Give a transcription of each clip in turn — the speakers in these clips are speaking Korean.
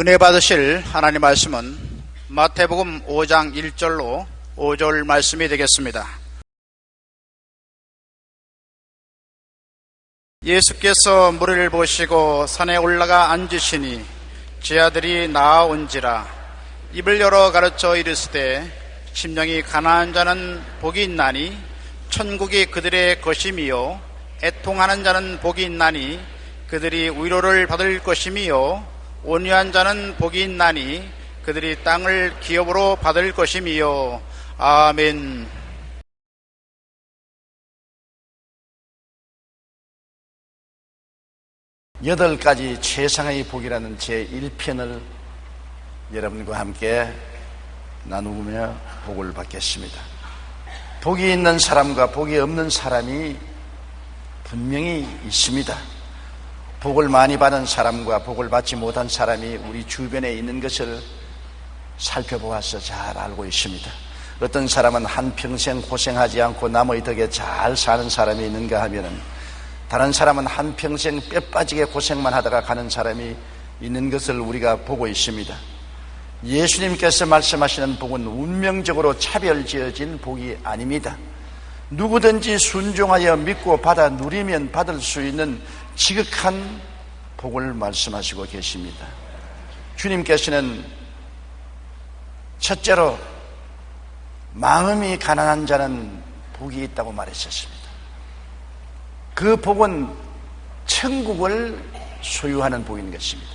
은혜 받으실 하나님 말씀은 마태복음 5장 1절로 5절 말씀이 되겠습니다. 예수께서 무리를 보시고 산에 올라가 앉으시니 제 아들이 나아온지라 입을 열어 가르쳐 이르시되 심령이 가난한 자는 복이 있나니 천국이 그들의 것임이요 애통하는 자는 복이 있나니 그들이 위로를 받을 것임이요 온유한 자는 복이 있나니 그들이 땅을 기업으로 받을 것임이요. 아멘. 여덟 가지 최상의 복이라는 제1편을 여러분과 함께 나누며 복을 받겠습니다. 복이 있는 사람과 복이 없는 사람이 분명히 있습니다. 복을 많이 받은 사람과 복을 받지 못한 사람이 우리 주변에 있는 것을 살펴보아서 잘 알고 있습니다. 어떤 사람은 한평생 고생하지 않고 남의 덕에 잘 사는 사람이 있는가 하면은 다른 사람은 한평생 뼈 빠지게 고생만 하다가 가는 사람이 있는 것을 우리가 보고 있습니다. 예수님께서 말씀하시는 복은 운명적으로 차별지어진 복이 아닙니다. 누구든지 순종하여 믿고 받아 누리면 받을 수 있는 지극한 복을 말씀하시고 계십니다. 주님께서는 첫째로 마음이 가난한 자는 복이 있다고 말하셨습니다. 그 복은 천국을 소유하는 복인 것입니다.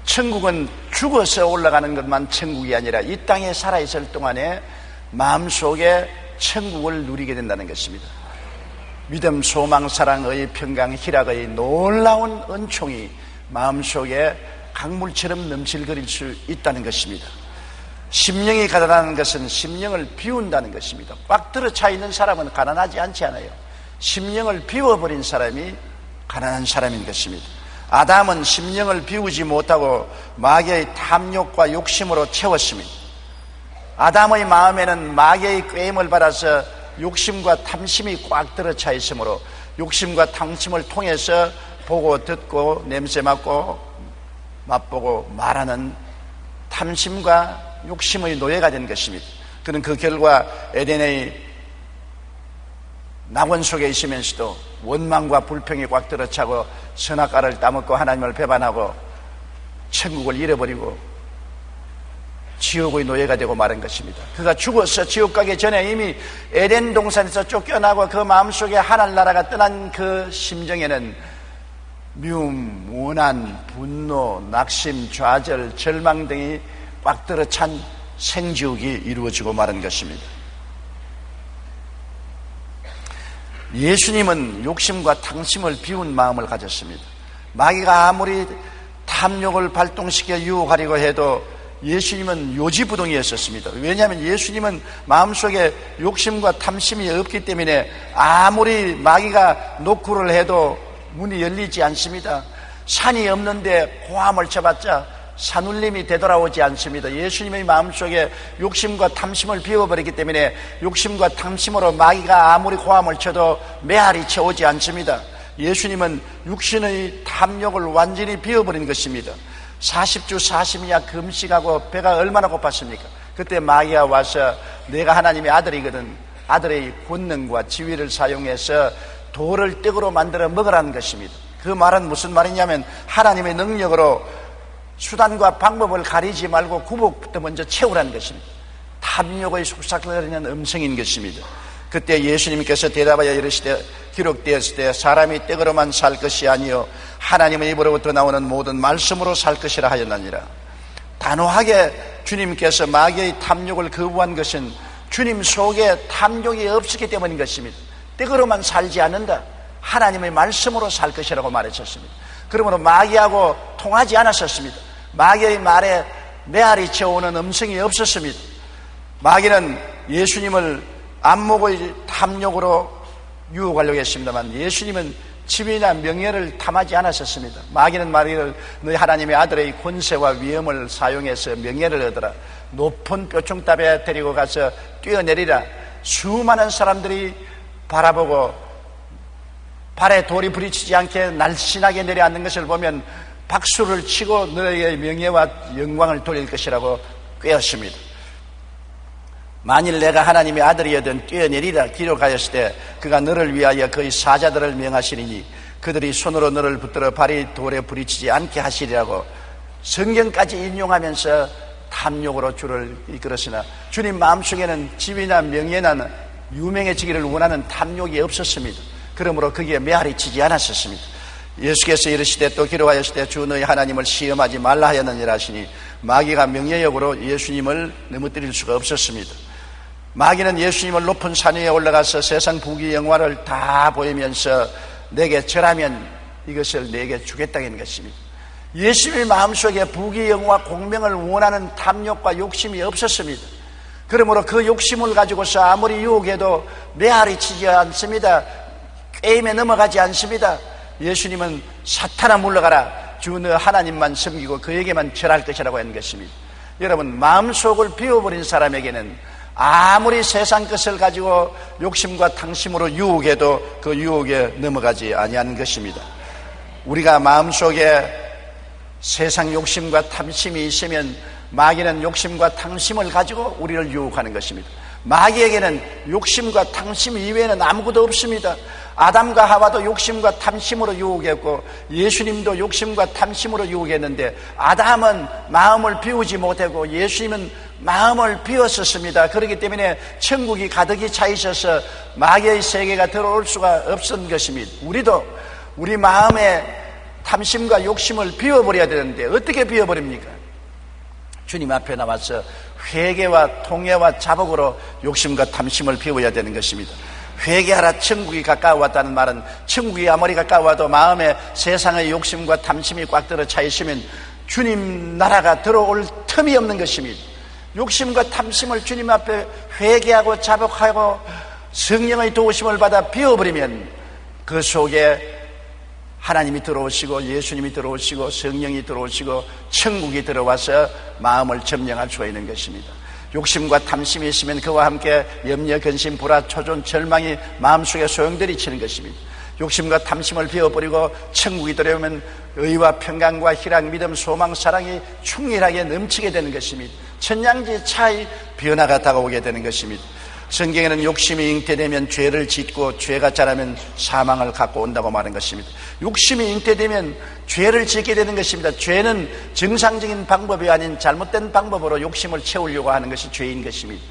천국은 죽어서 올라가는 것만 천국이 아니라 이 땅에 살아있을 동안에 마음속에 천국을 누리게 된다는 것입니다. 믿음, 소망, 사랑의 평강, 희락의 놀라운 은총이 마음속에 강물처럼 넘실거릴 수 있다는 것입니다. 심령이 가난한 것은 심령을 비운다는 것입니다. 꽉 들어차 있는 사람은 가난하지 않지 않아요. 심령을 비워버린 사람이 가난한 사람인 것입니다. 아담은 심령을 비우지 못하고 마귀의 탐욕과 욕심으로 채웠습니다. 아담의 마음에는 마귀의 꾀임을 받아서 욕심과 탐심이 꽉 들어차 있으므로 욕심과 탐심을 통해서 보고 듣고 냄새 맡고 맛보고 말하는 탐심과 욕심의 노예가 된 것입니다. 그는 그 결과 에덴의 낙원 속에 있으면서도 원망과 불평이 꽉 들어차고 선악과를 따먹고 하나님을 배반하고 천국을 잃어버리고 지옥의 노예가 되고 마른 것입니다. 그가 죽어서 지옥 가기 전에 이미 에덴 동산에서 쫓겨나고 그 마음속에 하늘나라가 떠난 그 심정에는 미움, 원한, 분노, 낙심, 좌절, 절망 등이 꽉 들어찬 생지옥이 이루어지고 마른 것입니다. 예수님은 욕심과 탐심을 비운 마음을 가졌습니다. 마귀가 아무리 탐욕을 발동시켜 유혹하려고 해도 예수님은 요지부동이었었습니다. 왜냐하면 예수님은 마음속에 욕심과 탐심이 없기 때문에 아무리 마귀가 노크를 해도 문이 열리지 않습니다. 산이 없는데 고함을 쳐봤자 산울림이 되돌아오지 않습니다. 예수님의 마음속에 욕심과 탐심을 비워버리기 때문에 욕심과 탐심으로 마귀가 아무리 고함을 쳐도 메아리 쳐오지 않습니다. 예수님은 육신의 탐욕을 완전히 비워버린 것입니다. 40주 40야 금식하고 배가 얼마나 고팠습니까? 그때 마귀가 와서 내가 하나님의 아들이거든, 아들의 권능과 지위를 사용해서 돌을 떡으로 만들어 먹으라는 것입니다. 그 말은 무슨 말이냐면 하나님의 능력으로 수단과 방법을 가리지 말고 구복부터 먼저 채우라는 것입니다. 탐욕의 속삭거리는 음성인 것입니다. 그때 예수님께서 대답하여 이르시되 기록되었을 때 사람이 떡으로만 살 것이 아니요 하나님의 입으로부터 나오는 모든 말씀으로 살 것이라 하였느니라. 단호하게 주님께서 마귀의 탐욕을 거부한 것은 주님 속에 탐욕이 없었기 때문인 것입니다. 떡으로만 살지 않는다, 하나님의 말씀으로 살 것이라고 말했었습니다. 그러므로 마귀하고 통하지 않았었습니다. 마귀의 말에 메아리 쳐오는 음성이 없었습니다. 마귀는 예수님을 안목의 탐욕으로 유혹하려고 했습니다만 예수님은 지위나 명예를 탐하지 않았었습니다. 마귀는 말이를 너희 하나님의 아들의 권세와 위엄을 사용해서 명예를 얻어라, 높은 뾰충탑에 데리고 가서 뛰어내리라. 수많은 사람들이 바라보고 발에 돌이 부딪히지 않게 날씬하게 내려앉는 것을 보면 박수를 치고 너에게 명예와 영광을 돌릴 것이라고 꾀었습니다. 만일 내가 하나님의 아들이여든 뛰어내리라 기록하였을 때 그가 너를 위하여 그의 사자들을 명하시리니 그들이 손으로 너를 붙들어 발이 돌에 부딪히지 않게 하시리라고 성경까지 인용하면서 탐욕으로 주를 이끌었으나 주님 마음속에는 지위나 명예나 유명해지기를 원하는 탐욕이 없었습니다. 그러므로 거기에 메아리 치지 않았었습니다. 예수께서 이르시되 또 기록하였을 때 주 너희 하나님을 시험하지 말라 하였느니라 하시니 마귀가 명예욕으로 예수님을 넘어뜨릴 수가 없었습니다. 마귀는 예수님을 높은 산 위에 올라가서 세상 부귀 영화를 다 보이면서 내게 절하면 이것을 내게 주겠다는 것입니다. 예수님의 마음속에 부귀 영화 공명을 원하는 탐욕과 욕심이 없었습니다. 그러므로 그 욕심을 가지고서 아무리 유혹해도 메아리 치지 않습니다. 게임에 넘어가지 않습니다. 예수님은 사탄아 물러가라, 주 너 하나님만 섬기고 그에게만 절할 것이라고 하는 것입니다. 여러분, 마음속을 비워버린 사람에게는 아무리 세상 것을 가지고 욕심과 탕심으로 유혹해도 그 유혹에 넘어가지 아니하는 것입니다. 우리가 마음속에 세상 욕심과 탐심이 있으면 마귀는 욕심과 탕심을 가지고 우리를 유혹하는 것입니다. 마귀에게는 욕심과 탕심 이외에는 아무것도 없습니다. 아담과 하와도 욕심과 탐심으로 유혹했고 예수님도 욕심과 탐심으로 유혹했는데 아담은 마음을 비우지 못하고 예수님은 마음을 비웠었습니다. 그렇기 때문에 천국이 가득히 차 있어서 마귀의 세계가 들어올 수가 없었던 것입니다. 우리도 우리 마음의 탐심과 욕심을 비워버려야 되는데 어떻게 비워버립니까? 주님 앞에 나와서 회개와 통회와 자복으로 욕심과 탐심을 비워야 되는 것입니다. 회개하라, 천국이 가까워왔다는 말은 천국이 아무리 가까워도 마음에 세상의 욕심과 탐심이 꽉 들어 차 있으면 주님 나라가 들어올 틈이 없는 것입니다. 욕심과 탐심을 주님 앞에 회개하고 자복하고 성령의 도우심을 받아 비워버리면 그 속에 하나님이 들어오시고 예수님이 들어오시고 성령이 들어오시고 천국이 들어와서 마음을 점령할 수가 있는 것입니다. 욕심과 탐심이 있으면 그와 함께 염려, 근심, 불화, 초존, 절망이 마음속에 소용돌이 치는 것입니다. 욕심과 탐심을 비워버리고 천국이 들어오면 의와 평강과 희락, 믿음, 소망, 사랑이 충실하게 넘치게 되는 것입니다. 천냥지 차이 변화가 다가오게 되는 것입니다. 성경에는 욕심이 잉태되면 죄를 짓고 죄가 자라면 사망을 갖고 온다고 말한 것입니다. 욕심이 잉태되면 죄를 짓게 되는 것입니다. 죄는 정상적인 방법이 아닌 잘못된 방법으로 욕심을 채우려고 하는 것이 죄인 것입니다.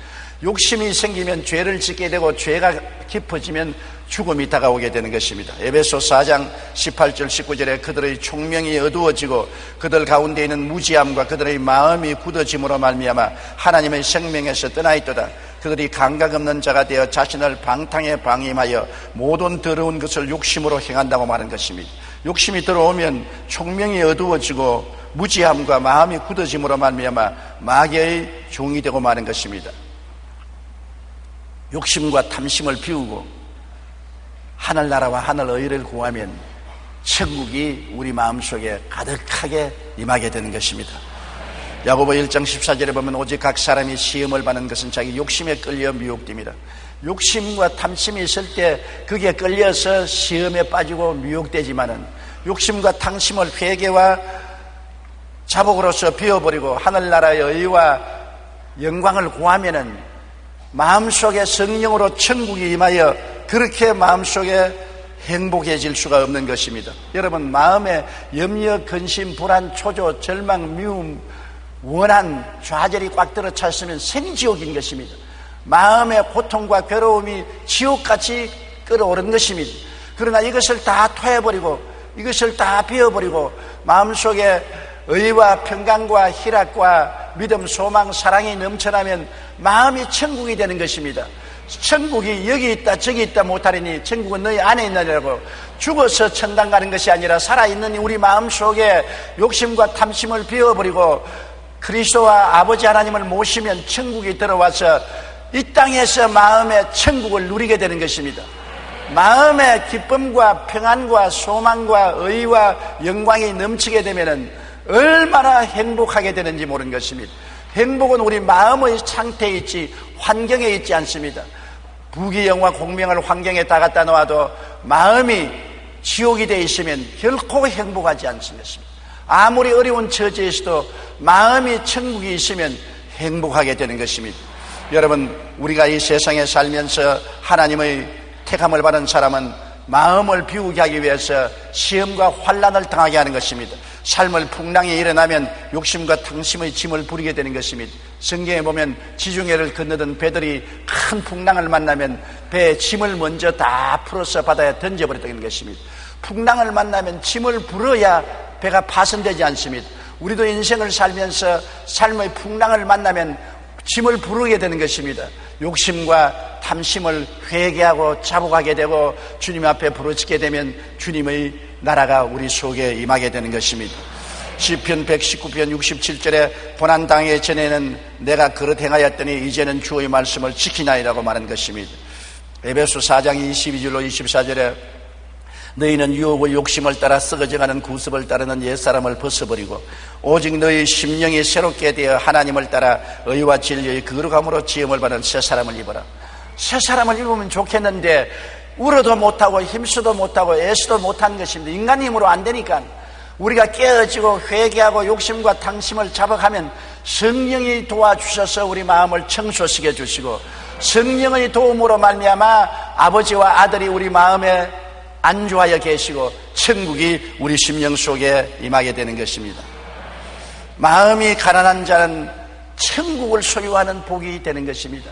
욕심이 생기면 죄를 짓게 되고 죄가 깊어지면 죽음이 다가오게 되는 것입니다. 에베소 4장 18절 19절에 그들의 총명이 어두워지고 그들 가운데 있는 무지함과 그들의 마음이 굳어짐으로 말미암아 하나님의 생명에서 떠나 있도다. 그들이 감각 없는 자가 되어 자신을 방탕에 방임하여 모든 더러운 것을 욕심으로 행한다고 말한 것입니다. 욕심이 들어오면 총명이 어두워지고 무지함과 마음이 굳어짐으로 말미암아 마귀의 종이 되고 마는 것입니다. 욕심과 탐심을 비우고 하늘나라와 하늘의를 구하면 천국이 우리 마음속에 가득하게 임하게 되는 것입니다. 야고보 1장 14절에 보면 오직 각 사람이 시험을 받는 것은 자기 욕심에 끌려 미혹됩니다. 욕심과 탐심이 있을 때 그게 끌려서 시험에 빠지고 미혹되지만은 욕심과 탐심을 회개와 자복으로서 비워버리고 하늘나라의 의와 영광을 구하면은 마음속에 성령으로 천국이 임하여 그렇게 마음속에 행복해질 수가 없는 것입니다. 여러분, 마음에 염려, 근심, 불안, 초조, 절망, 미움, 원한, 좌절이 꽉 들어 찼으면 생지옥인 것입니다. 마음의 고통과 괴로움이 지옥같이 끓어오른 것입니다. 그러나 이것을 다 토해버리고 이것을 다 비워버리고 마음속에 의와 평강과 희락과 믿음, 소망, 사랑이 넘쳐나면 마음이 천국이 되는 것입니다. 천국이 여기 있다 저기 있다 못하리니 천국은 너희 안에 있느니라고. 죽어서 천당 가는 것이 아니라 살아있는 우리 마음속에 욕심과 탐심을 비워버리고 그리스도와 아버지 하나님을 모시면 천국이 들어와서 이 땅에서 마음의 천국을 누리게 되는 것입니다. 마음의 기쁨과 평안과 소망과 의와 영광이 넘치게 되면 얼마나 행복하게 되는지 모르는 것입니다. 행복은 우리 마음의 상태에 있지 환경에 있지 않습니다. 부귀영화 공명을 환경에 다 갖다 놓아도 마음이 지옥이 되어 있으면 결코 행복하지 않습니다. 아무리 어려운 처지에서도 마음이 천국이 있으면 행복하게 되는 것입니다. 여러분, 우리가 이 세상에 살면서 하나님의 택함을 받은 사람은 마음을 비우게 하기 위해서 시험과 환난을 당하게 하는 것입니다. 삶을 풍랑이 일어나면 욕심과 탕심의 짐을 부리게 되는 것입니다. 성경에 보면 지중해를 건너던 배들이 큰 풍랑을 만나면 배의 짐을 먼저 다 풀어서 바다에 던져버렸다는 것입니다. 풍랑을 만나면 짐을 불어야 배가 파손되지 않습니다. 우리도 인생을 살면서 삶의 풍랑을 만나면 짐을 부르게 되는 것입니다. 욕심과 탐심을 회개하고 자복하게 되고 주님 앞에 부르짖게 되면 주님의 나라가 우리 속에 임하게 되는 것입니다. 시편 119편 67절에 고난당하기 전에는 내가 그릇 행하였더니 이제는 주의 말씀을 지키나이라고 말한 것입니다. 에베소 4장 22절로 24절에 너희는 유혹의 욕심을 따라 썩어져가는 구습을 따르는 옛사람을 벗어버리고 오직 너희 심령이 새롭게 되어 하나님을 따라 의와 진리의 거룩함으로 지음을 받은 새 사람을 입어라. 새 사람을 입으면 좋겠는데 울어도 못하고 힘써도 못하고 애써도 못하는 것입니다. 인간 힘으로 안 되니까 우리가 깨어지고 회개하고 욕심과 탕심을 자복하면 성령이 도와주셔서 우리 마음을 청소시켜 주시고 성령의 도움으로 말미암아 아버지와 아들이 우리 마음에 안주하여 계시고 천국이 우리 심령 속에 임하게 되는 것입니다. 마음이 가난한 자는 천국을 소유하는 복이 되는 것입니다.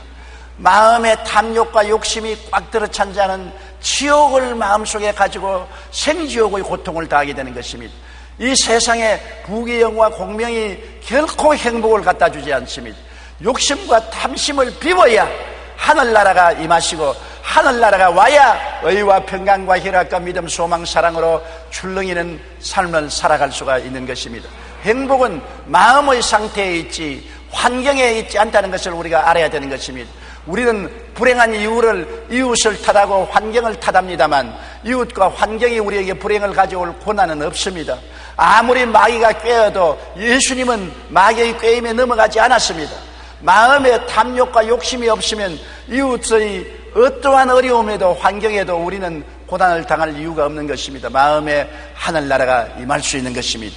마음의 탐욕과 욕심이 꽉 들어찬 자는 지옥을 마음속에 가지고 생지옥의 고통을 당하게 되는 것입니다. 이 세상에 부귀 영화 공명이 결코 행복을 갖다 주지 않습니다. 욕심과 탐심을 비워야 하늘나라가 임하시고 하늘나라가 와야 의와 평강과 희락과 믿음, 소망, 사랑으로 출렁이는 삶을 살아갈 수가 있는 것입니다. 행복은 마음의 상태에 있지 환경에 있지 않다는 것을 우리가 알아야 되는 것입니다. 우리는 불행한 이웃을 탓하고 환경을 탓합니다만 이웃과 환경이 우리에게 불행을 가져올 고난은 없습니다. 아무리 마귀가 꾀어도 예수님은 마귀의 꾀임에 넘어가지 않았습니다. 마음에 탐욕과 욕심이 없으면 이웃의 어떠한 어려움에도 환경에도 우리는 고난을 당할 이유가 없는 것입니다. 마음에 하늘나라가 임할 수 있는 것입니다.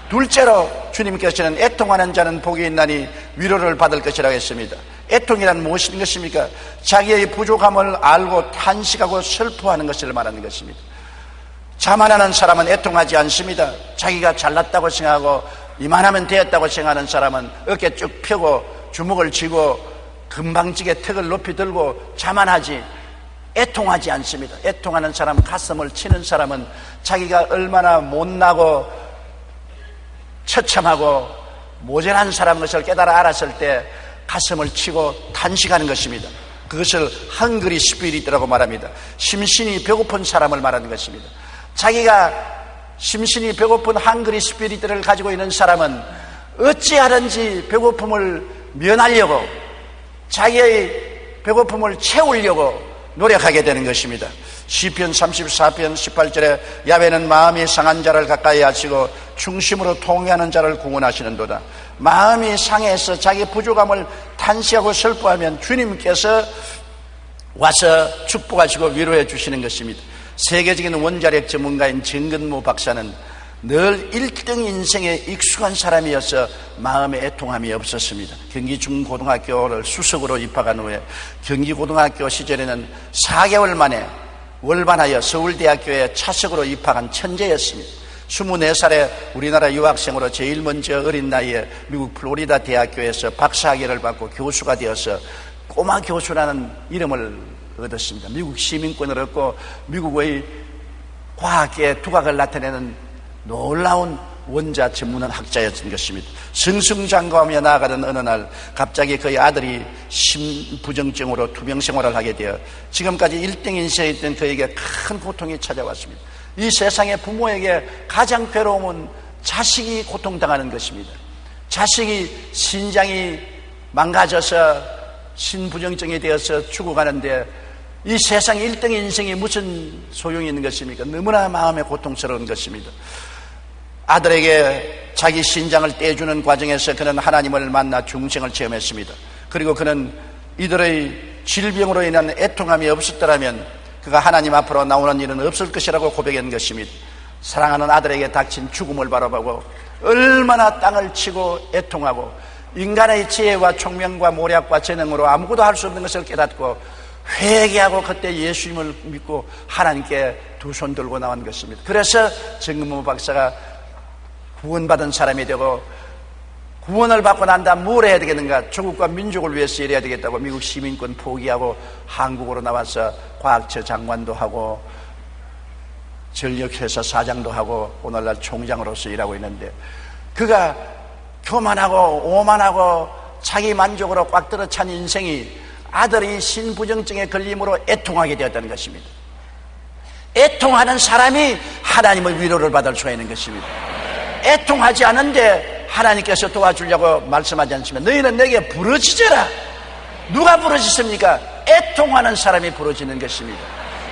둘째로 주님께서는 애통하는 자는 복이 있나니 위로를 받을 것이라고 했습니다. 애통이란 무엇인 것입니까? 자기의 부족함을 알고 탄식하고 슬퍼하는 것을 말하는 것입니다. 자만하는 사람은 애통하지 않습니다. 자기가 잘났다고 생각하고 이만하면 되었다고 생각하는 사람은 어깨 쭉 펴고 주먹을 쥐고 금방지게 턱을 높이 들고 자만하지 애통하지 않습니다. 애통하는 사람, 가슴을 치는 사람은 자기가 얼마나 못나고 처참하고 모자란 사람인 것을 깨달아 알았을 때 가슴을 치고 탄식하는 것입니다. 그것을 헝그리 스피릿이라고 말합니다. 심신이 배고픈 사람을 말하는 것입니다. 자기가 심신이 배고픈 헝그리 스피릿을 가지고 있는 사람은 어찌하든지 배고픔을 면하려고 자기의 배고픔을 채우려고 노력하게 되는 것입니다. 시편 34편 18절에 야훼는 마음이 상한 자를 가까이 하시고 중심으로 통회하는 자를 구원하시는도다. 마음이 상해서 자기 부족함을 탄식하고 슬퍼하면 주님께서 와서 축복하시고 위로해 주시는 것입니다. 세계적인 원자력 전문가인 정근모 박사는 늘 1등 인생에 익숙한 사람이어서 마음에 애통함이 없었습니다. 경기 중고등학교를 수석으로 입학한 후에 경기고등학교 시절에는 4개월 만에 월반하여 서울대학교에 차석으로 입학한 천재였습니다. 24살에 우리나라 유학생으로 제일 먼저 어린 나이에 미국 플로리다 대학교에서 박사학위를 받고 교수가 되어서 꼬마 교수라는 이름을 얻었습니다. 미국 시민권을 얻고 미국의 과학계의 두각을 나타내는 놀라운 원자 전문한 학자였던 것입니다. 승승장구하며 나아가던 어느 날 갑자기 그의 아들이 심부정증으로 투병 생활을 하게 되어 지금까지 1등 인생에 있던 그에게 큰 고통이 찾아왔습니다. 이 세상의 부모에게 가장 괴로움은 자식이 고통당하는 것입니다. 자식이 신장이 망가져서 신부정증이 되어서 죽어가는데 이 세상 1등 인생이 무슨 소용이 있는 것입니까? 너무나 마음에 고통스러운 것입니다. 아들에게 자기 신장을 떼주는 과정에서 그는 하나님을 만나 중생을 체험했습니다. 그리고 그는 이들의 질병으로 인한 애통함이 없었더라면 그가 하나님 앞으로 나오는 일은 없을 것이라고 고백한 것입니다. 사랑하는 아들에게 닥친 죽음을 바라보고 얼마나 땅을 치고 애통하고 인간의 지혜와 총명과 모략과 재능으로 아무것도 할 수 없는 것을 깨닫고 회개하고 그때 예수님을 믿고 하나님께 두 손 들고 나온 것입니다. 그래서 정근모 박사가 구원받은 사람이 되고, 구원을 받고 난 다음 뭘 해야 되겠는가? 조국과 민족을 위해서 일해야 되겠다고 미국 시민권 포기하고 한국으로 나와서 과학처 장관도 하고 전력회사 사장도 하고 오늘날 총장으로서 일하고 있는데, 그가 교만하고 오만하고 자기 만족으로 꽉 들어찬 인생이 아들이 신부정증에 걸림으로 애통하게 되었다는 것입니다. 애통하는 사람이 하나님의 위로를 받을 수가 있는 것입니다. 애통하지 않은데 하나님께서 도와주려고 말씀하지 않습니다. 너희는 내게 부르짖어라. 누가 부르짖습니까? 애통하는 사람이 부르짖는 것입니다.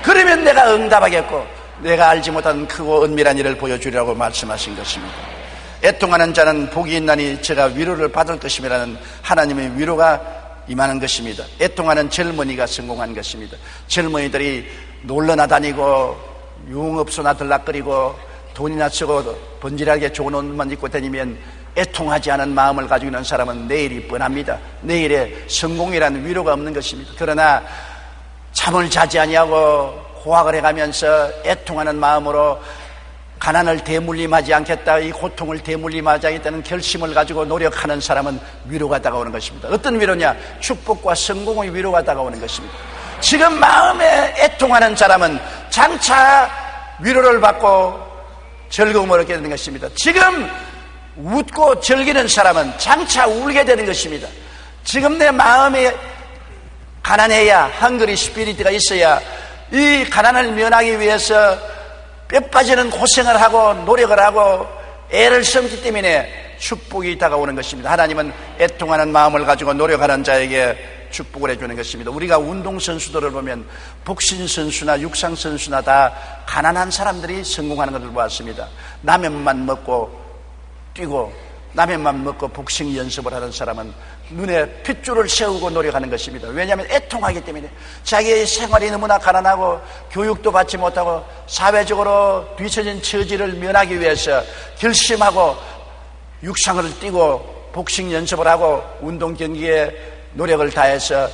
그러면 내가 응답하겠고 내가 알지 못한 크고 은밀한 일을 보여주리라고 말씀하신 것입니다. 애통하는 자는 복이 있나니 제가 위로를 받을 것임이라는 하나님의 위로가 임하는 것입니다. 애통하는 젊은이가 성공한 것입니다. 젊은이들이 놀러나 다니고 유흥업소나 들락거리고 돈이나 쓰고 번지르하게 좋은 옷만 입고 다니면 애통하지 않은 마음을 가지고 있는 사람은 내일이 뻔합니다. 내일에 성공이라는 위로가 없는 것입니다. 그러나 잠을 자지 아니하고 호학을 해가면서 애통하는 마음으로 가난을 대물림하지 않겠다, 이 고통을 대물림하지 않겠다는 결심을 가지고 노력하는 사람은 위로가 다가오는 것입니다. 어떤 위로냐? 축복과 성공의 위로가 다가오는 것입니다. 지금 마음에 애통하는 사람은 장차 위로를 받고 즐거움을 얻게 되는 것입니다. 지금 웃고 즐기는 사람은 장차 울게 되는 것입니다. 지금 내 마음에 가난해야, 헝그리 스피리트가 있어야 이 가난을 면하기 위해서 뼈 빠지는 고생을 하고 노력을 하고 애를 썼기 때문에 축복이 다가오는 것입니다. 하나님은 애통하는 마음을 가지고 노력하는 자에게 축복을 해주는 것입니다. 우리가 운동선수들을 보면 복싱선수나 육상선수나 다 가난한 사람들이 성공하는 것을 보았습니다. 라면만 먹고 뛰고 라면만 먹고 복싱 연습을 하는 사람은 눈에 핏줄을 세우고 노력하는 것입니다. 왜냐하면 애통하기 때문에 자기의 생활이 너무나 가난하고 교육도 받지 못하고 사회적으로 뒤처진 처지를 면하기 위해서 결심하고 육상을 뛰고 복싱 연습을 하고 운동 경기에 노력을 다해서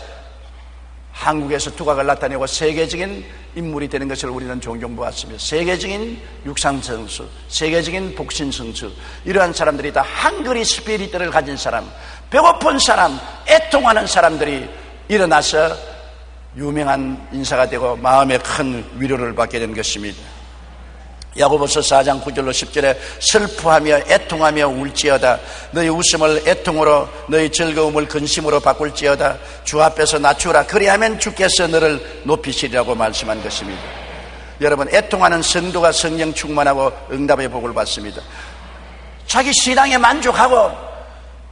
한국에서 두각을 나타내고 세계적인 인물이 되는 것을 우리는 종종 보았습니다. 세계적인 육상선수, 세계적인 복싱선수, 이러한 사람들이 다 헝그리 스피릿을 가진 사람, 배고픈 사람, 애통하는 사람들이 일어나서 유명한 인사가 되고 마음에 큰 위로를 받게 된 것입니다. 야고보서 4장 9절로 10절에 슬퍼하며 애통하며 울지어다. 너희 웃음을 애통으로 너희 즐거움을 근심으로 바꿀지어다. 주 앞에서 낮추라. 그리하면 주께서 너를 높이시리라고 말씀한 것입니다. 여러분, 애통하는 성도가 성령 충만하고 응답의 복을 받습니다. 자기 신앙에 만족하고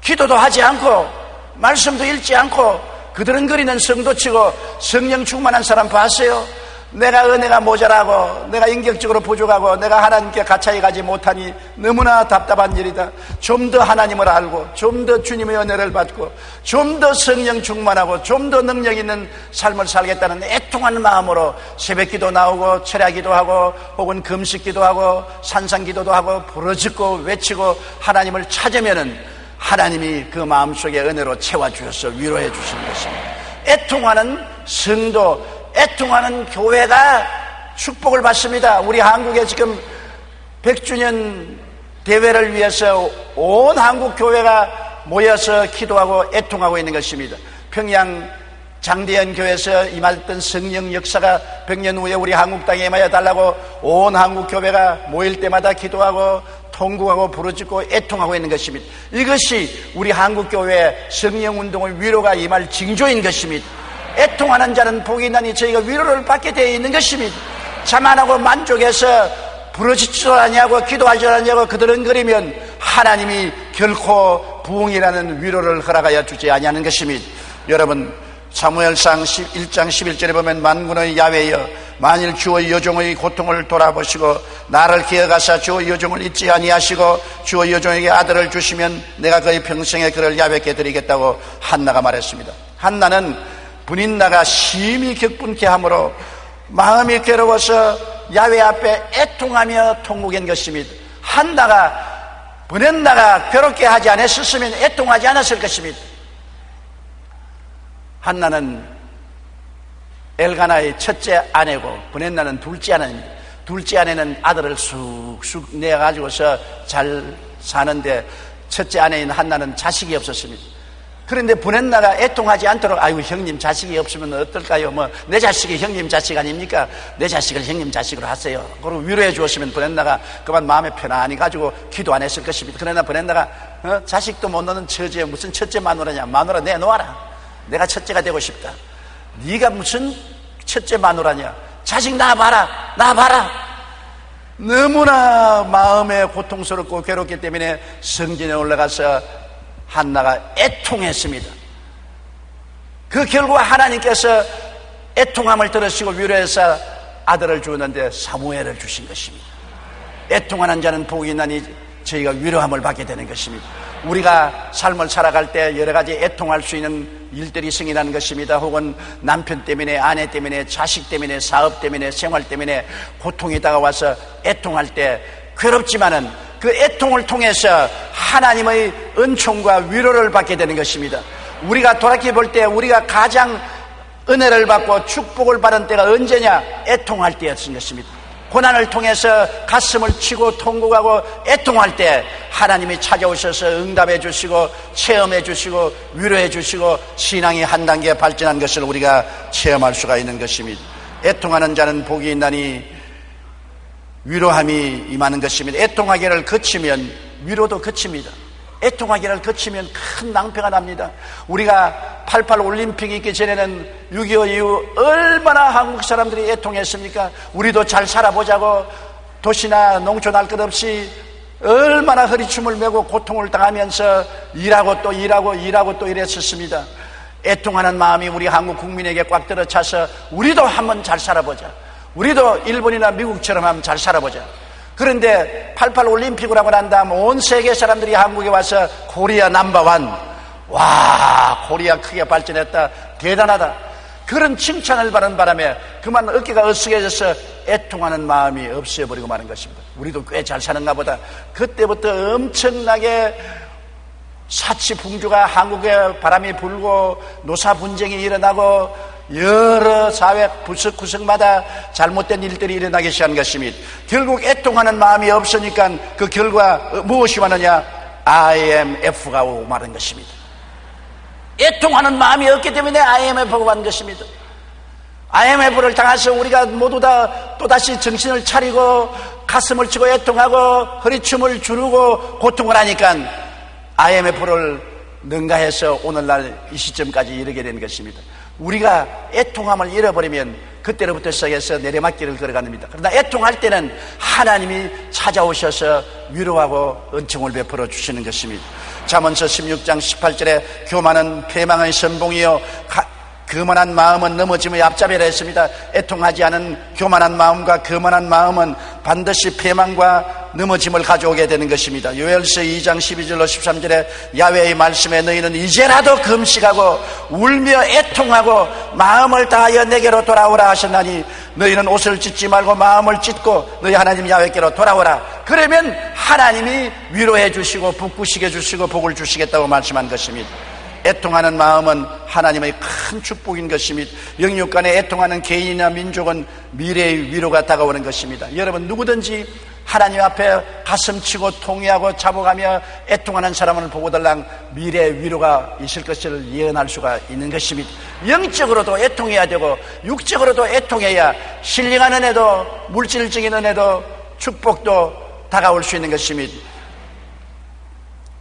기도도 하지 않고 말씀도 읽지 않고 그드렁거리는 성도치고 성령 충만한 사람 봤어요? 내가 은혜가 모자라고 내가 인격적으로 부족하고 내가 하나님께 가까이 가지 못하니 너무나 답답한 일이다. 좀 더 하나님을 알고 좀 더 주님의 은혜를 받고 좀 더 성령 충만하고 좀 더 능력 있는 삶을 살겠다는 애통하는 마음으로 새벽기도 나오고 철야기도 하고 혹은 금식기도 하고 산상기도도 하고 부르짖고 외치고 하나님을 찾으면은 하나님이 그 마음속에 은혜로 채워주셔서 위로해 주시는 것입니다. 애통하는 성도, 애통하는 교회가 축복을 받습니다. 우리 한국에 지금 100주년 대회를 위해서 온 한국 교회가 모여서 기도하고 애통하고 있는 것입니다. 평양 장대현 교회에서 임했던 성령 역사가 100년 후에 우리 한국 땅에 임하여 달라고 온 한국 교회가 모일 때마다 기도하고 통곡하고 부르짖고 애통하고 있는 것입니다. 이것이 우리 한국 교회의 성령운동의 위로가 임할 징조인 것입니다. 애통하는 자는 복이 있나니 저희가 위로를 받게 되어 있는 것입니다. 자만하고 만족해서 부르짖지도 아니하고 기도하지도 아니하고 그드렁거리면 하나님이 결코 부흥이라는 위로를 허락하여 주지 아니하는 것입니다. 여러분, 사무엘상 1장 11절에 보면 만군의 야훼여 만일 주의 여종의 고통을 돌아보시고 나를 기억하사 주의 여종을 잊지 아니하시고 주의 여종에게 아들을 주시면 내가 그의 평생에 그를 야훼께 드리겠다고 한나가 말했습니다. 한나는 분인나가 심히 격분케 함으로 마음이 괴로워서 야훼 앞에 애통하며 통곡한 것입니다. 한나가 브넷나가 괴롭게 하지 않았으면 애통하지 않았을 것입니다. 한나는 엘가나의 첫째 아내고 브넷나는 둘째 아내입니다. 둘째 아내는 아들을 쑥쑥 내가지고서 잘 사는데 첫째 아내인 한나는 자식이 없었습니다. 그런데 브넷나가 애통하지 않도록 아이고 형님 자식이 없으면 어떨까요? 뭐 내 자식이 형님 자식 아닙니까? 내 자식을 형님 자식으로 하세요. 그리고 위로해 주었으면 브넷나가 그만 마음에 편안히 가지고 기도 안 했을 것입니다. 그러나 브넷나가 자식도 못 낳는 처제에 무슨 첫째 마누라냐? 마누라 내놓아라. 내가 첫째가 되고 싶다. 네가 무슨 첫째 마누라냐? 자식 낳아봐라. 낳아봐라. 너무나 마음에 고통스럽고 괴롭기 때문에 성전에 올라가서 한나가 애통했습니다. 그 결과 하나님께서 애통함을 들으시고 위로해서 아들을 주었는데 사무엘을 주신 것입니다. 애통하는 자는 복이 있나니 저희가 위로함을 받게 되는 것입니다. 우리가 삶을 살아갈 때 여러 가지 애통할 수 있는 일들이 생기는 것입니다. 혹은 남편 때문에, 아내 때문에, 자식 때문에, 사업 때문에, 생활 때문에 고통이 다가와서 애통할 때 괴롭지만은 그 애통을 통해서 하나님의 은총과 위로를 받게 되는 것입니다. 우리가 돌이켜볼 때 우리가 가장 은혜를 받고 축복을 받은 때가 언제냐? 애통할 때였던 것입니다. 고난을 통해서 가슴을 치고 통곡하고 애통할 때 하나님이 찾아오셔서 응답해 주시고 체험해 주시고 위로해 주시고 신앙이 한 단계 발전한 것을 우리가 체험할 수가 있는 것입니다. 애통하는 자는 복이 있나니 위로함이 임하는 것입니다. 애통하기를 거치면 위로도 거칩니다. 애통하기를 거치면 큰 낭패가 납니다. 우리가 88 올림픽이 있기 전에는 6.25 이후 얼마나 한국 사람들이 애통했습니까? 우리도 잘 살아보자고 도시나 농촌 할 것 없이 얼마나 허리춤을 메고 고통을 당하면서 일하고 또 이랬었습니다. 애통하는 마음이 우리 한국 국민에게 꽉 들어차서 우리도 한번 잘 살아보자. 우리도 일본이나 미국처럼 한번 잘 살아보자. 그런데 88 올림픽을 하고 난 다음 온 세계 사람들이 한국에 와서 코리아 넘버원, 와 코리아 크게 발전했다, 대단하다, 그런 칭찬을 받은 바람에 그만 어깨가 으쓱해져서 애통하는 마음이 없어버리고 마는 것입니다. 우리도 꽤 잘 사는가 보다. 그때부터 엄청나게 사치풍조가 한국에 바람이 불고 노사 분쟁이 일어나고 여러 사회 구석구석마다 잘못된 일들이 일어나기 시작한 것입니다. 결국 애통하는 마음이 없으니까 그 결과 무엇이 왔느냐? IMF가 오고 말한 것입니다. 애통하는 마음이 없기 때문에 IMF가 온 것입니다. IMF를 당해서 우리가 모두 다 또다시 정신을 차리고 가슴을 치고 애통하고 허리춤을 주르고 고통을 하니까 IMF를 능가해서 오늘날 이 시점까지 이르게 된 것입니다. 우리가 애통함을 잃어버리면 그때로부터 시작해서 내리막길을 걸어갑니다. 그러나 애통할 때는 하나님이 찾아오셔서 위로하고 은총을 베풀어 주시는 것입니다. 잠언서 16장 18절에 교만은 패망의 선봉이요 거만한 마음은 넘어짐의 앞잡이라 했습니다. 애통하지 않은 교만한 마음과 거만한 마음은 반드시 패망과 넘어짐을 가져오게 되는 것입니다. 요엘서 2장 12절로 13절에 야훼의 말씀에 너희는 이제라도 금식하고 울며 애통하고 마음을 다하여 내게로 돌아오라 하셨나니 너희는 옷을 찢지 말고 마음을 찢고 너희 하나님 야훼께로 돌아오라. 그러면 하나님이 위로해 주시고 북구시게 주시고 복을 주시겠다고 말씀한 것입니다. 애통하는 마음은 하나님의 큰 축복인 것입니다. 영육 간에 애통하는 개인이나 민족은 미래의 위로가 다가오는 것입니다. 여러분 누구든지 하나님 앞에 가슴치고 통회하고 자복하며 애통하는 사람을 보고달랑 미래의 위로가 있을 것을 예언할 수가 있는 것입니다. 영적으로도 애통해야 되고 육적으로도 애통해야 신령한 은혜도 물질적인 은혜도 축복도 다가올 수 있는 것입니다.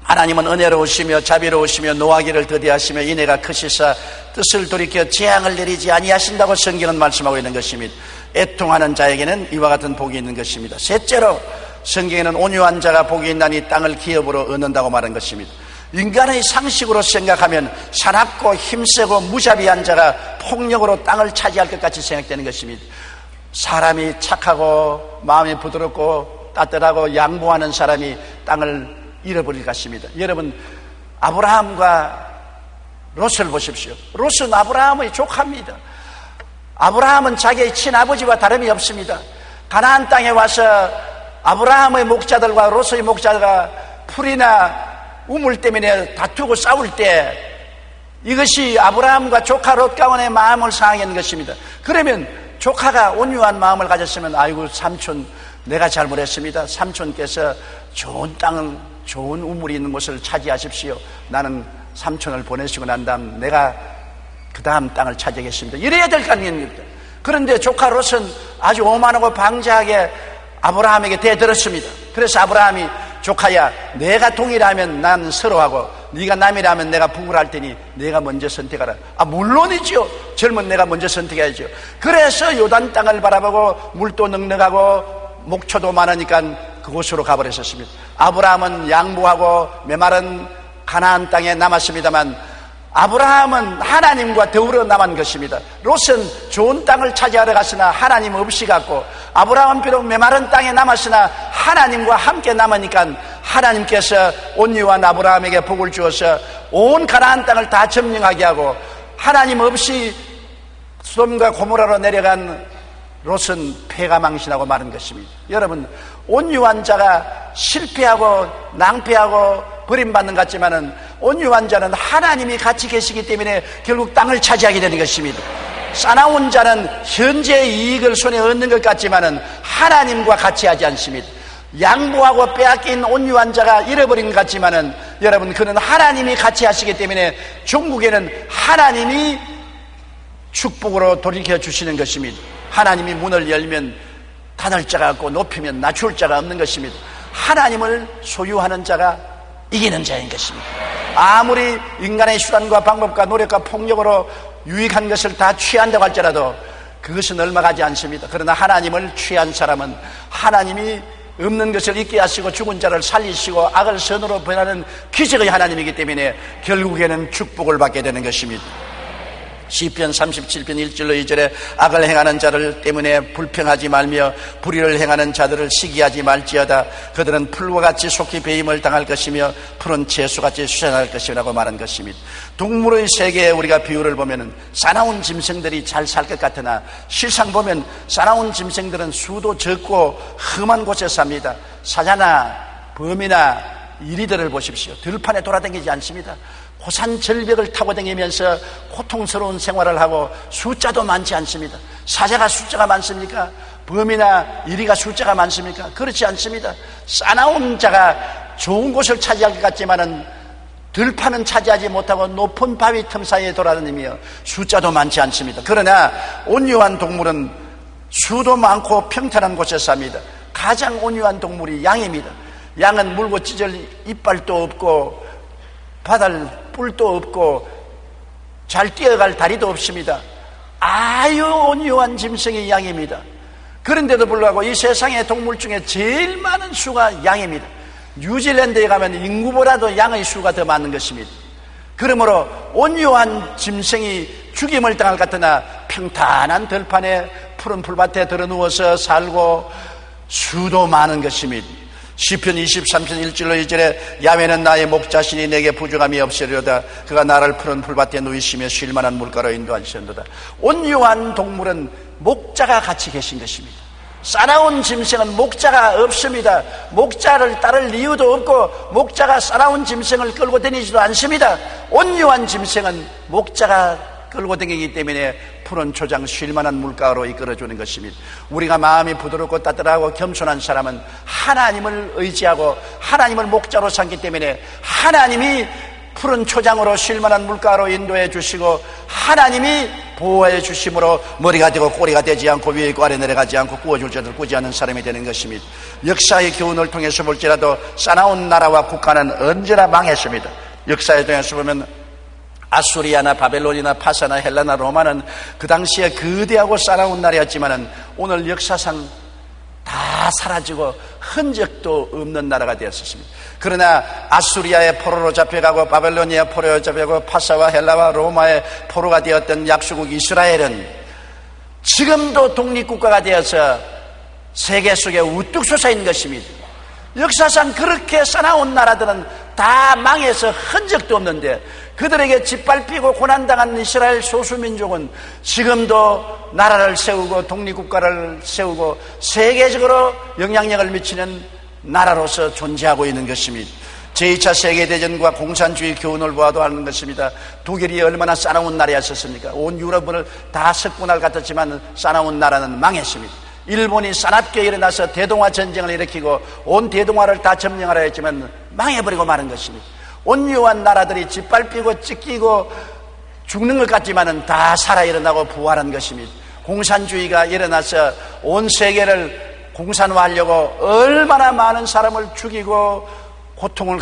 하나님은 은혜로우시며 자비로우시며 노하기를 더디하시며 인애가 크시사 뜻을 돌이켜 재앙을 내리지 아니하신다고 성경은 말씀하고 있는 것입니다. 애통하는 자에게는 이와 같은 복이 있는 것입니다. 셋째로 성경에는 온유한 자가 복이 있나니 땅을 기업으로 얻는다고 말한 것입니다. 인간의 상식으로 생각하면 사납고 힘세고 무자비한 자가 폭력으로 땅을 차지할 것 같이 생각되는 것입니다. 사람이 착하고 마음이 부드럽고 따뜻하고 양보하는 사람이 땅을 잃어버릴 것입니다. 여러분 아브라함과 롯을 보십시오. 롯은 아브라함의 조카입니다. 아브라함은 자기의 친아버지와 다름이 없습니다. 가나안 땅에 와서 아브라함의 목자들과 롯의 목자가 풀이나 우물 때문에 다투고 싸울 때 이것이 아브라함과 조카 롯 가운의 마음을 상하게 한 것입니다. 그러면 조카가 온유한 마음을 가졌으면 아이고 삼촌 내가 잘못했습니다. 삼촌께서 좋은 땅을 좋은 우물이 있는 곳을 차지하십시오. 나는 삼촌을 보내시고 난 다음 내가 그 다음 땅을 차지하겠습니다. 이래야 될 거 아닙니까? 그런데 조카 롯은 아주 오만하고 방자하게 아브라함에게 대들었습니다. 그래서 아브라함이 조카야 내가 동일하면 난 서로하고 네가 남이라면 내가 북을 할 테니 내가 먼저 선택하라. 물론이죠. 젊은 내가 먼저 선택해야죠. 그래서 요단 땅을 바라보고 물도 넉넉하고 목초도 많으니까 그곳으로 가버렸었습니다. 아브라함은 양보하고 메마른 가나안 땅에 남았습니다만 아브라함은 하나님과 더불어 남은 것입니다. 롯은 좋은 땅을 차지하러 갔으나 하나님 없이 갔고, 아브라함은 비록 메마른 땅에 남았으나 하나님과 함께 남으니까 하나님께서 온유한 아브라함에게 복을 주어서 온 가나안 땅을 다 점령하게 하고, 하나님 없이 소돔과 고모라로 내려간 롯은 패가 망신하고 마는 것입니다. 여러분, 온유한 자가 실패하고 낭패하고 버림받는 것 같지만은 온유한 자는 하나님이 같이 계시기 때문에 결국 땅을 차지하게 되는 것입니다. 싸나운 자는 현재의 이익을 손에 얻는 것 같지만은 하나님과 같이 하지 않습니다. 양보하고 빼앗긴 온유한 자가 잃어버린 것 같지만은 여러분, 그는 하나님이 같이 하시기 때문에 종국에는 하나님이 축복으로 돌이켜 주시는 것입니다. 하나님이 문을 열면 닫을 자가 없고 높이면 낮출 자가 없는 것입니다. 하나님을 소유하는 자가 이기는 자인 것입니다. 아무리 인간의 수단과 방법과 노력과 폭력으로 유익한 것을 다 취한다고 할지라도 그것은 얼마 가지 않습니다. 그러나 하나님을 취한 사람은 하나님이 없는 것을 있게 하시고 죽은 자를 살리시고 악을 선으로 변하는 기적의 하나님이기 때문에 결국에는 축복을 받게 되는 것입니다. 시편 37편 1절로 2절에 악을 행하는 자들 때문에 불평하지 말며 불의를 행하는 자들을 시기하지 말지어다. 그들은 풀과 같이 속히 배임을 당할 것이며 푸른 채소같이 수산할 것이라고 말한 것입니다. 동물의 세계에 우리가 비유를 보면 사나운 짐승들이 잘 살 것 같으나 실상 보면 사나운 짐승들은 수도 적고 험한 곳에 삽니다. 사자나 범이나 이리들을 보십시오. 들판에 돌아다니지 않습니다. 고산 절벽을 타고 다니면서 고통스러운 생활을 하고 숫자도 많지 않습니다. 사자가 숫자가 많습니까? 범이나 이리가 숫자가 많습니까? 그렇지 않습니다. 싸나운 자가 좋은 곳을 차지할 것 같지만은 들판은 차지하지 못하고 높은 바위 틈 사이에 돌아다니며 숫자도 많지 않습니다. 그러나 온유한 동물은 수도 많고 평탄한 곳에 삽니다. 가장 온유한 동물이 양입니다. 양은 물고 찢을 이빨도 없고 바다를 뿔도 없고 잘 뛰어갈 다리도 없습니다. 아유 온유한 짐승이 양입니다. 그런데도 불구하고 이 세상의 동물 중에 제일 많은 수가 양입니다. 뉴질랜드에 가면 인구보다도 양의 수가 더 많은 것입니다. 그러므로 온유한 짐승이 죽임을 당할 것 같으나 평탄한 들판에 푸른 풀밭에 들어누워서 살고 수도 많은 것입니다. 시편 23편 1절로 2절에 야훼는 나의 목자시니 내게 부족함이 없으리로다. 그가 나를 푸른 풀밭에 누이시며 쉴만한 물가로 인도하시는도다. 온유한 동물은 목자가 같이 계신 것입니다. 싸나운 짐승은 목자가 없습니다. 목자를 따를 이유도 없고 목자가 싸나운 짐승을 끌고 다니지도 않습니다. 온유한 짐승은 목자가 끌고 다니기 때문에 푸른 초장 쉴만한 물가로 이끌어주는 것입니다. 우리가 마음이 부드럽고 따뜻하고 겸손한 사람은 하나님을 의지하고 하나님을 목자로 삼기 때문에 하나님이 푸른 초장으로 쉴만한 물가로 인도해 주시고 하나님이 보호해 주심으로 머리가 되고 꼬리가 되지 않고 위에 있고 아래 내려가지 않고 구워줄 자들 꾸지 않는 사람이 되는 것입니다. 역사의 교훈을 통해서 볼지라도 싸나운 나라와 국가는 언제나 망했습니다. 역사에 통해서 보면 아수리아나 바벨론이나 파사나 헬라나 로마는 그 당시에 거대하고 싸나운 나라였지만은 오늘 역사상 다 사라지고 흔적도 없는 나라가 되었습니다. 그러나 아수리아의 포로로 잡혀가고 바벨로니아 포로로 잡혀가고 파사와 헬라와 로마의 포로가 되었던 약소국 이스라엘은 지금도 독립국가가 되어서 세계 속에 우뚝 솟아 있는 것입니다. 역사상 그렇게 싸나운 나라들은 다 망해서 흔적도 없는데 그들에게 짓밟히고 고난당한 이스라엘 소수민족은 지금도 나라를 세우고 독립국가를 세우고 세계적으로 영향력을 미치는 나라로서 존재하고 있는 것입니다. 제2차 세계대전과 공산주의 교훈을 보아도 하는 것입니다. 독일이 얼마나 싸나운 나라였었습니까? 온 유럽을 다 석분할 같았지만 싸나운 나라는 망했습니다. 일본이 싸납게 일어나서 대동아 전쟁을 일으키고 온 대동아를 다 점령하려 했지만 망해버리고 마는 것입니다. 온유한 나라들이 짓밟히고 찢기고 죽는 것 같지만은 다 살아 일어나고 부활한 것입니다. 공산주의가 일어나서 온 세계를 공산화하려고 얼마나 많은 사람을 죽이고 고통을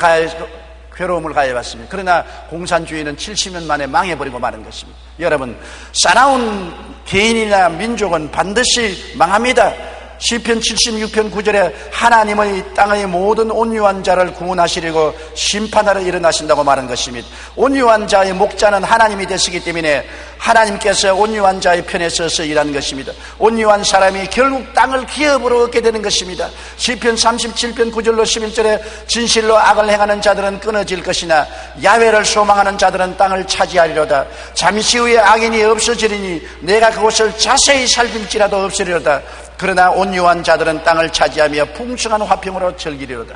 괴로움을 가해왔습니다. 그러나 공산주의는 70년 만에 망해버리고 마는 것입니다. 여러분, 싸나운 개인이나 민족은 반드시 망합니다. 시편 76편 9절에 하나님의 땅의 모든 온유한 자를 구원하시려고 심판하러 일어나신다고 말한 것입니다. 온유한 자의 목자는 하나님이 되시기 때문에 하나님께서 온유한 자의 편에 서서 일하는 것입니다. 온유한 사람이 결국 땅을 기업으로 얻게 되는 것입니다. 시편 37편 9절로 11절에 진실로 악을 행하는 자들은 끊어질 것이나 야훼를 소망하는 자들은 땅을 차지하리로다. 잠시 후에 악인이 없어지리니 내가 그곳을 자세히 살필지라도 없으리로다. 그러나 온유한 자들은 땅을 차지하며 풍성한 화평으로 즐기리로다.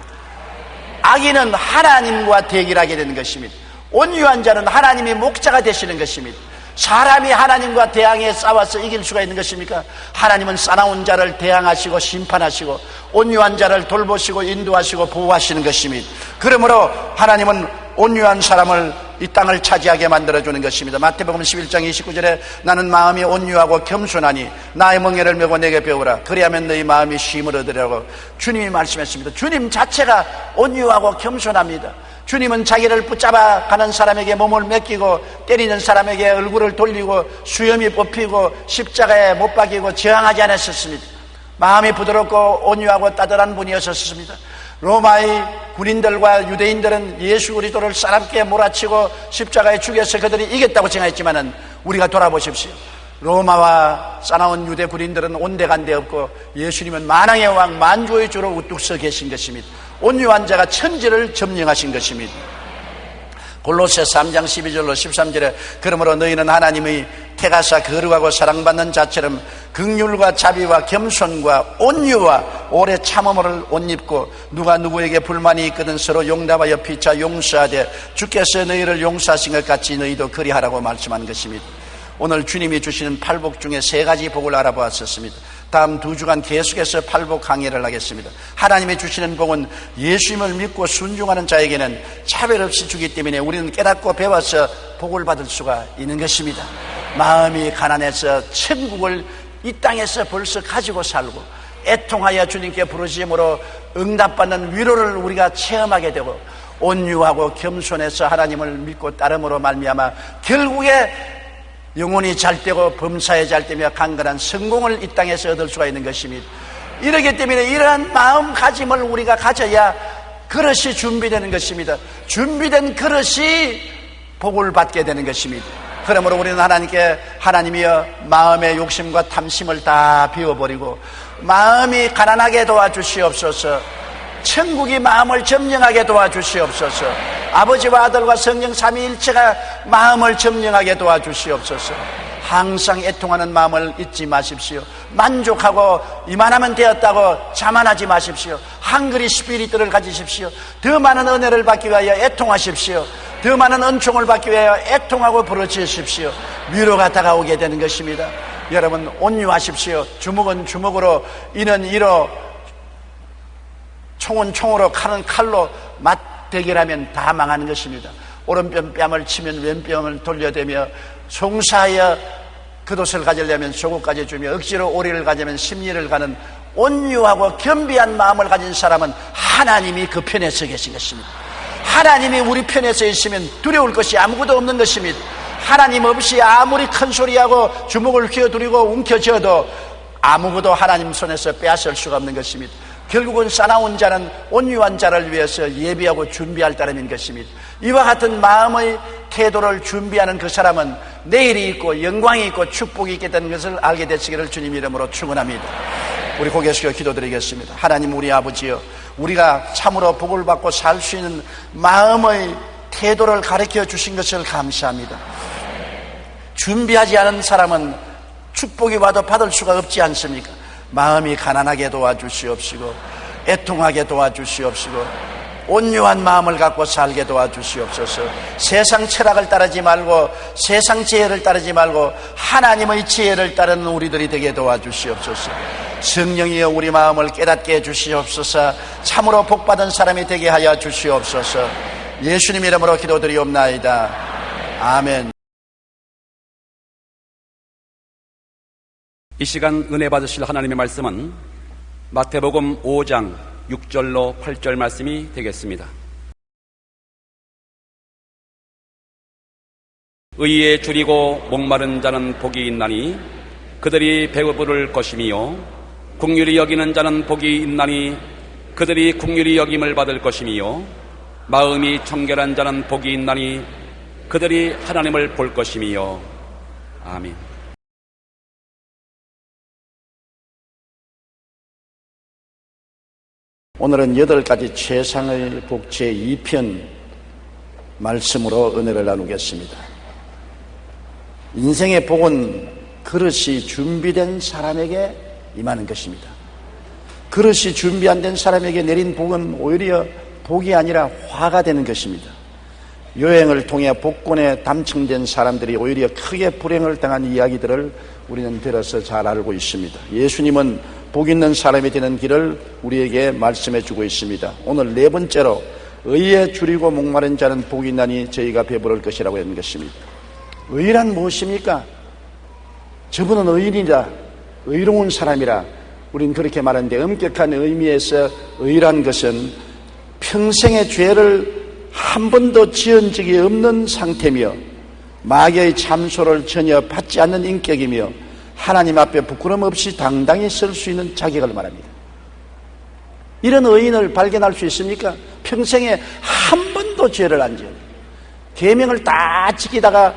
악인은 하나님과 대결하게 되는 것입니다. 온유한 자는 하나님이 목자가 되시는 것입니다. 사람이 하나님과 대항해 싸워서 이길 수가 있는 것입니까? 하나님은 싸나운 자를 대항하시고 심판하시고 온유한 자를 돌보시고 인도하시고 보호하시는 것입니다. 그러므로 하나님은 온유한 사람을 이 땅을 차지하게 만들어주는 것입니다. 마태복음 11장 29절에 나는 마음이 온유하고 겸손하니 나의 멍에를 메고 내게 배우라. 그리하면 너희 마음이 쉼을 얻으리라고 주님이 말씀했습니다. 주님 자체가 온유하고 겸손합니다. 주님은 자기를 붙잡아 가는 사람에게 몸을 맡기고 때리는 사람에게 얼굴을 돌리고 수염이 뽑히고 십자가에 못 박이고 저항하지 않았었습니다. 마음이 부드럽고 온유하고 따뜻한 분이었었습니다. 로마의 군인들과 유대인들은 예수 그리스도를 사람께 몰아치고 십자가에 죽여서 그들이 이겼다고 생각했지만은 우리가 돌아보십시오. 로마와 싸나운 유대 군인들은 온데간데 없고 예수님은 만왕의 왕 만주의 주로 우뚝 서 계신 것입니다. 온유한 자가 천지를 점령하신 것입니다. 골로새 3장 12절로 13절에 그러므로 너희는 하나님의 택하사 거룩하고 사랑받는 자처럼 긍휼과 자비와 겸손과 온유와 오래 참음을 옷 입고 누가 누구에게 불만이 있거든 서로 용납하여 피차 용서하되 주께서 너희를 용서하신 것 같이 너희도 그리하라고 말씀한 것입니다. 오늘 주님이 주시는 팔복 중에 3가지 복을 알아보았습니다. 다음 2주간 계속해서 팔복 강의를 하겠습니다. 하나님이 주시는 복은 예수님을 믿고 순종하는 자에게는 차별 없이 주기 때문에 우리는 깨닫고 배워서 복을 받을 수가 있는 것입니다. 마음이 가난해서 천국을 이 땅에서 벌써 가지고 살고 애통하여 주님께 부르심으로 응답받는 위로를 우리가 체험하게 되고 온유하고 겸손해서 하나님을 믿고 따름으로 말미암아 결국에 영혼이 잘되고 범사에 잘되며 강건한 성공을 이 땅에서 얻을 수가 있는 것입니다. 이러기 때문에 이러한 마음가짐을 우리가 가져야 그릇이 준비되는 것입니다. 준비된 그릇이 복을 받게 되는 것입니다. 그러므로 우리는 하나님께 하나님이여 마음의 욕심과 탐심을 다 비워버리고 마음이 가난하게 도와주시옵소서. 천국이 마음을 점령하게 도와주시옵소서. 아버지와 아들과 성령 삼위일체가 마음을 점령하게 도와주시옵소서. 항상 애통하는 마음을 잊지 마십시오. 만족하고 이만하면 되었다고 자만하지 마십시오. 헝그리 스피릿을 가지십시오. 더 많은 은혜를 받기 위하여 애통하십시오. 더 많은 은총을 받기 위하여 애통하고 부르짖으십시오. 위로가 다가오게 되는 것입니다. 여러분 온유하십시오. 주먹은 주먹으로 이는 이로 총은 총으로 칼은 칼로 맞대결하면 다 망하는 것입니다. 오른편 뺨을 치면 왼뺨을 돌려대며 송사하여 그옷을 가지려면 속옷까지 주며 억지로 오리를 가지면 심리를 가는 온유하고 겸비한 마음을 가진 사람은 하나님이 그 편에 서 계신 것입니다. 하나님이 우리 편에 서 있으면 두려울 것이 아무것도 없는 것입니다. 하나님 없이 아무리 큰 소리하고 주먹을 휘어두리고 움켜쥐어도 아무것도 하나님 손에서 빼앗을 수가 없는 것입니다. 결국은 싸나운 자는 온유한 자를 위해서 예비하고 준비할 따름인 것입니다. 이와 같은 마음의 태도를 준비하는 그 사람은 내일이 있고 영광이 있고 축복이 있겠다는 것을 알게 되시기를 주님 이름으로 축원합니다. 우리 고개 숙여 기도드리겠습니다. 하나님 우리 아버지여, 우리가 참으로 복을 받고 살 수 있는 마음의 태도를 가르쳐 주신 것을 감사합니다. 준비하지 않은 사람은 축복이 와도 받을 수가 없지 않습니까? 마음이 가난하게 도와주시옵시고 애통하게 도와주시옵시고 온유한 마음을 갖고 살게 도와주시옵소서. 세상 철학을 따르지 말고 세상 지혜를 따르지 말고 하나님의 지혜를 따르는 우리들이 되게 도와주시옵소서. 성령이여 우리 마음을 깨닫게 해주시옵소서. 참으로 복받은 사람이 되게 하여 주시옵소서. 예수님 이름으로 기도드리옵나이다. 아멘. 이 시간 은혜 받으실 하나님의 말씀은 마태복음 5장 6절로 8절 말씀이 되겠습니다. 의에 줄이고 목마른 자는 복이 있나니 그들이 배부를 것이며 긍휼히 여기는 자는 복이 있나니 그들이 긍휼히 여김을 받을 것이며 마음이 청결한 자는 복이 있나니 그들이 하나님을 볼 것이며 아멘. 오늘은 8가지 최상의 복 제2편 말씀으로 은혜를 나누겠습니다. 인생의 복은 그릇이 준비된 사람에게 임하는 것입니다. 그릇이 준비 안 된 사람에게 내린 복은 오히려 복이 아니라 화가 되는 것입니다. 여행을 통해 복권에 당첨된 사람들이 오히려 크게 불행을 당한 이야기들을 우리는 들어서 잘 알고 있습니다. 예수님은 복 있는 사람이 되는 길을 우리에게 말씀해 주고 있습니다. 오늘 4번째로 의에 줄이고 목마른 자는 복이 있나니 저희가 배부를 것이라고 하는 것입니다. 의란 무엇입니까? 저분은 의인이다, 의로운 사람이라 우리는 그렇게 말하는데, 엄격한 의미에서 의란 것은 평생의 죄를 한 번도 지은 적이 없는 상태며 마귀의 참소를 전혀 받지 않는 인격이며 하나님 앞에 부끄럼 없이 당당히 설 수 있는 자격을 말합니다. 이런 의인을 발견할 수 있습니까? 평생에 한 번도 죄를 안 지은, 계명을 다 지키다가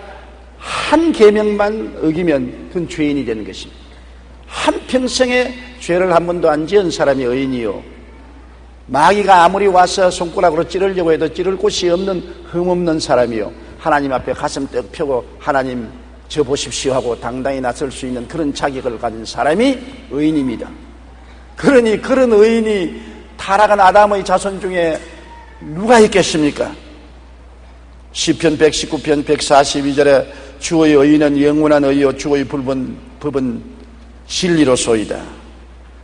한 계명만 어기면 그건 죄인이 되는 것입니다. 한평생에 죄를 한 번도 안 지은 사람이 의인이요, 마귀가 아무리 와서 손가락으로 찌르려고 해도 찌를 곳이 없는 흠없는 사람이요, 하나님 앞에 가슴 떡 펴고 하나님 저 보십시오 하고 당당히 나설 수 있는 그런 자격을 가진 사람이 의인입니다. 그러니 그런 의인이 타락한 아담의 자손 중에 누가 있겠습니까? 시편 119편 142절에 주의 의인은 영원한 의요 주의 법은 진리로소이다.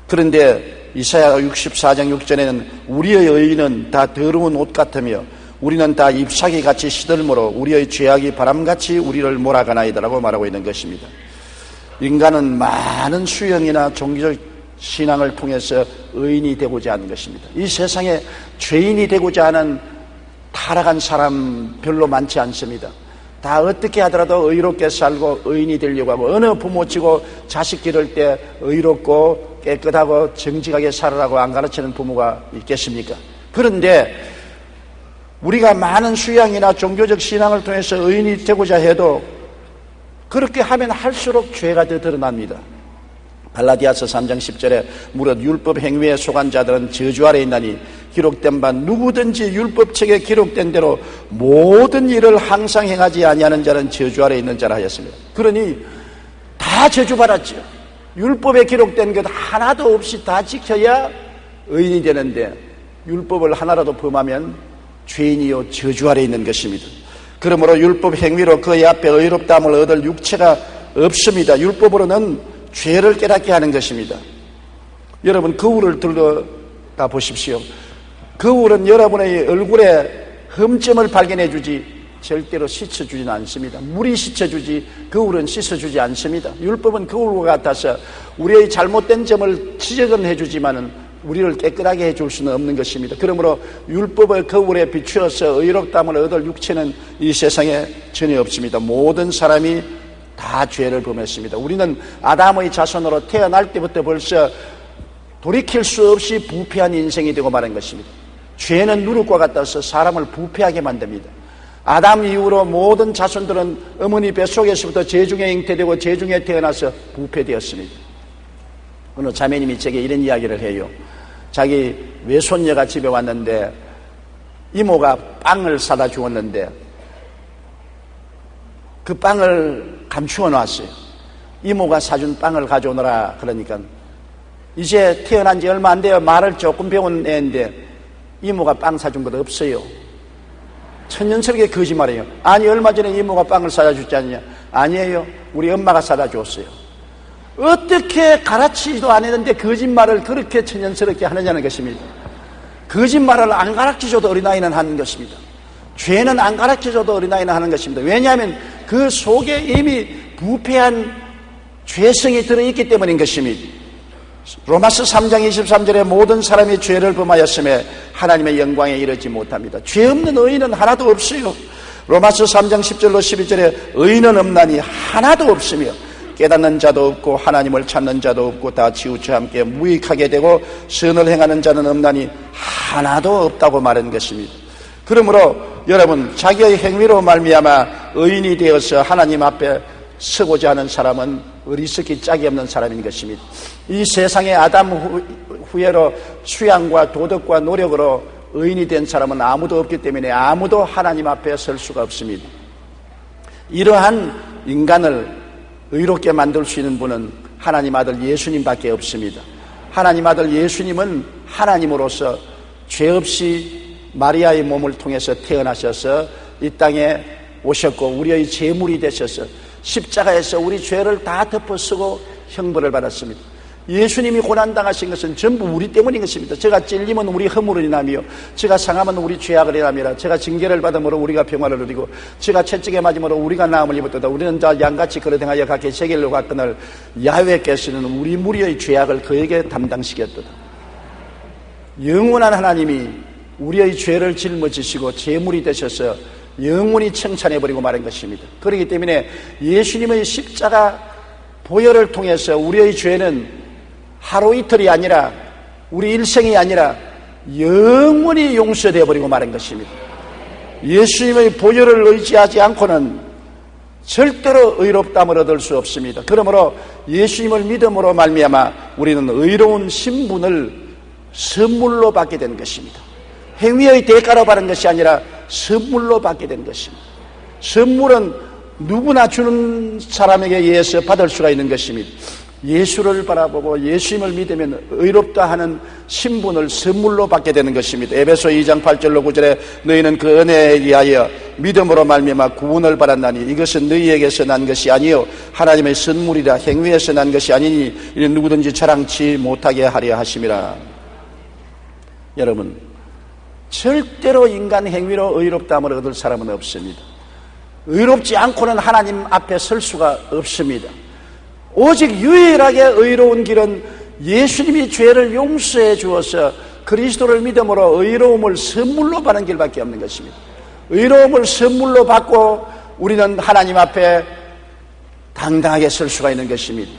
그런데 이사야 64장 6절에는 우리의 의인은 다 더러운 옷 같으며 우리는 다 잎사귀같이 시들므로 우리의 죄악이 바람같이 우리를 몰아가나이다라고 말하고 있는 것입니다. 인간은 많은 수영이나 종교적 신앙을 통해서 의인이 되고자 하는 것입니다. 이 세상에 죄인이 되고자 하는 타락한 사람 별로 많지 않습니다. 다 어떻게 하더라도 의롭게 살고 의인이 되려고 하고, 어느 부모치고 자식 기를 때 의롭고 깨끗하고 정직하게 살아라고 안 가르치는 부모가 있겠습니까? 그런데 우리가 많은 수양이나 종교적 신앙을 통해서 의인이 되고자 해도 그렇게 하면 할수록 죄가 더 드러납니다. 갈라디아서 3장 10절에 무릇 율법 행위에 속한 자들은 저주 아래 있나니 기록된 바 누구든지 율법책에 기록된 대로 모든 일을 항상 행하지 아니하는 자는 저주 아래 있는 자라 하였습니다. 그러니 다 저주받았죠. 율법에 기록된 것 하나도 없이 다 지켜야 의인이 되는데 율법을 하나라도 범하면 죄인이요 저주 아래 있는 것입니다. 그러므로 율법 행위로 그의 앞에 의롭다함을 얻을 육체가 없습니다. 율법으로는 죄를 깨닫게 하는 것입니다. 여러분 거울을 들여다 보십시오. 거울은 여러분의 얼굴에 흠점을 발견해 주지 절대로 씻어주지는 않습니다. 물이 씻어주지 거울은 씻어주지 않습니다. 율법은 거울과 같아서 우리의 잘못된 점을 지적은 해주지만은 우리를 깨끗하게 해줄 수는 없는 것입니다. 그러므로 율법의 거울에 비추어서 의롭다함을 얻을 육체는 이 세상에 전혀 없습니다. 모든 사람이 다 죄를 범했습니다. 우리는 아담의 자손으로 태어날 때부터 벌써 돌이킬 수 없이 부패한 인생이 되고 마는 것입니다. 죄는 누룩과 같아서 사람을 부패하게 만듭니다. 아담 이후로 모든 자손들은 어머니 뱃속에서부터 재중에 잉태되고 재중에 태어나서 부패되었습니다. 어느 자매님이 제게 이런 이야기를 해요. 자기 외손녀가 집에 왔는데 이모가 빵을 사다 주었는데 그 빵을 감추어 놨어요. 이모가 사준 빵을 가져오너라 그러니까 이제 태어난 지 얼마 안 돼요. 말을 조금 배운 애인데 이모가 빵 사준 것 없어요. 천연스럽게 거짓말해요. 아니, 얼마 전에 이모가 빵을 사다 줬지 않냐? 아니에요. 우리 엄마가 사다 줬어요. 어떻게 가르치지도 안 했는데 거짓말을 그렇게 천연스럽게 하느냐는 것입니다. 거짓말을 안 가르쳐줘도 어린아이는 하는 것입니다. 죄는 안 가르쳐줘도 어린아이는 하는 것입니다. 왜냐하면 그 속에 이미 부패한 죄성이 들어있기 때문인 것입니다. 로마서 3장 23절에 모든 사람이 죄를 범하였음에 하나님의 영광에 이르지 못합니다. 죄 없는 의인은 하나도 없어요. 로마서 3장 10절로 12절에 의인은 없나니 하나도 없으며 깨닫는 자도 없고 하나님을 찾는 자도 없고 다 치우쳐 함께 무익하게 되고 선을 행하는 자는 없나니 하나도 없다고 말한 것입니다. 그러므로 여러분, 자기의 행위로 말미암아 의인이 되어서 하나님 앞에 서고자 하는 사람은 어리석기 짝이 없는 사람인 것입니다. 이 세상에 아담 후예로 수양과 도덕과 노력으로 의인이 된 사람은 아무도 없기 때문에 아무도 하나님 앞에 설 수가 없습니다. 이러한 인간을 의롭게 만들 수 있는 분은 하나님 아들 예수님밖에 없습니다. 하나님 아들 예수님은 하나님으로서 죄 없이 마리아의 몸을 통해서 태어나셔서 이 땅에 오셨고 우리의 제물이 되셔서 십자가에서 우리 죄를 다 덮어쓰고 형벌을 받았습니다. 예수님이 고난당하신 것은 전부 우리 때문인 것입니다. 제가 찔리면 우리 허물을 인하며, 제가 상하면 우리 죄악을 인하며, 제가 징계를 받음으로 우리가 평화를 누리고, 제가 채찍에 맞음으로 우리가 나음을 입었도다. 우리는 자 양같이 그릇 행하여 각기 세겔로 갔거늘 야훼께서는 우리 무리의 죄악을 그에게 담당시켰도다. 영원한 하나님이 우리의 죄를 짊어지시고 제물이 되셔서 영원히 칭찬해버리고 말한 것입니다. 그렇기 때문에 예수님의 십자가 보혈을 통해서 우리의 죄는 하루 이틀이 아니라 우리 일생이 아니라 영원히 용서되어 버리고 말한 것입니다. 예수님의 보혈을 의지하지 않고는 절대로 의롭다함을 얻을 수 없습니다. 그러므로 예수님을 믿음으로 말미암아 우리는 의로운 신분을 선물로 받게 된 것입니다. 행위의 대가로 받은 것이 아니라 선물로 받게 된 것입니다. 선물은 누구나 주는 사람에게 의해서 받을 수가 있는 것입니다. 예수를 바라보고 예수님을 믿으면 의롭다 하는 신분을 선물로 받게 되는 것입니다. 에베소 2장 8절로 9절에 너희는 그 은혜에 의하여 믿음으로 말미암아 구원을 받았나니 이것은 너희에게서 난 것이 아니요 하나님의 선물이라 행위에서 난 것이 아니니 이는 누구든지 자랑치 못하게 하려 하심이라. 여러분, 절대로 인간 행위로 의롭다함을 얻을 사람은 없습니다. 의롭지 않고는 하나님 앞에 설 수가 없습니다. 오직 유일하게 의로운 길은 예수님이 죄를 용서해 주어서 그리스도를 믿음으로 의로움을 선물로 받는 길밖에 없는 것입니다. 의로움을 선물로 받고 우리는 하나님 앞에 당당하게 설 수가 있는 것입니다.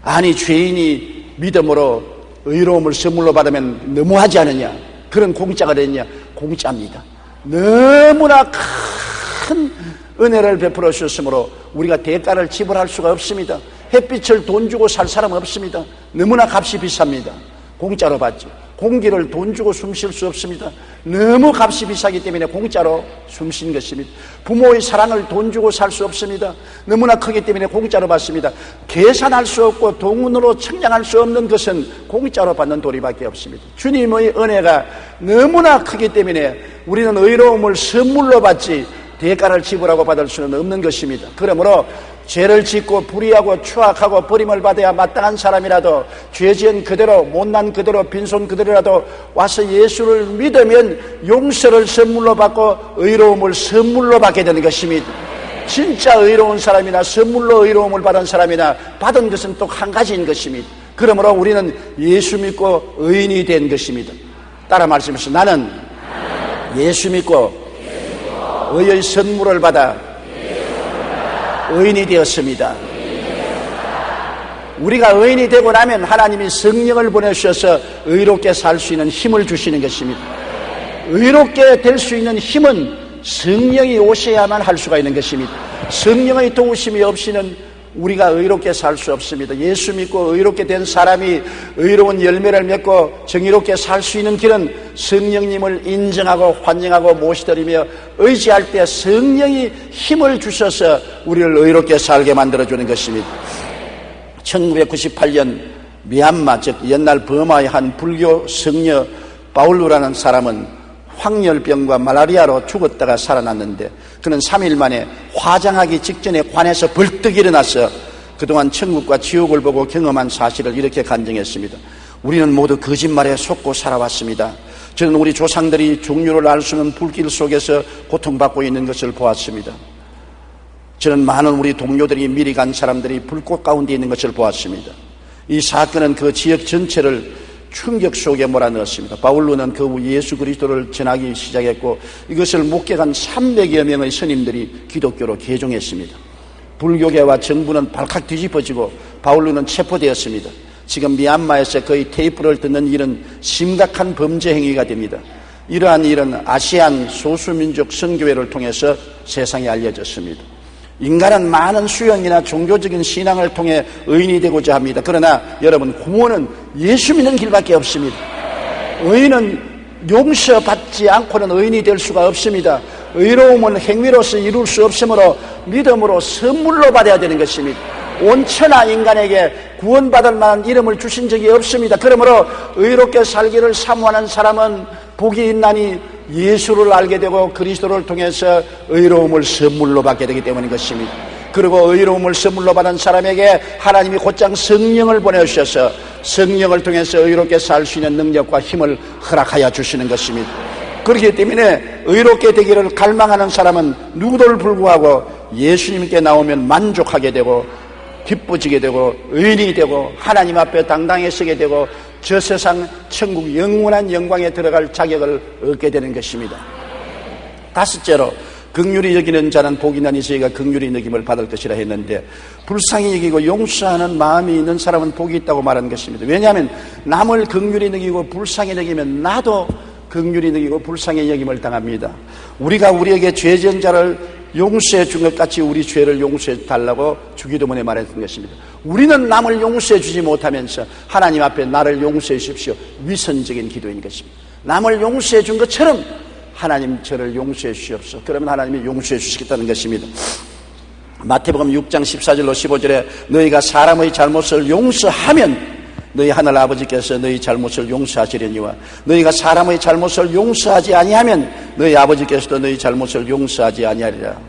아니, 죄인이 믿음으로 의로움을 선물로 받으면 너무하지 않느냐? 그런 공짜가 됐냐? 공짜입니다. 너무나 큰 은혜를 베풀어 주셨으므로 우리가 대가를 지불할 수가 없습니다. 햇빛을 돈 주고 살 사람 없습니다. 너무나 값이 비쌉니다. 공짜로 받죠. 공기를 돈 주고 숨 쉴 수 없습니다. 너무 값이 비싸기 때문에 공짜로 숨 쉰 것입니다. 부모의 사랑을 돈 주고 살 수 없습니다. 너무나 크기 때문에 공짜로 받습니다. 계산할 수 없고 돈으로 측량할 수 없는 것은 공짜로 받는 도리밖에 없습니다. 주님의 은혜가 너무나 크기 때문에 우리는 의로움을 선물로 받지 대가를 지불하고 받을 수는 없는 것입니다. 그러므로 죄를 짓고 불의하고 추악하고 버림을 받아야 마땅한 사람이라도 죄 지은 그대로 못난 그대로 빈손 그대로라도 와서 예수를 믿으면 용서를 선물로 받고 의로움을 선물로 받게 되는 것입니다. 진짜 의로운 사람이나 선물로 의로움을 받은 사람이나 받은 것은 또 한 가지인 것입니다. 그러므로 우리는 예수 믿고 의인이 된 것입니다. 따라 말씀하시죠. 나는 예수 믿고 의의 선물을 받아 의인이 되었습니다. 우리가 의인이 되고 나면 하나님이 성령을 보내주셔서 의롭게 살 수 있는 힘을 주시는 것입니다. 의롭게 될 수 있는 힘은 성령이 오셔야만 할 수가 있는 것입니다. 성령의 도우심이 없이는 우리가 의롭게 살 수 없습니다. 예수 믿고 의롭게 된 사람이 의로운 열매를 맺고 정의롭게 살 수 있는 길은 성령님을 인정하고 환영하고 모시드리며 의지할 때 성령이 힘을 주셔서 우리를 의롭게 살게 만들어주는 것입니다. 1998년 미얀마, 즉 옛날 버마의 한 불교 성녀 바울로라는 사람은 황열병과 말라리아로 죽었다가 살아났는데 그는 3일 만에 화장하기 직전에 관에서 벌떡 일어나서 그동안 천국과 지옥을 보고 경험한 사실을 이렇게 간증했습니다. 우리는 모두 거짓말에 속고 살아왔습니다. 저는 우리 조상들이 종류를 알 수 없는 불길 속에서 고통받고 있는 것을 보았습니다. 저는 많은 우리 동료들이 미리 간 사람들이 불꽃 가운데 있는 것을 보았습니다. 이 사건은 그 지역 전체를 충격 속에 몰아넣었습니다. 바울로는 그 후 예수 그리스도를 전하기 시작했고 이것을 목격한 300여 명의 스님들이 기독교로 개종했습니다. 불교계와 정부는 발칵 뒤집어지고 바울로는 체포되었습니다. 지금 미얀마에서 거의 테이프를 듣는 일은 심각한 범죄 행위가 됩니다. 이러한 일은 아시안 소수민족 선교회를 통해서 세상에 알려졌습니다. 인간은 많은 수영이나 종교적인 신앙을 통해 의인이 되고자 합니다. 그러나 여러분, 구원은 예수 믿는 길밖에 없습니다. 의인은 용서받지 않고는 의인이 될 수가 없습니다. 의로움은 행위로서 이룰 수 없으므로 믿음으로 선물로 받아야 되는 것입니다. 온천하 인간에게 구원받을 만한 이름을 주신 적이 없습니다. 그러므로 의롭게 살기를 사모하는 사람은 복이 있나니 예수를 알게 되고 그리스도를 통해서 의로움을 선물로 받게 되기 때문인 것입니다. 그리고 의로움을 선물로 받은 사람에게 하나님이 곧장 성령을 보내주셔서 성령을 통해서 의롭게 살 수 있는 능력과 힘을 허락하여 주시는 것입니다. 그렇기 때문에 의롭게 되기를 갈망하는 사람은 누구도 불구하고 예수님께 나오면 만족하게 되고 기뻐지게 되고 의인이 되고 하나님 앞에 당당히 서게 되고 저 세상 천국 영원한 영광에 들어갈 자격을 얻게 되는 것입니다. 다섯째로, 긍휼히 여기는 자는 복이 있나니 저희가 긍휼히 여김을 받을 것이라 했는데, 불쌍히 여기고 용서하는 마음이 있는 사람은 복이 있다고 말하는 것입니다. 왜냐하면 남을 긍휼히 여기고 불쌍히 여기면 나도 긍휼히 여기고 불쌍히 여김을 당합니다. 우리가 우리에게 죄 지은 자를 용서해 준 것 같이 우리 죄를 용서해 달라고 주기도문에 말했던 것입니다. 우리는 남을 용서해 주지 못하면서 하나님 앞에 나를 용서해 주십시오, 위선적인 기도인 것입니다. 남을 용서해 준 것처럼 하나님 저를 용서해 주시옵소서. 그러면 하나님이 용서해 주시겠다는 것입니다. 마태복음 6장 14절로 15절에 너희가 사람의 잘못을 용서하면 너희 하늘 아버지께서 너희 잘못을 용서하시려니와 너희가 사람의 잘못을 용서하지 아니하면 너희 아버지께서도 너희 잘못을 용서하지 아니하리라.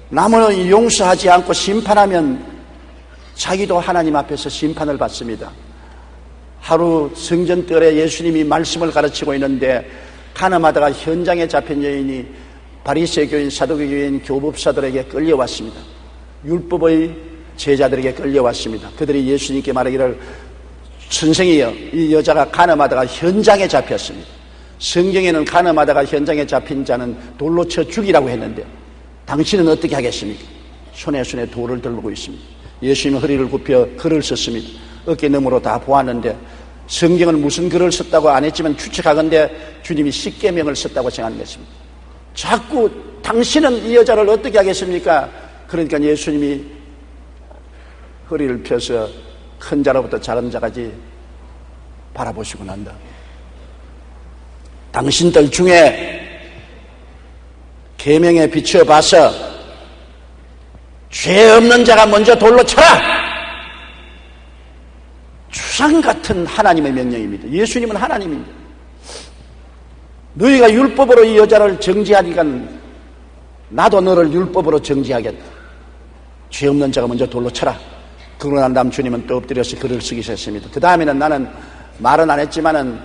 남을 용서하지 않고 심판하면 자기도 하나님 앞에서 심판을 받습니다. 하루 성전뜰에 예수님이 말씀을 가르치고 있는데 가늠하다가 현장에 잡힌 여인이 바리새 교인, 사두개 교인, 교법사들에게 끌려왔습니다. 율법의 제자들에게 끌려왔습니다. 그들이 예수님께 말하기를 선생이여, 이 여자가 가늠하다가 현장에 잡혔습니다. 성경에는 가늠하다가 현장에 잡힌 자는 돌로 쳐 죽이라고 했는데 당신은 어떻게 하겠습니까? 손에 돌을 들고 있습니다. 예수님은 허리를 굽혀 글을 썼습니다. 어깨너머로 다 보았는데 성경은 무슨 글을 썼다고 안 했지만 추측하건대 주님이 십계명을 썼다고 생각하는 것입니다. 자꾸 당신은 이 여자를 어떻게 하겠습니까? 그러니까 예수님이 허리를 펴서 큰 자로부터 작은 자까지 바라보시고 난다. 당신들 중에 계명에 비춰봐서 죄 없는 자가 먼저 돌로 쳐라! 주상 같은 하나님의 명령입니다. 예수님은 하나님입니다. 너희가 율법으로 이 여자를 정죄하니까 나도 너를 율법으로 정죄하겠다. 죄 없는 자가 먼저 돌로 쳐라. 그러고 난 다음 주님은 또 엎드려서 글을 쓰기 시작했습니다. 그 다음에는 나는 말은 안 했지만은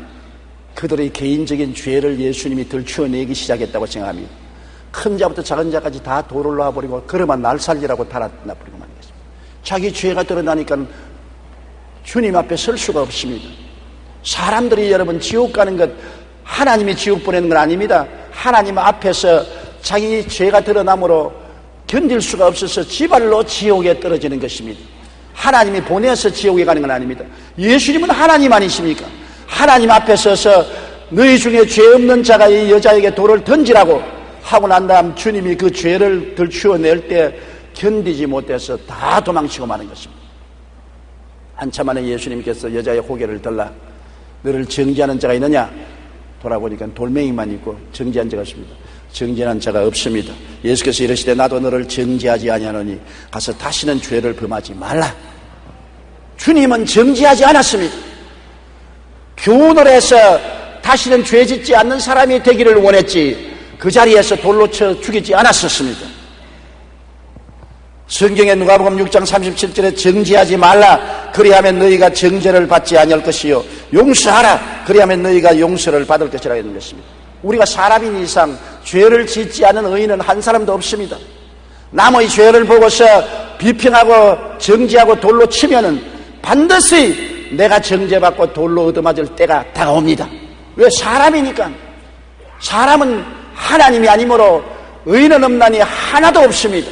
그들의 개인적인 죄를 예수님이 들추어내기 시작했다고 생각합니다. 큰 자부터 작은 자까지 다 돌을 놔버리고 그러면 날 살리라고 달아놔버리고 말는 것입니다. 자기 죄가 드러나니까 주님 앞에 설 수가 없습니다. 사람들이 여러분 지옥 가는 것, 하나님이 지옥 보내는 건 아닙니다. 하나님 앞에서 자기 죄가 드러남으로 견딜 수가 없어서 지발로 지옥에 떨어지는 것입니다. 하나님이 보내서 지옥에 가는 건 아닙니다. 예수님은 하나님 아니십니까? 하나님 앞에 서서 너희 중에 죄 없는 자가 이 여자에게 돌을 던지라고 하고 난 다음 주님이 그 죄를 들추어낼 때 견디지 못해서 다 도망치고 마는 것입니다. 한참 만에 예수님께서 여자의 고개를 들라 너를 정죄하는 자가 있느냐? 돌아보니까 돌멩이만 있고 정죄한 자가 없습니다. 정죄한 자가 없습니다. 예수께서 이르시되 나도 너를 정죄하지 아니하노니 가서 다시는 죄를 범하지 말라. 주님은 정죄하지 않았습니다. 교훈을 해서 다시는 죄 짓지 않는 사람이 되기를 원했지 그 자리에서 돌로 쳐 죽이지 않았었습니다. 성경에 누가복음 6장 37절에 정죄하지 말라 그리하면 너희가 정죄를 받지 아니할 것이요 용서하라 그리하면 너희가 용서를 받을 것이라 했는 것입니다. 우리가 사람인 이상 죄를 짓지 않은 의인은 한 사람도 없습니다. 남의 죄를 보고서 비평하고 정죄하고 돌로 치면은 반드시 내가 정죄받고 돌로 얻어맞을 때가 다가옵니다. 왜? 사람이니까. 사람은 하나님이 아니므로 의인은 없나니 하나도 없습니다.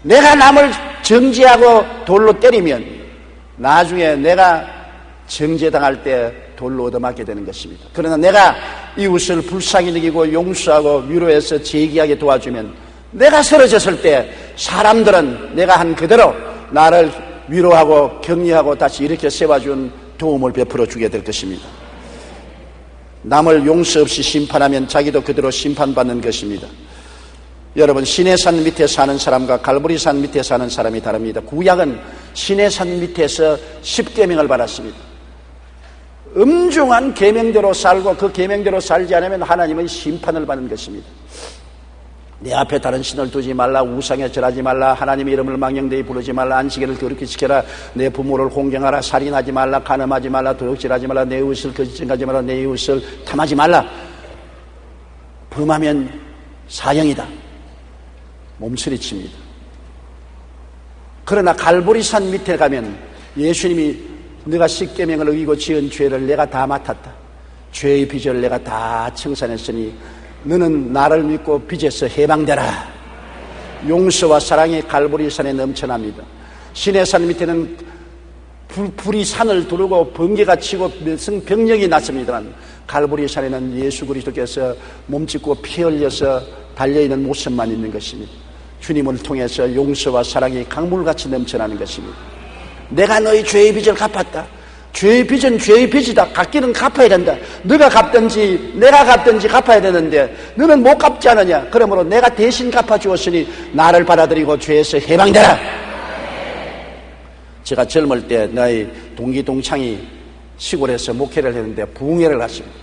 내가 남을 정죄하고 돌로 때리면 나중에 내가 정죄당할 때 돌로 얻어맞게 되는 것입니다. 그러나 내가 이웃을 불쌍히 여기고 용서하고 위로해서 재기하게 도와주면 내가 쓰러졌을 때 사람들은 내가 한 그대로 나를 위로하고 격려하고 다시 이렇게 세워준 도움을 베풀어 주게 될 것입니다. 남을 용서 없이 심판하면 자기도 그대로 심판받는 것입니다. 여러분, 시내산 밑에 사는 사람과 갈보리산 밑에 사는 사람이 다릅니다. 구약은 시내산 밑에서 10계명을 받았습니다. 엄중한 계명대로 살고 그 계명대로 살지 않으면 하나님의 심판을 받는 것입니다. 내 앞에 다른 신을 두지 말라, 우상에 절하지 말라, 하나님의 이름을 망령되이 부르지 말라, 안식일을 거룩히 지켜라, 내 부모를 공경하라, 살인하지 말라, 간음하지 말라, 도둑질하지 말라, 내 이웃을 거짓증하지 말라, 내 이웃을 탐하지 말라. 범하면 사형이다. 몸서리칩니다. 그러나 갈보리산 밑에 가면 예수님이 네가 10계명을 어기고 지은 죄를 내가 다 맡았다. 죄의 빚을 내가 다 청산했으니 너는 나를 믿고 빚에서 해방되라. 용서와 사랑이 갈보리산에 넘쳐납니다. 시내산 밑에는 불이 산을 두르고 번개가 치고 병력이 났습니다만 갈보리산에는 예수 그리스도께서 몸짓고 피 흘려서 달려있는 모습만 있는 것입니다. 주님을 통해서 용서와 사랑이 강물같이 넘쳐나는 것입니다. 내가 너희 죄의 빚을 갚았다. 죄의 빚은 죄의 빚이다. 갚기는 갚아야 된다. 너가 갚든지 내가 갚든지 갚아야 되는데 너는 못 갚지 않느냐. 그러므로 내가 대신 갚아주었으니 나를 받아들이고 죄에서 해방되라. 제가 젊을 때 나의 동기 동창이 시골에서 목회를 했는데 부흥회를 갔습니다.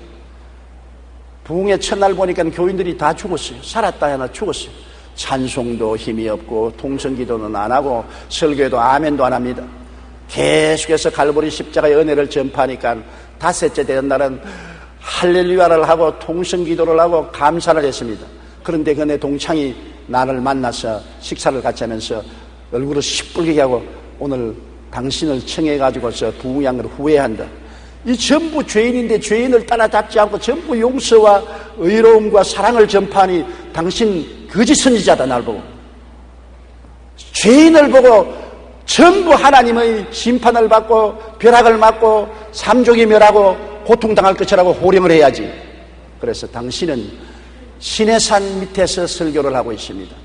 부흥회 첫날 보니까 교인들이 다 죽었어요. 살았다 하나 죽었어요. 찬송도 힘이 없고 통성기도는 안 하고 설교에도 아멘도 안 합니다. 계속해서 갈보리 십자가의 은혜를 전파하니까 닷새째 되는 날은 할렐루야를 하고 통성기도를 하고 감사를 했습니다. 그런데 그 내 동창이 나를 만나서 식사를 같이 하면서 얼굴을 시뻘게 하고 오늘 당신을 청해가지고서 부흥한 걸 후회한다. 이 전부 죄인인데 죄인을 따라잡지 않고 전부 용서와 의로움과 사랑을 전파하니 당신 거짓 선지자다. 날 보고 죄인을 보고 전부 하나님의 심판을 받고 벼락을 맞고 삼족이 멸하고 고통당할 것이라고 호령을 해야지. 그래서 당신은 시내산 밑에서 설교를 하고 있습니다.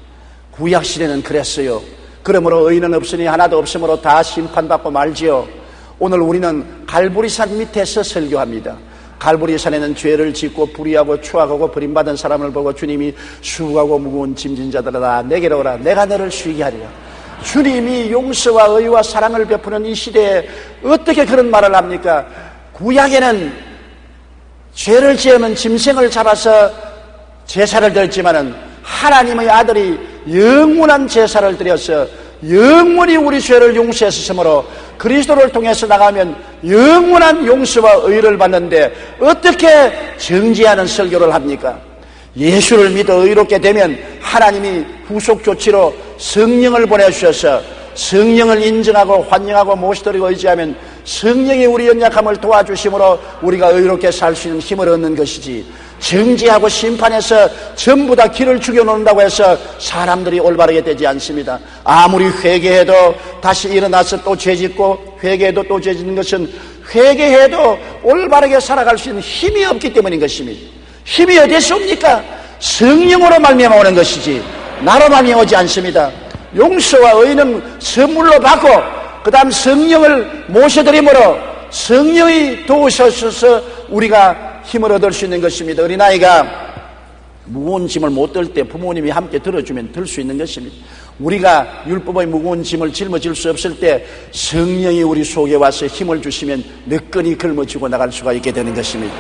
구약시대는 그랬어요. 그러므로 의인은 없으니 하나도 없으므로 다 심판받고 말지요. 오늘 우리는 갈보리산 밑에서 설교합니다. 갈보리산에는 죄를 짓고 불의하고 추악하고 버림받은 사람을 보고 주님이 수고하고 무거운 짐진 자들아 내게로 오라. 내가 너를 쉬게 하리라. 주님이 용서와 의와 사랑을 베푸는 이 시대에 어떻게 그런 말을 합니까? 구약에는 죄를 지으면 짐승을 잡아서 제사를 드렸지만은 하나님의 아들이 영원한 제사를 드려서 영원히 우리 죄를 용서했으므로 그리스도를 통해서 나가면 영원한 용서와 의를 받는데 어떻게 정죄하는 설교를 합니까? 예수를 믿어 의롭게 되면 하나님이 후속 조치로 성령을 보내주셔서 성령을 인정하고 환영하고 모시드리고 의지하면 성령이 우리 연약함을 도와주심으로 우리가 의롭게 살 수 있는 힘을 얻는 것이지, 정죄하고 심판해서 전부 다 길을 죽여놓는다고 해서 사람들이 올바르게 되지 않습니다. 아무리 회개해도 다시 일어나서 또 죄짓고 회개해도 또 죄짓는 것은 회개해도 올바르게 살아갈 수 있는 힘이 없기 때문인 것입니다. 힘이 어디서 옵니까? 성령으로 말미암아 오는 것이지 나로 말미암아 오지 않습니다. 용서와 의는 선물로 받고 그 다음 성령을 모셔드림으로 성령이 도우셔서 우리가 힘을 얻을 수 있는 것입니다. 어린아이가 무거운 짐을 못 들 때 부모님이 함께 들어주면 들 수 있는 것입니다. 우리가 율법의 무거운 짐을 짊어질 수 없을 때 성령이 우리 속에 와서 힘을 주시면 너끈히 걸머쥐고 나갈 수가 있게 되는 것입니다.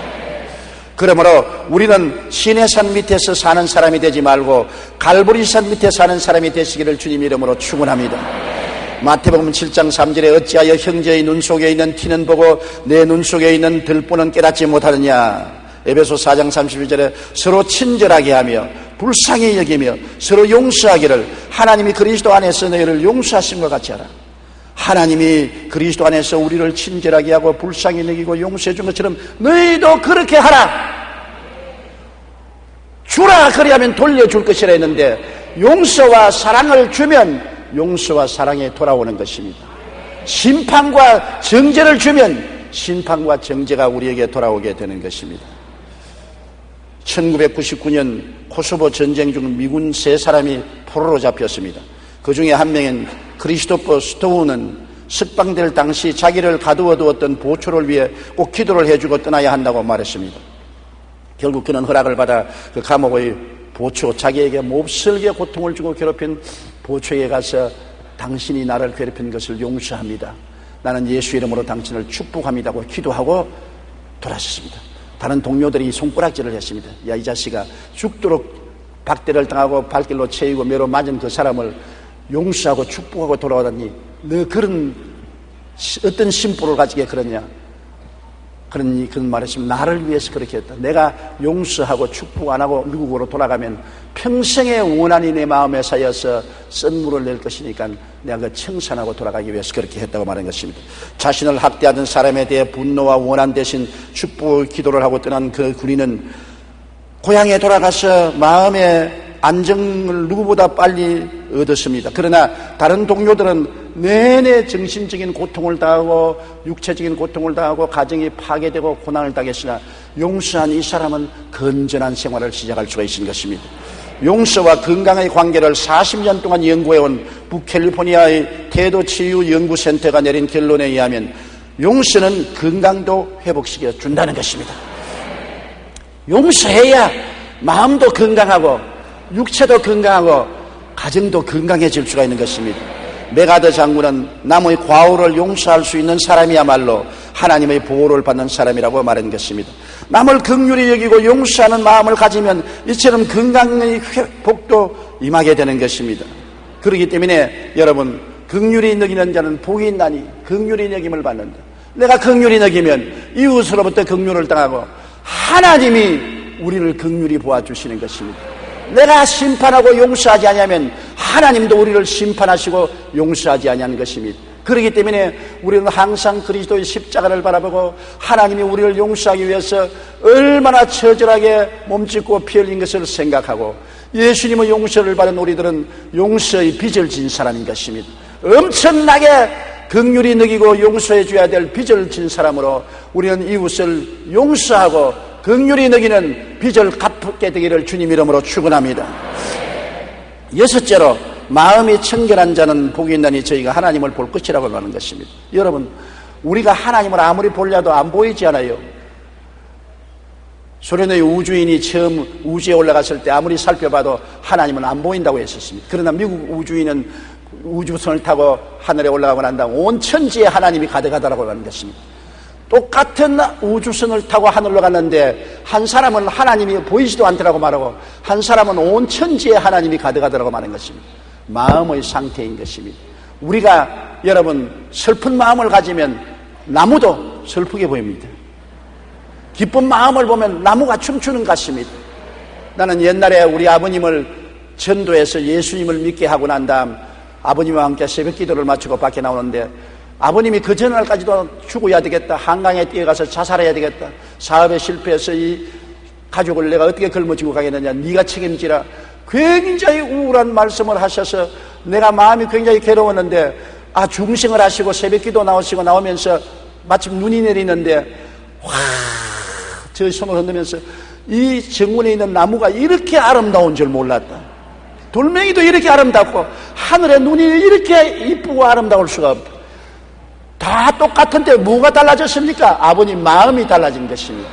그러므로 우리는 시내산 밑에서 사는 사람이 되지 말고 갈보리산 밑에 사는 사람이 되시기를 주님 이름으로 축원합니다. 마태복음 7장 3절에 어찌하여 형제의 눈 속에 있는 티는 보고 내 눈 속에 있는 들보는 깨닫지 못하느냐. 에베소 4장 31절에 서로 친절하게 하며 불쌍히 여기며 서로 용서하기를 하나님이 그리스도 안에서 너희를 용서하신 것 같이 하라. 하나님이 그리스도 안에서 우리를 친절하게 하고 불쌍히 여기고 용서해 준 것처럼 너희도 그렇게 하라. 주라 그리하면 돌려줄 것이라 했는데 용서와 사랑을 주면 용서와 사랑에 돌아오는 것입니다. 심판과 정죄를 주면 심판과 정죄가 우리에게 돌아오게 되는 것입니다. 1999년 코소보 전쟁 중 미군 3사람이 포로로 잡혔습니다. 그 중에 한 명인 크리스토퍼 스토우는 석방될 당시 자기를 가두어 두었던 보초를 위해 꼭 기도를 해주고 떠나야 한다고 말했습니다. 결국 그는 허락을 받아 그 감옥의 보초, 자기에게 몹쓸게 고통을 주고 괴롭힌 보초에 가서 당신이 나를 괴롭힌 것을 용서합니다. 나는 예수 이름으로 당신을 축복합니다고 기도하고 돌아섰습니다. 다른 동료들이 손가락질을 했습니다. 야, 이 자식아, 죽도록 박대를 당하고 발길로 채이고 매로 맞은 그 사람을 용서하고 축복하고 돌아오다니 너 그런 어떤 심보를 가지게 그러냐. 그런 말했으면 나를 위해서 그렇게 했다. 내가 용서하고 축복 안 하고 미국으로 돌아가면 평생의 원한이 내 마음에 쌓여서 썬물을 낼 것이니까 내가 그 청산하고 돌아가기 위해서 그렇게 했다고 말한 것입니다. 자신을 학대하던 사람에 대해 분노와 원한 대신 축복 기도를 하고 떠난 그 군인은 고향에 돌아가서 마음의 안정을 누구보다 빨리 얻었습니다. 그러나 다른 동료들은 내내 정신적인 고통을 당하고 육체적인 고통을 당하고 가정이 파괴되고 고난을 당했으나 용서한 이 사람은 건전한 생활을 시작할 수가 있는 것입니다. 용서와 건강의 관계를 40년 동안 연구해온 북캘리포니아의 태도치유연구센터가 내린 결론에 의하면 용서는 건강도 회복시켜 준다는 것입니다. 용서해야 마음도 건강하고 육체도 건강하고 가정도 건강해질 수가 있는 것입니다. 메가더 장군은 남의 과오를 용서할 수 있는 사람이야말로 하나님의 보호를 받는 사람이라고 말한 것입니다. 남을 긍휼히 여기고 용서하는 마음을 가지면 이처럼 건강의 회복도 임하게 되는 것입니다. 그렇기 때문에 여러분, 긍휼히 여기는 자는 복이 있나니 긍휼히 여김을 받는다. 내가 긍휼히 여기면 이웃으로부터 긍휼을 당하고 하나님이 우리를 긍휼히 보아주시는 것입니다. 내가 심판하고 용서하지 아니하면 하나님도 우리를 심판하시고 용서하지 아니하는 것입니다. 그렇기 때문에 우리는 항상 그리스도의 십자가를 바라보고 하나님이 우리를 용서하기 위해서 얼마나 처절하게 몸짓고 피 흘린 것을 생각하고 예수님의 용서를 받은 우리들은 용서의 빚을 진 사람인 것입니다. 엄청나게 긍휼히 여기고 용서해 줘야 될 빚을 진 사람으로 우리는 이웃을 용서하고 긍휼히 여기는 빚을 갚게 되기를 주님 이름으로 축원합니다. 6째로 마음이 청결한 자는 복이 있나니 저희가 하나님을 볼 것이라고 말하는 것입니다. 여러분, 우리가 하나님을 아무리 보려도 안 보이지 않아요. 소련의 우주인이 처음 우주에 올라갔을 때 아무리 살펴봐도 하나님은 안 보인다고 했었습니다. 그러나 미국 우주인은 우주선을 타고 하늘에 올라가고 난 다음 온 천지에 하나님이 가득하다고 하는 것입니다. 똑같은 우주선을 타고 하늘로 갔는데 한 사람은 하나님이 보이지도 않더라고 말하고 한 사람은 온 천지에 하나님이 가득하더라고 말하는 것입니다. 마음의 상태인 것입니다. 우리가 여러분 슬픈 마음을 가지면 나무도 슬프게 보입니다. 기쁜 마음을 보면 나무가 춤추는 것 같습니다. 나는 옛날에 우리 아버님을 전도해서 예수님을 믿게 하고 난 다음 아버님과 함께 새벽 기도를 마치고 밖에 나오는데 아버님이 그 전날까지도 죽어야 되겠다. 한강에 뛰어가서 자살해야 되겠다. 사업에 실패해서 이 가족을 내가 어떻게 걸머쥐고 가겠느냐. 네가 책임지라. 굉장히 우울한 말씀을 하셔서 내가 마음이 굉장히 괴로웠는데 중생을 하시고 새벽기도 나오면서 마침 눈이 내리는데 저 손을 흔들면서 이 정문에 있는 나무가 이렇게 아름다운 줄 몰랐다. 돌멩이도 이렇게 아름답고 하늘에 눈이 이렇게 이쁘고 아름다울 수가 없다. 다 똑같은데 뭐가 달라졌습니까? 아버님 마음이 달라진 것입니다.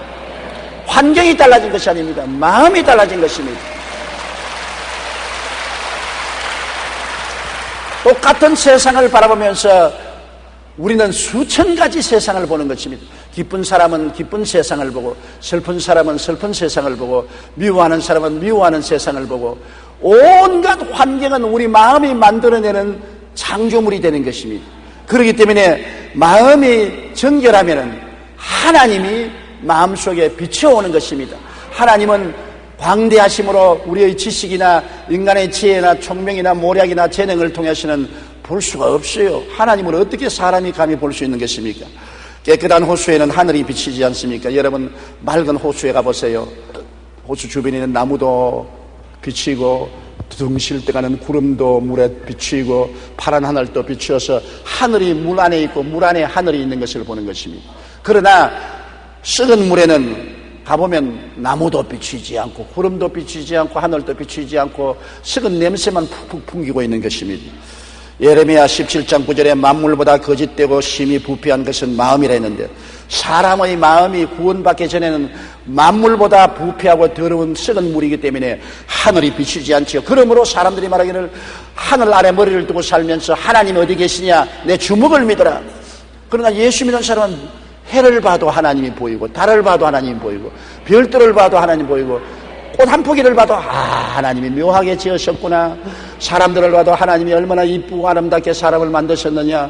환경이 달라진 것이 아닙니다. 마음이 달라진 것입니다. 똑같은 세상을 바라보면서 우리는 수천 가지 세상을 보는 것입니다. 기쁜 사람은 기쁜 세상을 보고, 슬픈 사람은 슬픈 세상을 보고, 미워하는 사람은 미워하는 세상을 보고, 온갖 환경은 우리 마음이 만들어내는 창조물이 되는 것입니다. 그렇기 때문에 마음이 정결하면 하나님이 마음속에 비춰오는 것입니다. 하나님은 광대하심으로 우리의 지식이나 인간의 지혜나 총명이나 모략이나 재능을 통해서는 볼 수가 없어요. 하나님을 어떻게 사람이 감히 볼 수 있는 것입니까? 깨끗한 호수에는 하늘이 비치지 않습니까? 여러분 맑은 호수에 가보세요. 호수 주변에 있는 나무도 비치고 둥실 때 가는 구름도 물에 비치고 파란 하늘도 비추어서 하늘이 물 안에 있고 물 안에 하늘이 있는 것을 보는 것입니다. 그러나 썩은 물에는 가보면 나무도 비치지 않고 구름도 비치지 않고 하늘도 비치지 않고 썩은 냄새만 푹푹 풍기고 있는 것입니다. 예레미야 17장 9절에 만물보다 거짓되고 심히 부패한 것은 마음이라 했는데, 사람의 마음이 구원받기 전에는 만물보다 부패하고 더러운 썩은 물이기 때문에 하늘이 비치지 않지요. 그러므로 사람들이 말하기를 하늘 아래 머리를 두고 살면서 하나님 어디 계시냐, 내 주먹을 믿어라. 그러나 예수 믿는 사람은 해를 봐도 하나님이 보이고, 달을 봐도 하나님이 보이고, 별들을 봐도 하나님이 보이고, 꽃 한 포기를 봐도 하나님이 묘하게 지으셨구나, 사람들을 봐도 하나님이 얼마나 이쁘고 아름답게 사람을 만드셨느냐.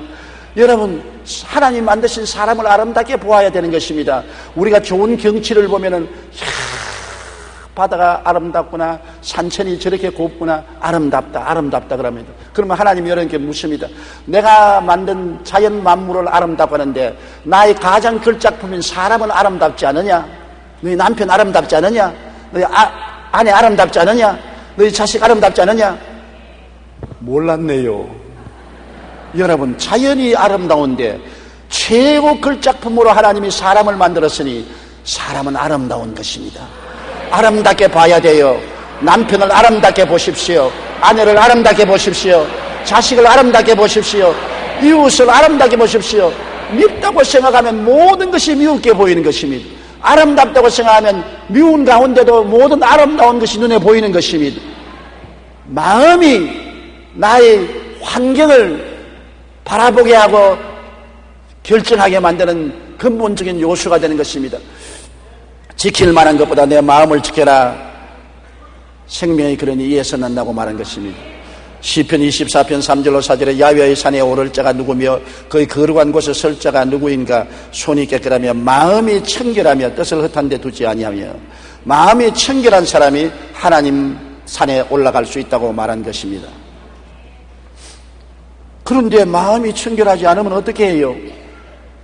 여러분, 하나님 만드신 사람을 아름답게 보아야 되는 것입니다. 우리가 좋은 경치를 보면은 바다가 아름답구나, 산천이 저렇게 곱구나, 아름답다 그럽니다. 그러면 하나님이 여러분께 묻습니다. 내가 만든 자연 만물을 아름답고 하는데 나의 가장 걸작품인 사람은 아름답지 않느냐? 너희 남편 아름답지 않느냐? 너희 아내 아름답지 않느냐? 너희 자식 아름답지 않느냐? 몰랐네요. 여러분, 자연이 아름다운데 최고 걸작품으로 하나님이 사람을 만들었으니 사람은 아름다운 것입니다. 아름답게 봐야 돼요. 남편을 아름답게 보십시오. 아내를 아름답게 보십시오. 자식을 아름답게 보십시오. 이웃을 아름답게 보십시오. 밉다고 생각하면 모든 것이 미웁게 보이는 것입니다. 아름답다고 생각하면 미운 가운데도 모든 아름다운 것이 눈에 보이는 것입니다. 마음이 나의 환경을 바라보게 하고 결정하게 만드는 근본적인 요소가 되는 것입니다. 지킬 만한 것보다 내 마음을 지켜라. 생명이 그러니 이에서 난다고 말한 것입니다. 시편 24편 3절로 4절에 야훼의 산에 오를 자가 누구며 그의 거룩한 곳에 설 자가 누구인가? 손이 깨끗하며 마음이 청결하며 뜻을 헛한 데 두지 아니하며. 마음이 청결한 사람이 하나님 산에 올라갈 수 있다고 말한 것입니다. 그런데 마음이 청결하지 않으면 어떻게 해요?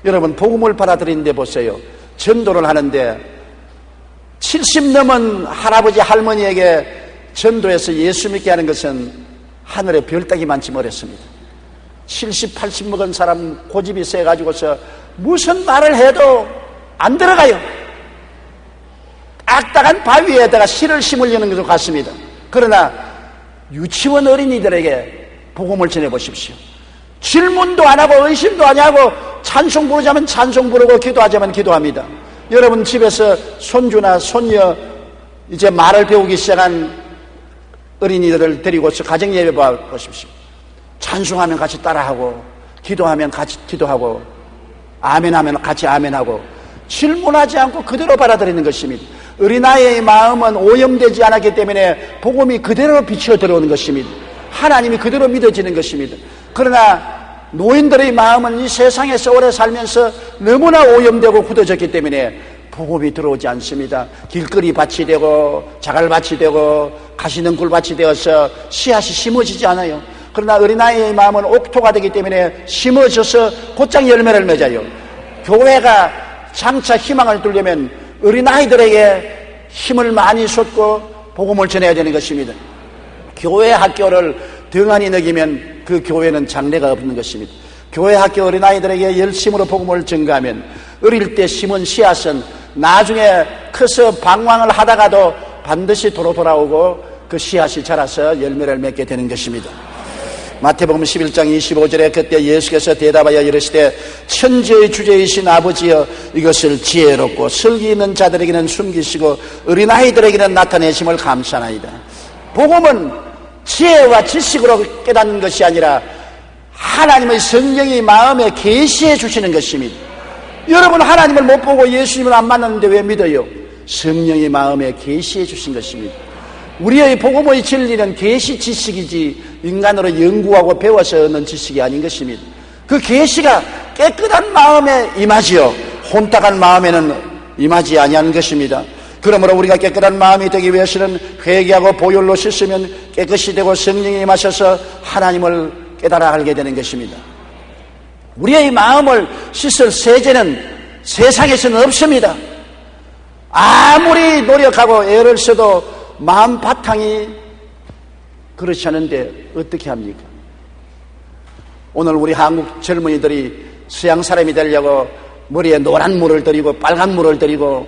여러분, 복음을 받아들이는데 보세요. 전도를 하는데 70 넘은 할아버지 할머니에게 전도해서 예수 믿게 하는 것은 하늘에 별 따기만치 어렵습니다. 70, 80 먹은 사람 고집이 세가지고서 무슨 말을 해도 안 들어가요. 딱딱한 바위에다가 실을 심으려는 것과 같습니다. 그러나 유치원 어린이들에게 복음을 전해보십시오. 질문도 안 하고 의심도 안 하고 찬송 부르자면 찬송 부르고 기도하자면 기도합니다. 여러분 집에서 손주나 손녀 이제 말을 배우기 시작한 어린이들을 데리고서 가정예배 보십시오. 찬송하면 같이 따라하고 기도하면 같이 기도하고 아멘하면 같이 아멘하고 질문하지 않고 그대로 받아들이는 것입니다. 어린아이의 마음은 오염되지 않았기 때문에 복음이 그대로 비쳐 들어오는 것입니다. 하나님이 그대로 믿어지는 것입니다. 그러나 노인들의 마음은 이 세상에서 오래 살면서 너무나 오염되고 굳어졌기 때문에 복음이 들어오지 않습니다. 길거리 밭이 되고 자갈밭이 되고 가시능굴 밭이 되어서 씨앗이 심어지지 않아요. 그러나 어린아이의 마음은 옥토가 되기 때문에 심어져서 곧장 열매를 맺어요. 교회가 장차 희망을 두려면 어린아이들에게 힘을 많이 쏟고 복음을 전해야 되는 것입니다. 교회 학교를 등한히 먹이면 그 교회는 장래가 없는 것입니다. 교회 학교 어린아이들에게 열심으로 복음을 전가하면 어릴 때 심은 씨앗은 나중에 커서 방황을 하다가도 반드시 도로 돌아오고 그 씨앗이 자라서 열매를 맺게 되는 것입니다. 마태복음 11장 25절에 그때 예수께서 대답하여 이르시되 천지의 주제이신 아버지여 이것을 지혜롭고 슬기 있는 자들에게는 숨기시고 어린아이들에게는 나타내심을 감사하나이다. 복음은 지혜와 지식으로 깨닫는 것이 아니라 하나님의 성령이 마음에 계시해 주시는 것입니다. 여러분, 하나님을 못 보고 예수님을 안 만났는데 왜 믿어요? 성령이 마음에 계시해 주신 것입니다. 우리의 복음의 진리는 계시 지식이지 인간으로 연구하고 배워서 얻는 지식이 아닌 것입니다. 그 계시가 깨끗한 마음에 임하지요, 혼탁한 마음에는 임하지 아니하는 것입니다. 그러므로 우리가 깨끗한 마음이 되기 위해서는 회개하고 보혈로 씻으면 깨끗이 되고 성령이 임하셔서 하나님을 깨달아 알게 되는 것입니다. 우리의 마음을 씻을 세제는 세상에서는 없습니다. 아무리 노력하고 애를 써도 마음 바탕이 그렇지 않은데 어떻게 합니까? 오늘 우리 한국 젊은이들이 서양 사람이 되려고 머리에 노란 물을 들이고 빨간 물을 들이고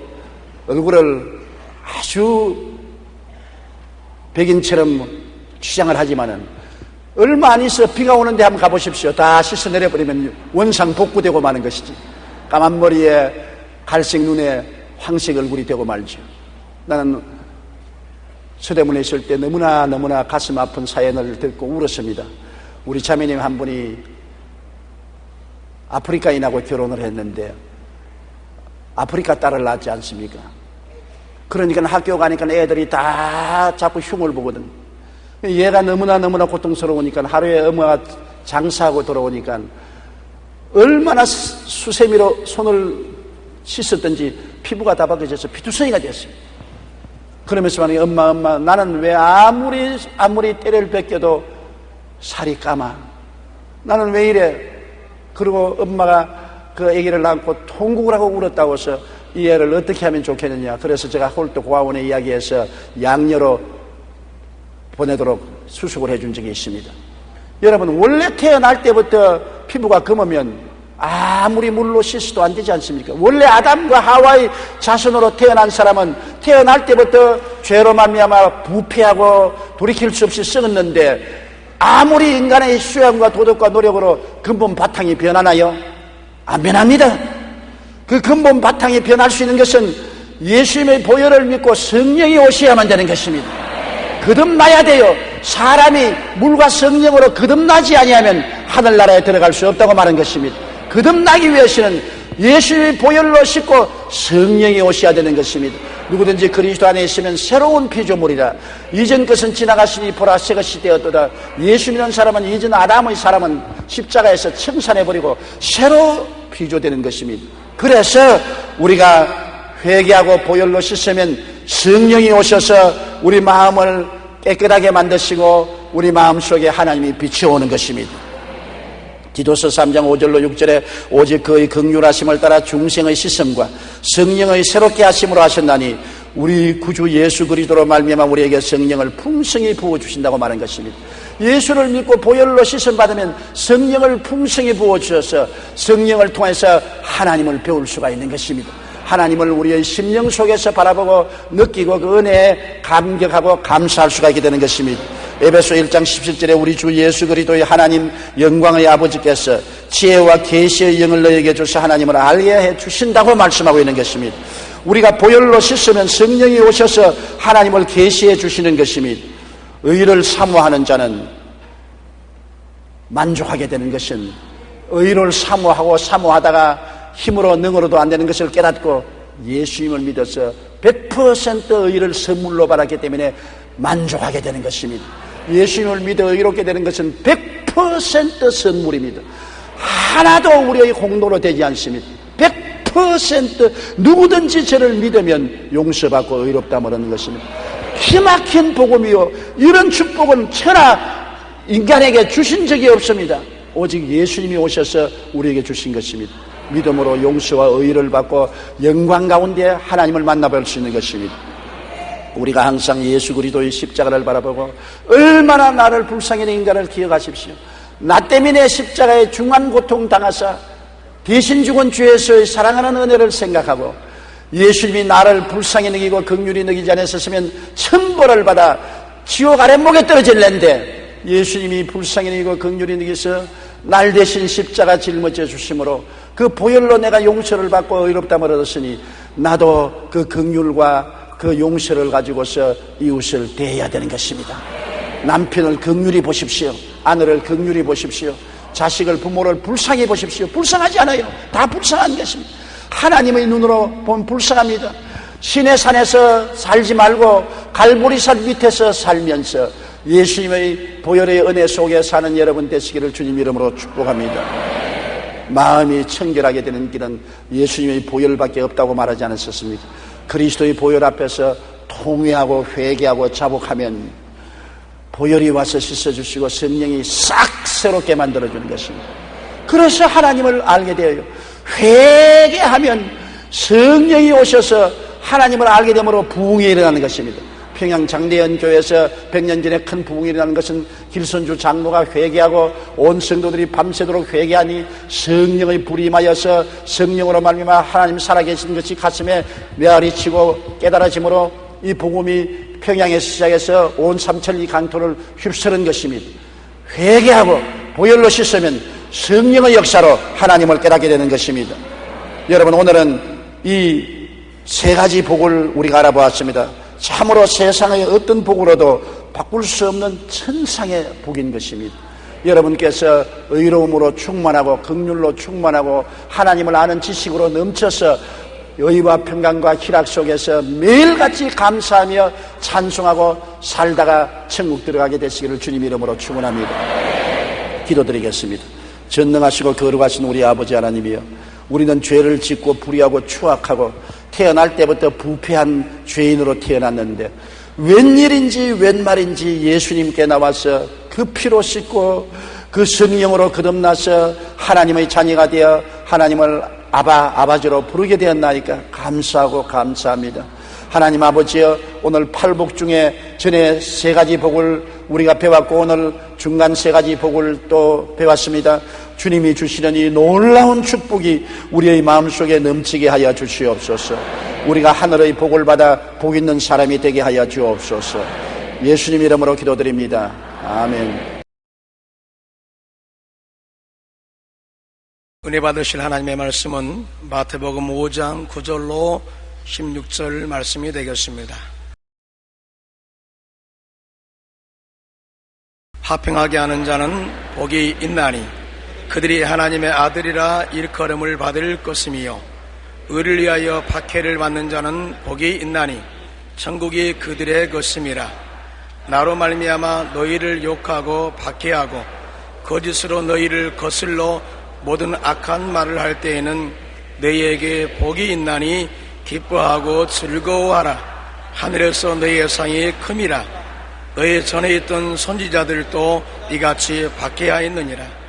얼굴을 아주 백인처럼 주장을 하지만은 얼마 안 있어 비가 오는데 한번 가보십시오. 다 씻어 내려버리면 원상 복구되고 마는 것이지, 까만 머리에 갈색 눈에 황색 얼굴이 되고 말죠. 나는 서대문에 있을 때 너무나 가슴 아픈 사연을 듣고 울었습니다. 우리 자매님 한 분이 아프리카인하고 결혼을 했는데 아프리카 딸을 낳지 않습니까? 그러니까 학교 가니까 애들이 다 자꾸 흉을 보거든. 얘가 너무나 고통스러우니까 하루에 엄마가 장사하고 돌아오니까 얼마나 수세미로 손을 씻었든지 피부가 다 바뀌어져서 피투성이가 됐어요. 그러면서 말이에요, 엄마 나는 왜 아무리 때를 벗겨도 살이 까마? 나는 왜 이래? 그리고 엄마가 그 아기를 낳고 통곡을 하고 울었다고 해서 이 애를 어떻게 하면 좋겠느냐, 그래서 제가 홀도 고아원에 이야기해서 양녀로 보내도록 수습을 해준 적이 있습니다. 여러분, 원래 태어날 때부터 피부가 검으면 아무리 물로 씻어도 안 되지 않습니까? 원래 아담과 하와의 자손으로 태어난 사람은 태어날 때부터 죄로 말미암아 부패하고 돌이킬 수 없이 썩었는데 아무리 인간의 수양과 도덕과 노력으로 근본 바탕이 변하나요? 안 변합니다. 그 근본 바탕이 변할 수 있는 것은 예수님의 보혈을 믿고 성령이 오셔야만 되는 것입니다. 거듭나야 돼요. 사람이 물과 성령으로 거듭나지 아니하면 하늘나라에 들어갈 수 없다고 말한 것입니다. 거듭나기 위해서는 예수의 보혈로 씻고 성령이 오셔야 되는 것입니다. 누구든지 그리스도 안에 있으면 새로운 피조물이라. 이전 것은 지나갔으니 보라 새 것이 되었도다. 예수 믿는 사람은 이전 아담의 사람은 십자가에서 청산해버리고 새로 피조되는 것입니다. 그래서 우리가 회개하고 보혈로 씻으면 성령이 오셔서 우리 마음을 깨끗하게 만드시고 우리 마음속에 하나님이 비춰오는 것입니다. 디도서 3장 5절로 6절에 오직 그의 긍휼하심을 따라 중생의 씻음과 성령의 새롭게 하심으로 하셨나니 우리 구주 예수 그리스도로 말미암아 우리에게 성령을 풍성히 부어주신다고 말한 것입니다. 예수를 믿고 보혈로 씻음 받으면 성령을 풍성히 부어주셔서 성령을 통해서 하나님을 배울 수가 있는 것입니다. 하나님을 우리의 심령 속에서 바라보고 느끼고 그 은혜에 감격하고 감사할 수가 있게 되는 것입니다. 에베소 1장 17절에 우리 주 예수 그리스도의 하나님 영광의 아버지께서 지혜와 계시의 영을 너에게 주셔 하나님을 알게 해 주신다고 말씀하고 있는 것입니다. 우리가 보혈로 씻으면 성령이 오셔서 하나님을 계시해 주시는 것입니다. 의를 사모하는 자는 만족하게 되는 것은 의를 사모하다가 힘으로 능으로도 안 되는 것을 깨닫고 예수님을 믿어서 100% 의를 선물로 받았기 때문에 만족하게 되는 것입니다. 예수님을 믿어 의롭게 되는 것은 100% 선물입니다. 하나도 우리의 공로로 되지 않습니다. 100% 누구든지 저를 믿으면 용서받고 의롭다을 얻는 것입니다. 기막힌 복음이요, 이런 축복은 천하 인간에게 주신 적이 없습니다. 오직 예수님이 오셔서 우리에게 주신 것입니다. 믿음으로 용서와 의를 받고 영광 가운데 하나님을 만나볼 수 있는 것입니다. 우리가 항상 예수 그리스도의 십자가를 바라보고 얼마나 나를 불쌍히 된 인간을 기억하십시오. 나 때문에 십자가에 중한 고통 당하사 대신 죽은 주 예수의 사랑하는 은혜를 생각하고 예수님이 나를 불쌍히 느끼고 긍휼히 느끼지 않았었으면 천벌을 받아 지옥 아랫목에 떨어질는데 예수님이 불쌍히 여기고 긍휼히 여기서 날 대신 십자가 짊어져 주심으로 그 보혈로 내가 용서를 받고 의롭다함을 얻었으니 나도 그 긍휼과 그 용서를 가지고서 이웃을 대해야 되는 것입니다. 남편을 긍휼히 보십시오. 아내를 긍휼히 보십시오. 자식을, 부모를 불쌍히 보십시오. 불쌍하지 않아요. 다 불쌍한 것입니다. 하나님의 눈으로 보면 불쌍합니다. 신의 산에서 살지 말고 갈보리산 밑에서 살면서 예수님의 보혈의 은혜 속에 사는 여러분 되시기를 주님 이름으로 축복합니다. 마음이 청결하게 되는 길은 예수님의 보혈밖에 없다고 말하지 않았었습니까? 그리스도의 보혈 앞에서 통회하고 회개하고 자복하면 보혈이 와서 씻어주시고 성령이 싹 새롭게 만들어주는 것입니다. 그래서 하나님을 알게 되어요. 회개하면 성령이 오셔서 하나님을 알게 되므로 부흥이 일어나는 것입니다. 평양 장대현 교회에서 100년 전에 큰 부흥이 일어나는 것은 길선주 장로가 회개하고 온 성도들이 밤새도록 회개하니 성령의 불이 임하여서 성령으로 말미암아 하나님 살아계신 것이 가슴에 메아리치고 깨달아짐으로 이 복음이 평양에서 시작해서 온 삼천리 강토를 휩쓰는 것입니다. 회개하고 보혈로 씻으면 성령의 역사로 하나님을 깨닫게 되는 것입니다. 여러분, 오늘은 이 세 가지 복을 우리가 알아보았습니다. 참으로 세상의 어떤 복으로도 바꿀 수 없는 천상의 복인 것입니다. 여러분께서 의로움으로 충만하고 긍휼로 충만하고 하나님을 아는 지식으로 넘쳐서 의와 평강과 희락 속에서 매일같이 감사하며 찬송하고 살다가 천국 들어가게 되시기를 주님 이름으로 축원합니다. 기도드리겠습니다. 전능하시고 거룩하신 우리 아버지 하나님이여, 우리는 죄를 짓고 불의하고 추악하고 태어날 때부터 부패한 죄인으로 태어났는데 웬일인지 웬말인지 예수님께 나와서 그 피로 씻고 그 성령으로 거듭나서 하나님의 자녀가 되어 하나님을 아버지로 부르게 되었나이까 감사하고 감사합니다. 하나님 아버지여, 오늘 팔복 중에 전에 세 가지 복을 우리가 배웠고 오늘 중간 세 가지 복을 또 배웠습니다. 주님이 주시는 이 놀라운 축복이 우리의 마음속에 넘치게 하여 주시옵소서. 우리가 하늘의 복을 받아 복 있는 사람이 되게 하여 주옵소서. 예수님 이름으로 기도드립니다. 아멘. 은혜 받으실 하나님의 말씀은 마태복음 5장 9절로 16절 말씀이 되겠습니다. 화평하게 하는 자는 복이 있나니 그들이 하나님의 아들이라 일컬음을 받을 것이며, 의를 위하여 박해를 받는 자는 복이 있나니 천국이 그들의 것임이라. 나로 말미암아 너희를 욕하고 박해하고 거짓으로 너희를 거슬러 모든 악한 말을 할 때에는 너희에게 복이 있나니 기뻐하고 즐거워하라. 하늘에서 너희의 상이 큼이라. 너희 전에 있던 선지자들도 이같이 박해하였느니라.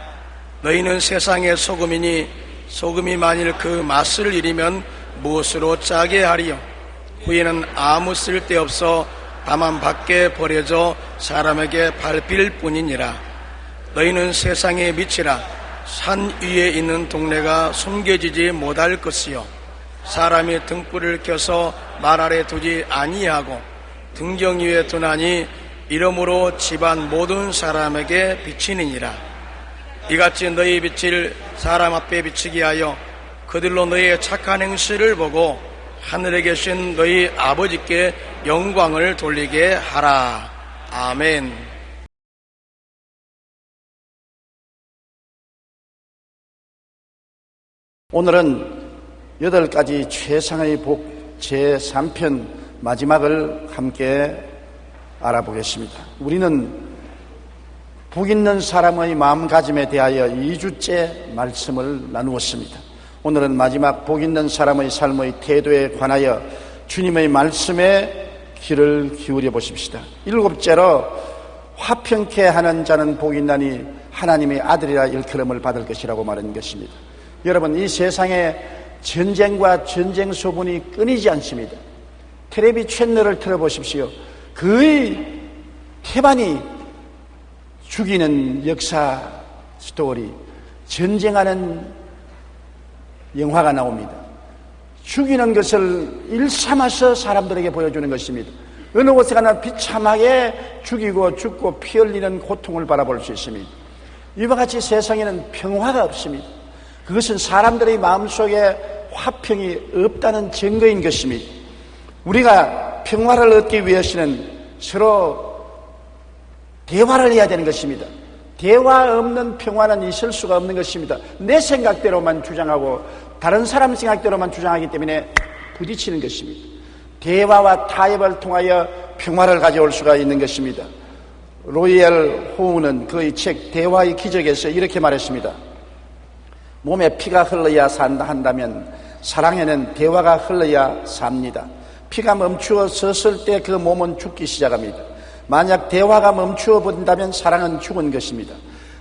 너희는 세상의 소금이니 소금이 만일 그 맛을 잃으면 무엇으로 짜게 하리요? 후에는 아무 쓸데없어 다만 밖에 버려져 사람에게 밟힐 뿐이니라. 너희는 세상의 빛이라. 산 위에 있는 동네가 숨겨지지 못할 것이요, 사람이 등불을 켜서 말 아래 두지 아니하고 등경 위에 두나니 이러므로 집안 모든 사람에게 비치느니라. 이같이 너희 빛을 사람 앞에 비치게 하여 그들로 너희의 착한 행실을 보고 하늘에 계신 너희 아버지께 영광을 돌리게 하라. 아멘. 오늘은 8가지 최상의 복 제3편 마지막을 함께 알아보겠습니다. 우리는 복 있는 사람의 마음가짐에 대하여 2주째 말씀을 나누었습니다. 오늘은 마지막 복 있는 사람의 삶의 태도에 관하여 주님의 말씀에 귀를 기울여 보십시다. 7째로 화평케 하는 자는 복이 있나니 하나님의 아들이라 일컬음을 받을 것이라고 말한 것입니다. 여러분, 이 세상에 전쟁과 전쟁 소문이 끊이지 않습니다. 텔레비 채널을 틀어보십시오. 거의 태반이 죽이는 역사 스토리, 전쟁하는 영화가 나옵니다. 죽이는 것을 일삼아서 사람들에게 보여주는 것입니다. 어느 곳에 가나 비참하게 죽이고 죽고 피 흘리는 고통을 바라볼 수 있습니다. 이와 같이 세상에는 평화가 없습니다. 그것은 사람들의 마음속에 화평이 없다는 증거인 것입니다. 우리가 평화를 얻기 위해서는 서로 대화를 해야 되는 것입니다. 대화 없는 평화는 있을 수가 없는 것입니다. 내 생각대로만 주장하고 다른 사람 생각대로만 주장하기 때문에 부딪히는 것입니다. 대화와 타협을 통하여 평화를 가져올 수가 있는 것입니다. 로이엘 호우는 그의 책 대화의 기적에서 이렇게 말했습니다. 몸에 피가 흘러야 산다 한다면 사랑에는 대화가 흘러야 삽니다. 피가 멈추어 섰을 때 그 몸은 죽기 시작합니다. 만약 대화가 멈추어 버린다면 사랑은 죽은 것입니다.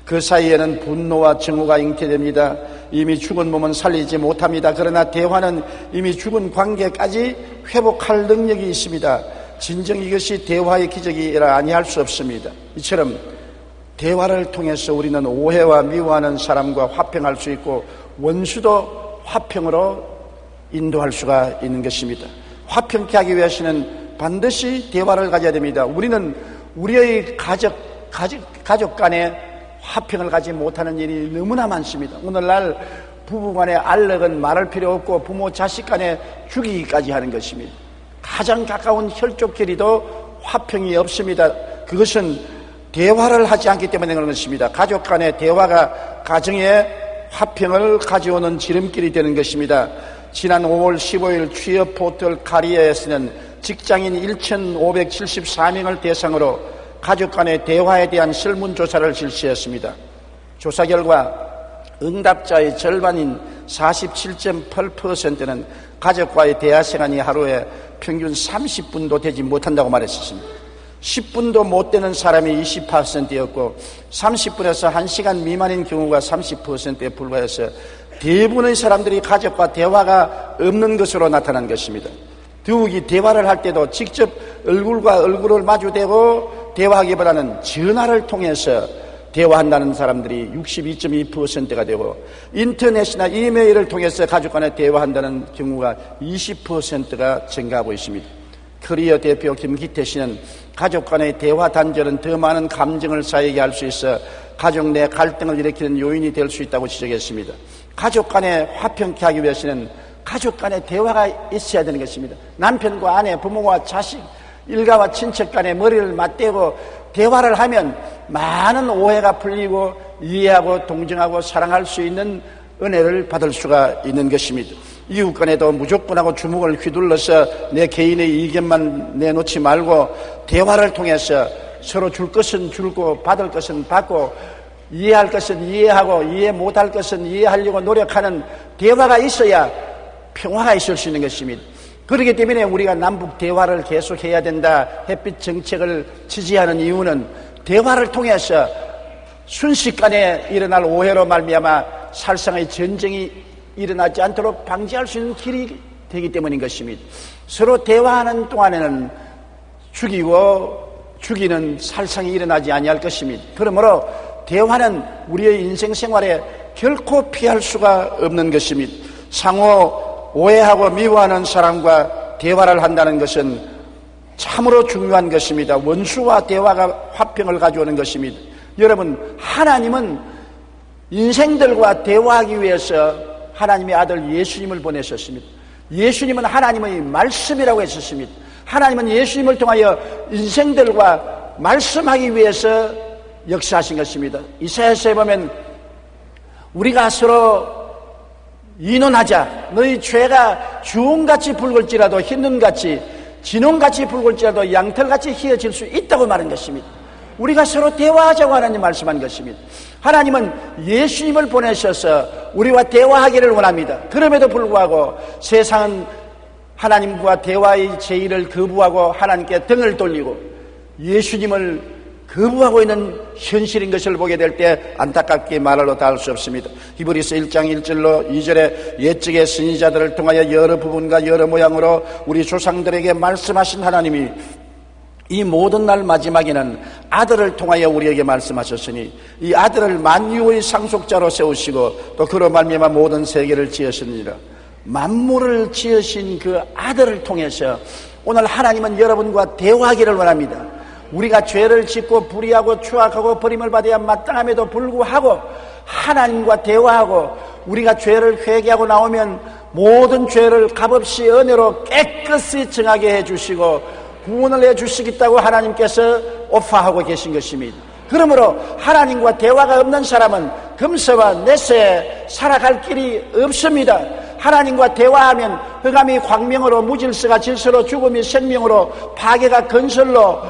그 사이에는 분노와 증오가 잉태됩니다. 이미 죽은 몸은 살리지 못합니다. 그러나 대화는 이미 죽은 관계까지 회복할 능력이 있습니다. 진정 이것이 대화의 기적이라 아니할 수 없습니다. 이처럼 대화를 통해서 우리는 오해와 미워하는 사람과 화평할 수 있고 원수도 화평으로 인도할 수가 있는 것입니다. 화평케 하기 위해서는 반드시 대화를 가져야 됩니다. 우리는 우리의 가족 간에 화평을 가지 못하는 일이 너무나 많습니다. 오늘날 부부간에 알력은 말할 필요 없고 부모 자식 간에 죽이기까지 하는 것입니다. 가장 가까운 혈족끼리도 화평이 없습니다. 그것은 대화를 하지 않기 때문에 그런 것입니다. 가족 간의 대화가 가정의 화평을 가져오는 지름길이 되는 것입니다. 지난 5월 15일 취업 포털 카리어에서는 직장인 1,574명을 대상으로 가족 간의 대화에 대한 설문조사를 실시했습니다. 조사 결과 응답자의 절반인 47.8%는 가족과의 대화 시간이 하루에 평균 30분도 되지 못한다고 말했습니다. 10분도 못 되는 사람이 20%였고 30분에서 1시간 미만인 경우가 30%에 불과해서 대부분의 사람들이 가족과 대화가 없는 것으로 나타난 것입니다. 더욱이 대화를 할 때도 직접 얼굴과 얼굴을 마주대고 대화하기보다는 전화를 통해서 대화한다는 사람들이 62.2%가 되고 인터넷이나 이메일을 통해서 가족 간에 대화한다는 경우가 20%가 증가하고 있습니다. 커리어 대표 김기태 씨는 가족 간의 대화 단절은 더 많은 감정을 쌓이게 할 수 있어 가족 내 갈등을 일으키는 요인이 될 수 있다고 지적했습니다. 가족 간에 화평케 하기 위해서는 가족 간에 대화가 있어야 되는 것입니다. 남편과 아내, 부모와 자식, 일가와 친척 간에 머리를 맞대고 대화를 하면 많은 오해가 풀리고 이해하고 동정하고 사랑할 수 있는 은혜를 받을 수가 있는 것입니다. 이웃 간에도 무조건 하고 주먹을 휘둘러서 내 개인의 의견만 내놓지 말고 대화를 통해서 서로 줄 것은 주고 받을 것은 받고 이해할 것은 이해하고 이해 못할 것은 이해하려고 노력하는 대화가 있어야 평화가 있을 수 있는 것입니다. 그렇기 때문에 우리가 남북 대화를 계속해야 된다, 햇빛 정책을 지지하는 이유는 대화를 통해서 순식간에 일어날 오해로 말미암아 살상의 전쟁이 일어나지 않도록 방지할 수 있는 길이 되기 때문인 것입니다. 서로 대화하는 동안에는 죽이는 살상이 일어나지 아니할 것입니다. 그러므로 대화는 우리의 인생 생활에 결코 피할 수가 없는 것입니다. 상호 오해하고 미워하는 사람과 대화를 한다는 것은 참으로 중요한 것입니다. 원수와 대화가 화평을 가져오는 것입니다. 여러분, 하나님은 인생들과 대화하기 위해서 하나님의 아들 예수님을 보내셨습니다. 예수님은 하나님의 말씀이라고 했었습니다. 하나님은 예수님을 통하여 인생들과 말씀하기 위해서 역사하신 것입니다. 이사야서에 보면 우리가 서로 의논하자. 너희 죄가 주홍같이 붉을지라도 흰눈같이 진홍같이 붉을지라도 양털같이 희어질 수 있다고 말한 것입니다. 우리가 서로 대화하자고 하나님 말씀한 것입니다. 하나님은 예수님을 보내셔서 우리와 대화하기를 원합니다. 그럼에도 불구하고 세상은 하나님과 대화의 제의를 거부하고 하나님께 등을 돌리고 예수님을 거부하고 있는 현실인 것을 보게 될 때 안타깝게 말로 다 할 수 없습니다. 히브리서 1장 1절로 2절에 옛적의 선지자들을 통하여 여러 부분과 여러 모양으로 우리 조상들에게 말씀하신 하나님이 이 모든 날 마지막에는 아들을 통하여 우리에게 말씀하셨으니 이 아들을 만유의 상속자로 세우시고 또 그로 말미암아 모든 세계를 지으시니라. 만물을 지으신 그 아들을 통해서 오늘 하나님은 여러분과 대화하기를 원합니다. 우리가 죄를 짓고 불의하고 추악하고 버림을 받아야 마땅함에도 불구하고 하나님과 대화하고 우리가 죄를 회개하고 나오면 모든 죄를 값없이 은혜로 깨끗이 정하게 해주시고 구원을 해주시겠다고 하나님께서 오파하고 계신 것입니다. 그러므로 하나님과 대화가 없는 사람은 금세와 내세에 살아갈 길이 없습니다. 하나님과 대화하면 흑암이 광명으로, 무질서가 질서로, 죽음이 생명으로, 파괴가 건설로,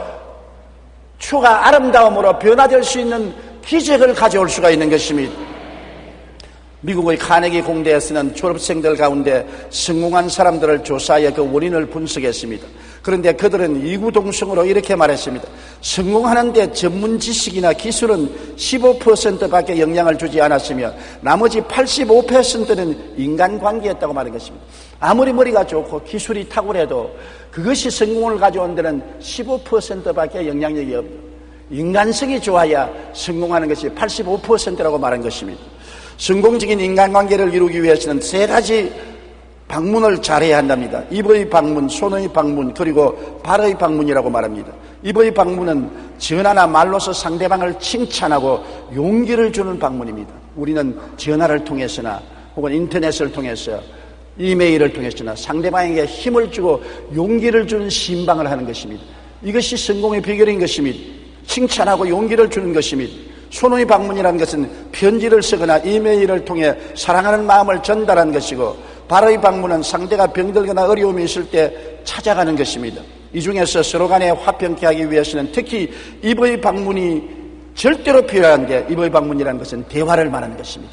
추가 아름다움으로 변화될 수 있는 기적을 가져올 수가 있는 것입니다. 미국의 카네기 공대에서는 졸업생들 가운데 성공한 사람들을 조사하여 그 원인을 분석했습니다. 그런데 그들은 이구동성으로 이렇게 말했습니다. 성공하는데 전문 지식이나 기술은 15%밖에 영향을 주지 않았으며 나머지 85%는 인간관계였다고 말한 것입니다. 아무리 머리가 좋고 기술이 탁월해도 그것이 성공을 가져온 데는 15%밖에 영향력이 없다. 인간성이 좋아야 성공하는 것이 85%라고 말한 것입니다. 성공적인 인간관계를 이루기 위해서는 세 가지 방문을 잘해야 한답니다. 입의 방문, 손의 방문, 그리고 발의 방문이라고 말합니다. 입의 방문은 전화나 말로서 상대방을 칭찬하고 용기를 주는 방문입니다. 우리는 전화를 통해서나 혹은 인터넷을 통해서 이메일을 통해서나 상대방에게 힘을 주고 용기를 주는 신방을 하는 것입니다. 이것이 성공의 비결인 것입니다. 칭찬하고 용기를 주는 것입니다. 손의 방문이라는 것은 편지를 쓰거나 이메일을 통해 사랑하는 마음을 전달하는 것이고, 발의 방문은 상대가 병들거나 어려움이 있을 때 찾아가는 것입니다. 이 중에서 서로 간에 화평케 하기 위해서는 특히 입의 방문이 절대로 필요한데, 입의 방문이라는 것은 대화를 말하는 것입니다.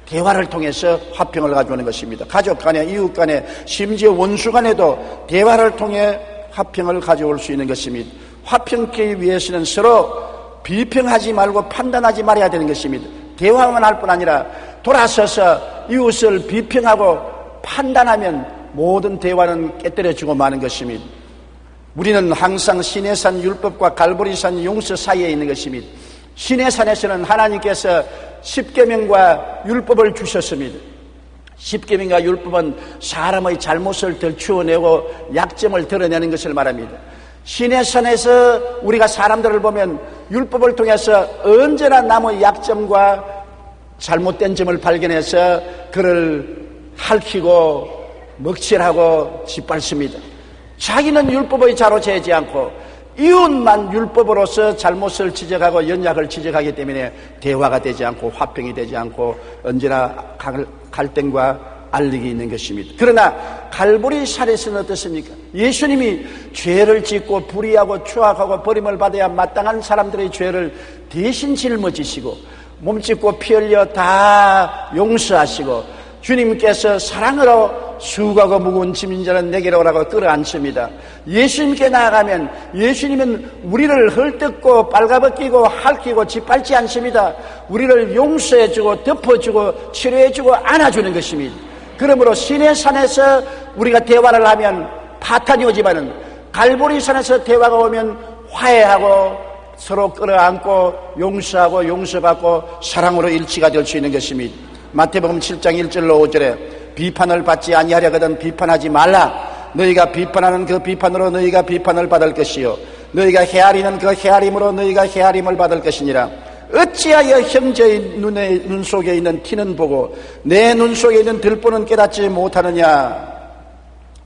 대화를 통해서 화평을 가져오는 것입니다. 가족 간에, 이웃 간에, 심지어 원수 간에도 대화를 통해 화평을 가져올 수 있는 것입니다. 화평케 위해서는 서로 비평하지 말고 판단하지 말아야 되는 것입니다. 대화만 할 뿐 아니라 돌아서서 이웃을 비평하고 판단하면 모든 대화는 깨뜨려지고 마는 것입니다. 우리는 항상 시내산 율법과 갈보리산 용서 사이에 있는 것입니다. 시내산에서는 하나님께서 십계명과 율법을 주셨습니다. 십계명과 율법은 사람의 잘못을 들추어내고 약점을 드러내는 것을 말합니다. 시내산에서 우리가 사람들을 보면 율법을 통해서 언제나 남의 약점과 잘못된 점을 발견해서 그를 핥히고 먹칠하고 짓밟습니다. 자기는 율법의 자로 재지 않고 이웃만 율법으로서 잘못을 지적하고 연약을 지적하기 때문에 대화가 되지 않고 화평이 되지 않고 언제나 갈등과 알력이 있는 것입니다. 그러나 갈보리 산에서는 어떻습니까? 예수님이 죄를 짓고 불의하고 추악하고 버림을 받아야 마땅한 사람들의 죄를 대신 짊어지시고 몸짓고 피 흘려 다 용서하시고 주님께서 사랑으로 수고하고 무거운 짐진 자는 내게로 오라고 끌어안습니다. 예수님께 나아가면 예수님은 우리를 헐뜯고 빨가벗기고 핥히고 짓밟지 않습니다. 우리를 용서해주고 덮어주고 치료해주고 안아주는 것입니다. 그러므로 시내산에서 우리가 대화를 하면 파탄이 오지만은 갈보리산에서 대화가 오면 화해하고 서로 끌어안고 용서하고 용서받고 사랑으로 일치가 될 수 있는 것입니다. 마태복음 7장 1절로 5절에 비판을 받지 아니하려거든 비판하지 말라. 너희가 비판하는 그 비판으로 너희가 비판을 받을 것이요 너희가 헤아리는 그 헤아림으로 너희가 헤아림을 받을 것이니라. 어찌하여 형제의 눈 속에 있는 티는 보고 내 눈 속에 있는 들보는 깨닫지 못하느냐.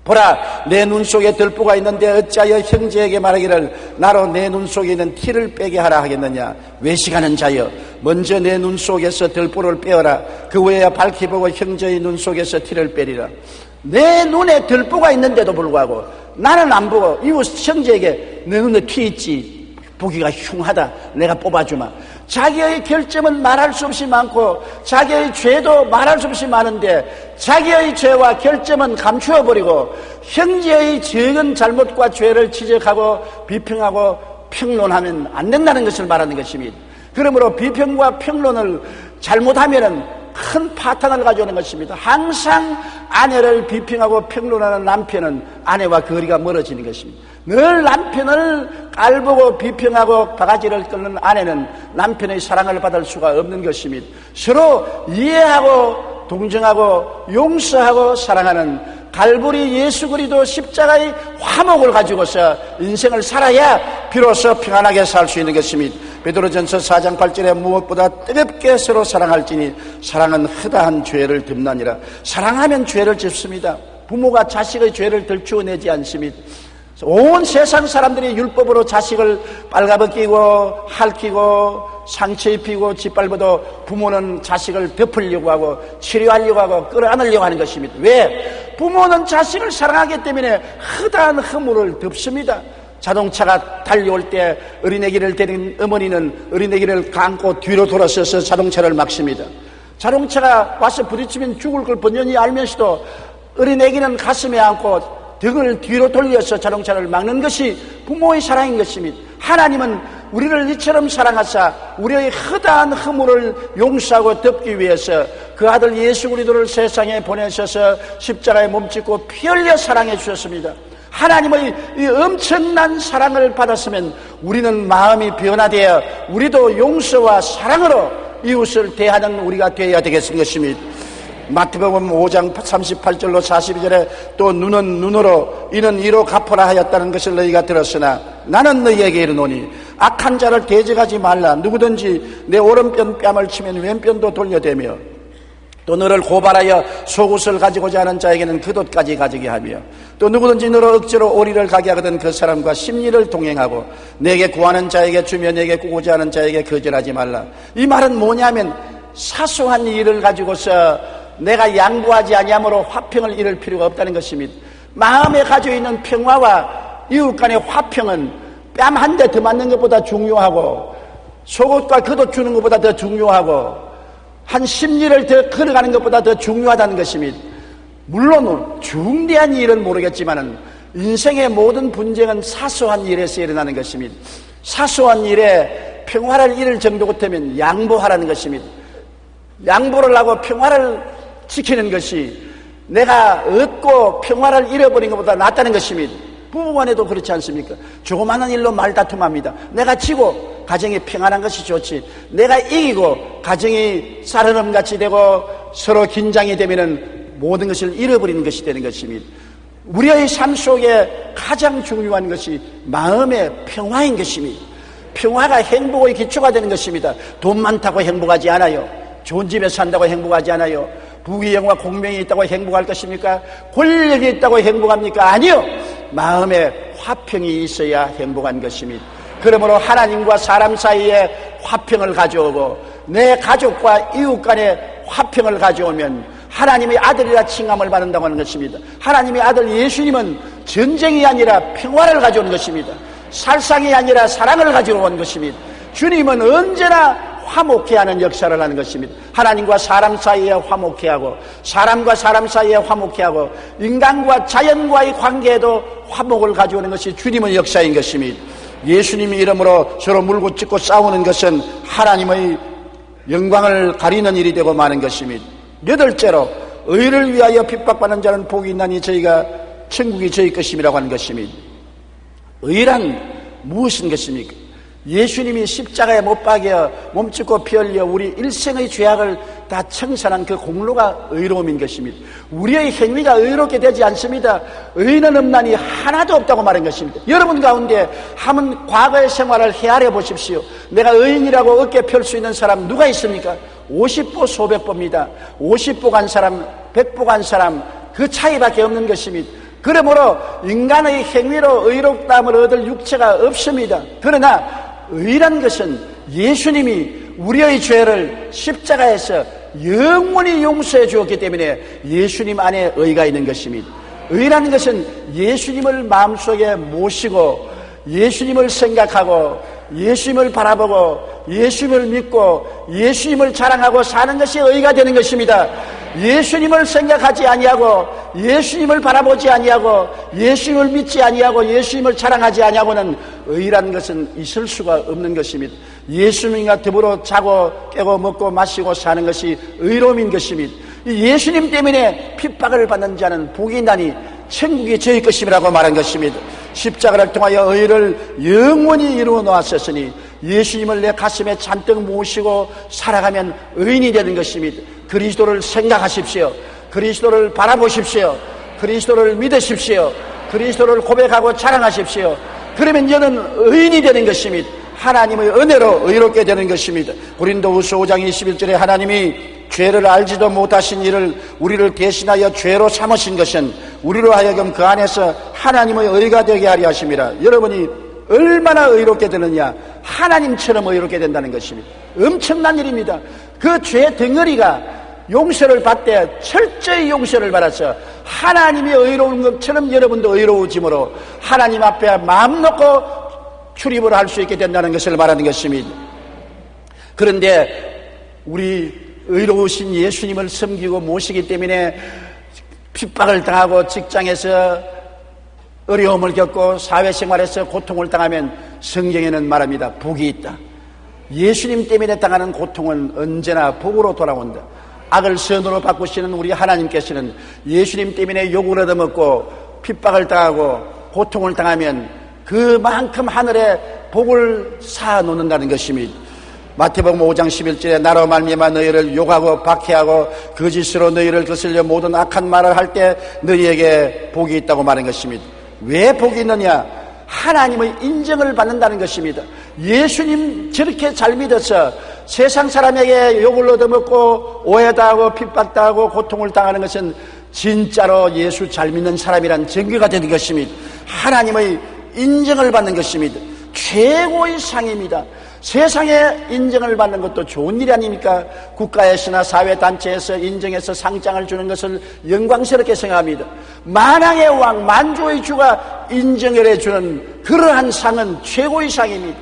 보라, 내 눈 속에 들보가 있는데 어찌하여 형제에게 말하기를 나로 내 눈 속에 있는 티를 빼게 하라 하겠느냐. 외식하는 자여, 먼저 내 눈 속에서 들보를 빼어라. 그 후에야 밝히 보고 형제의 눈 속에서 티를 빼리라. 내 눈에 들보가 있는데도 불구하고 나는 안 보고 이웃 형제에게 내 눈에 티 있지, 보기가 흉하다, 내가 뽑아주마. 자기의 결점은 말할 수 없이 많고 자기의 죄도 말할 수 없이 많은데 자기의 죄와 결점은 감추어버리고 형제의 적은 잘못과 죄를 지적하고 비평하고 평론하면 안 된다는 것을 말하는 것입니다. 그러므로 비평과 평론을 잘못하면은 큰 파탄을 가져오는 것입니다. 항상 아내를 비평하고 평론하는 남편은 아내와 거리가 멀어지는 것입니다. 늘 남편을 깔보고 비평하고 바가지를 끓는 아내는 남편의 사랑을 받을 수가 없는 것입니다. 서로 이해하고 동정하고 용서하고 사랑하는 갈보리 예수 그리스도 십자가의 화목을 가지고서 인생을 살아야 비로소 평안하게 살 수 있는 것입니다. 베드로전서 4장 8절에 무엇보다 뜨겁게 서로 사랑할지니 사랑은 허다한 죄를 덮나니라. 사랑하면 죄를 짓습니다. 부모가 자식의 죄를 덜추어내지 않습니다. 온 세상 사람들이 율법으로 자식을 빨가벗기고 핥히고 상처 입히고 짓밟아도 부모는 자식을 덮으려고 하고 치료하려고 하고 끌어안으려고 하는 것입니다. 왜? 부모는 자식을 사랑하기 때문에 허다한 허물을 덮습니다. 자동차가 달려올 때 어린애기를 데린 어머니는 어린애기를 감고 뒤로 돌아서서 자동차를 막습니다. 자동차가 와서 부딪히면 죽을 걸 번연히 알면서도 어린애기는 가슴에 안고 등을 뒤로 돌려서 자동차를 막는 것이 부모의 사랑인 것입니다. 하나님은 우리를 이처럼 사랑하사 우리의 허다한 허물을 용서하고 덮기 위해서 그 아들 예수 그리스도를 세상에 보내셔서 십자가에 몸짓고 피 흘려 사랑해 주셨습니다. 하나님의 이 엄청난 사랑을 받았으면 우리는 마음이 변화되어 우리도 용서와 사랑으로 이웃을 대하는 우리가 되어야 되겠는 것입니다. 마태복음 5장 38절로 42절에 또 눈은 눈으로 이는 이로 갚으라 하였다는 것을 너희가 들었으나 나는 너희에게 이르노니 악한 자를 대적하지 말라. 누구든지 내 오른편 뺨을 치면 왼편도 돌려대며 또 너를 고발하여 속옷을 가지고자 하는 자에게는 겉옷까지 가지게 하며 또 누구든지 너를 억지로 오리를 가게 하거든 그 사람과 심리를 동행하고 내게 구하는 자에게 주며 내게 꾸고자 하는 자에게 거절하지 말라. 이 말은 뭐냐면 사소한 일을 가지고서 내가 양보하지 아니함으로 화평을 이룰 필요가 없다는 것입니다. 마음에 가지고 있는 평화와 이웃 간의 화평은 뺨 한 대 더 맞는 것보다 중요하고 속옷과 겉옷 주는 것보다 더 중요하고 한 심리를 더 걸어가는 것보다 더 중요하다는 것입니다. 물론 중대한 일은 모르겠지만 인생의 모든 분쟁은 사소한 일에서 일어나는 것입니다. 사소한 일에 평화를 이룰 정도 같으면 양보하라는 것입니다. 양보를 하고 평화를 지키는 것이 내가 얻고 평화를 잃어버린 것보다 낫다는 것입니다. 부부간에도 그렇지 않습니까? 조그마한 일로 말다툼합니다. 내가 지고 가정이 평안한 것이 좋지, 내가 이기고 가정이 쌀얼음같이 되고 서로 긴장이 되면은 모든 것을 잃어버리는 것이 되는 것입니다. 우리의 삶 속에 가장 중요한 것이 마음의 평화인 것입니다. 평화가 행복의 기초가 되는 것입니다. 돈 많다고 행복하지 않아요. 좋은 집에 산다고 행복하지 않아요. 부귀영화 공명이 있다고 행복할 것입니까? 권력이 있다고 행복합니까? 아니요. 마음에 화평이 있어야 행복한 것입니다. 그러므로 하나님과 사람 사이에 화평을 가져오고 내 가족과 이웃 간에 화평을 가져오면 하나님의 아들이라 칭함을 받는다고 하는 것입니다. 하나님의 아들 예수님은 전쟁이 아니라 평화를 가져오는 것입니다. 살상이 아니라 사랑을 가져오는 것입니다. 주님은 언제나 화목해 하는 역사를 하는 것입니다. 하나님과 사람 사이에 화목해 하고 사람과 사람 사이에 화목해 하고 인간과 자연과의 관계에도 화목을 가져오는 것이 주님의 역사인 것입니다. 예수님의 이름으로 서로 물고 찢고 싸우는 것은 하나님의 영광을 가리는 일이 되고 마는 것입니다. 여덟째로 의를 위하여 핍박받는 자는 복이 있나니 저희가 천국이 저희 것임이라고 하는 것입니다. 의란 무엇인 것입니까? 예수님이 십자가에 못 박여 몸짓고 피 흘려 우리 일생의 죄악을 다 청산한 그 공로가 의로움인 것입니다. 우리의 행위가 의롭게 되지 않습니다. 의는 없나니 하나도 없다고 말한 것입니다. 여러분 가운데 한번 과거의 생활을 헤아려 보십시오. 내가 의인이라고 어깨 펼 수 있는 사람 누가 있습니까? 50보 소백보입니다. 50보 간 사람, 100보 간 사람, 그 차이밖에 없는 것입니다. 그러므로 인간의 행위로 의롭다함을 얻을 육체가 없습니다. 그러나 의란 것은 예수님이 우리의 죄를 십자가에서 영원히 용서해 주었기 때문에 예수님 안에 의가 있는 것입니다. 의라는 것은 예수님을 마음속에 모시고 예수님을 생각하고 예수님을 바라보고 예수님을 믿고 예수님을 자랑하고 사는 것이 의가 되는 것입니다. 예수님을 생각하지 아니하고 예수님을 바라보지 아니하고 예수님을 믿지 아니하고 예수님을 자랑하지 아니하고는 의라는 것은 있을 수가 없는 것입니다. 예수님과 더불어 자고 깨고 먹고 마시고 사는 것이 의로움인 것입니다. 예수님 때문에 핍박을 받는 자는 복이 있나니 천국이 저희 것임이라고 말한 것입니다. 십자가를 통하여 의를 영원히 이루어 놓았으니 예수님을 내 가슴에 잔뜩 모시고 살아가면 의인이 되는 것입니다. 그리스도를 생각하십시오. 그리스도를 바라보십시오. 그리스도를 믿으십시오. 그리스도를 고백하고 자랑하십시오. 그러면 너는 의인이 되는 것입니다. 하나님의 은혜로 의롭게 되는 것입니다. 고린도후서 5장 21절에 하나님이 죄를 알지도 못하신 이를 우리를 대신하여 죄로 삼으신 것은 우리로 하여금 그 안에서 하나님의 의가 되게 하려 하심이라. 여러분이 얼마나 의롭게 되느냐? 하나님처럼 의롭게 된다는 것입니다. 엄청난 일입니다. 그 죄 덩어리가 용서를 받되 철저히 용서를 받아서 하나님이 의로운 것처럼 여러분도 의로워짐으로 하나님 앞에 마음 놓고 출입을 할 수 있게 된다는 것을 말하는 것입니다. 그런데 우리 의로우신 예수님을 섬기고 모시기 때문에 핍박을 당하고 직장에서 어려움을 겪고 사회생활에서 고통을 당하면 성경에는 말합니다. 복이 있다. 예수님 때문에 당하는 고통은 언제나 복으로 돌아온다. 악을 선으로 바꾸시는 우리 하나님께서는 예수님 때문에 욕을 얻어먹고 핍박을 당하고 고통을 당하면 그만큼 하늘에 복을 쌓아 놓는다는 것입니다. 마태복음 5장 11절에 나로 말미암아 너희를 욕하고 박해하고 거짓으로 너희를 거슬려 모든 악한 말을 할 때 너희에게 복이 있다고 말한 것입니다. 왜 복이 있느냐? 하나님의 인정을 받는다는 것입니다. 예수님 저렇게 잘 믿어서 세상 사람에게 욕을 얻어먹고 오해당하고 핍박당하고 고통을 당하는 것은 진짜로 예수 잘 믿는 사람이란 증거가 되는 것입니다. 하나님의 인정을 받는 것입니다. 최고의 상입니다. 세상에 인정을 받는 것도 좋은 일이 아닙니까? 국가에서나 사회단체에서 인정해서 상장을 주는 것을 영광스럽게 생각합니다. 만왕의 왕 만주의 주가 인정을 해주는 그러한 상은 최고의 상입니다.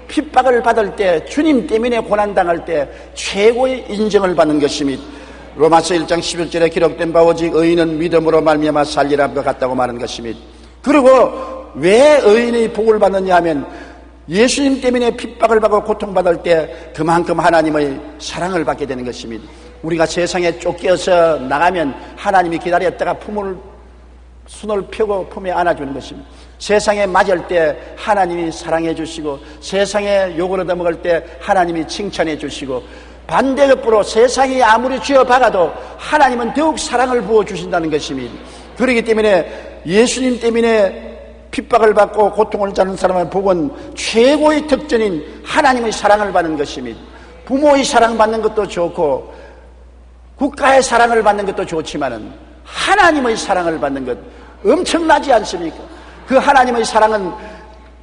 핍박을 받을 때 주님 때문에 고난당할 때 최고의 인정을 받는 것입니다. 로마서 1장 11절에 기록된 바 오직 의인은 믿음으로 말미암아 살리라 것 같다고 말하는 것입니다. 그리고 왜 의인의 복을 받느냐 하면 예수님 때문에 핍박을 받고 고통받을 때 그만큼 하나님의 사랑을 받게 되는 것입니다. 우리가 세상에 쫓겨서 나가면 하나님이 기다렸다가 손을 펴고 품에 안아주는 것입니다. 세상에 맞을 때 하나님이 사랑해 주시고 세상에 욕을 얻어먹을 때 하나님이 칭찬해 주시고 반대급부로 세상이 아무리 쥐어박아도 하나님은 더욱 사랑을 부어주신다는 것입니다. 그렇기 때문에 예수님 때문에 핍박을 받고 고통을 받는 사람의 복은 최고의 특전인 하나님의 사랑을 받는 것입니다. 부모의 사랑받는 것도 좋고 국가의 사랑을 받는 것도 좋지만은 하나님의 사랑을 받는 것 엄청나지 않습니까? 그 하나님의 사랑은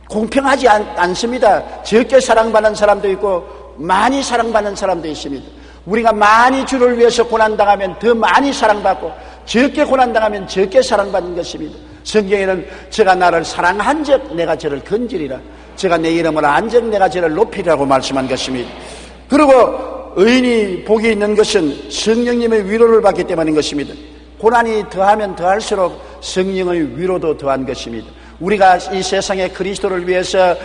공평하지 않습니다. 적게 사랑받는 사람도 있고 많이 사랑받는 사람도 있습니다. 우리가 많이 주를 위해서 고난당하면 더 많이 사랑받고 적게 고난당하면 적게 사랑받는 것입니다. 성경에는 제가 나를 사랑한 적 내가 저를 건지리라, 제가 내 이름을 안 적 내가 저를 높이리라고 말씀한 것입니다. 그리고 의인이 복이 있는 것은 성령님의 위로를 받기 때문인 것입니다. 고난이 더하면 더할수록 성령의 위로도 더한 것입니다. 우리가 이 세상에 그리스도를 위해서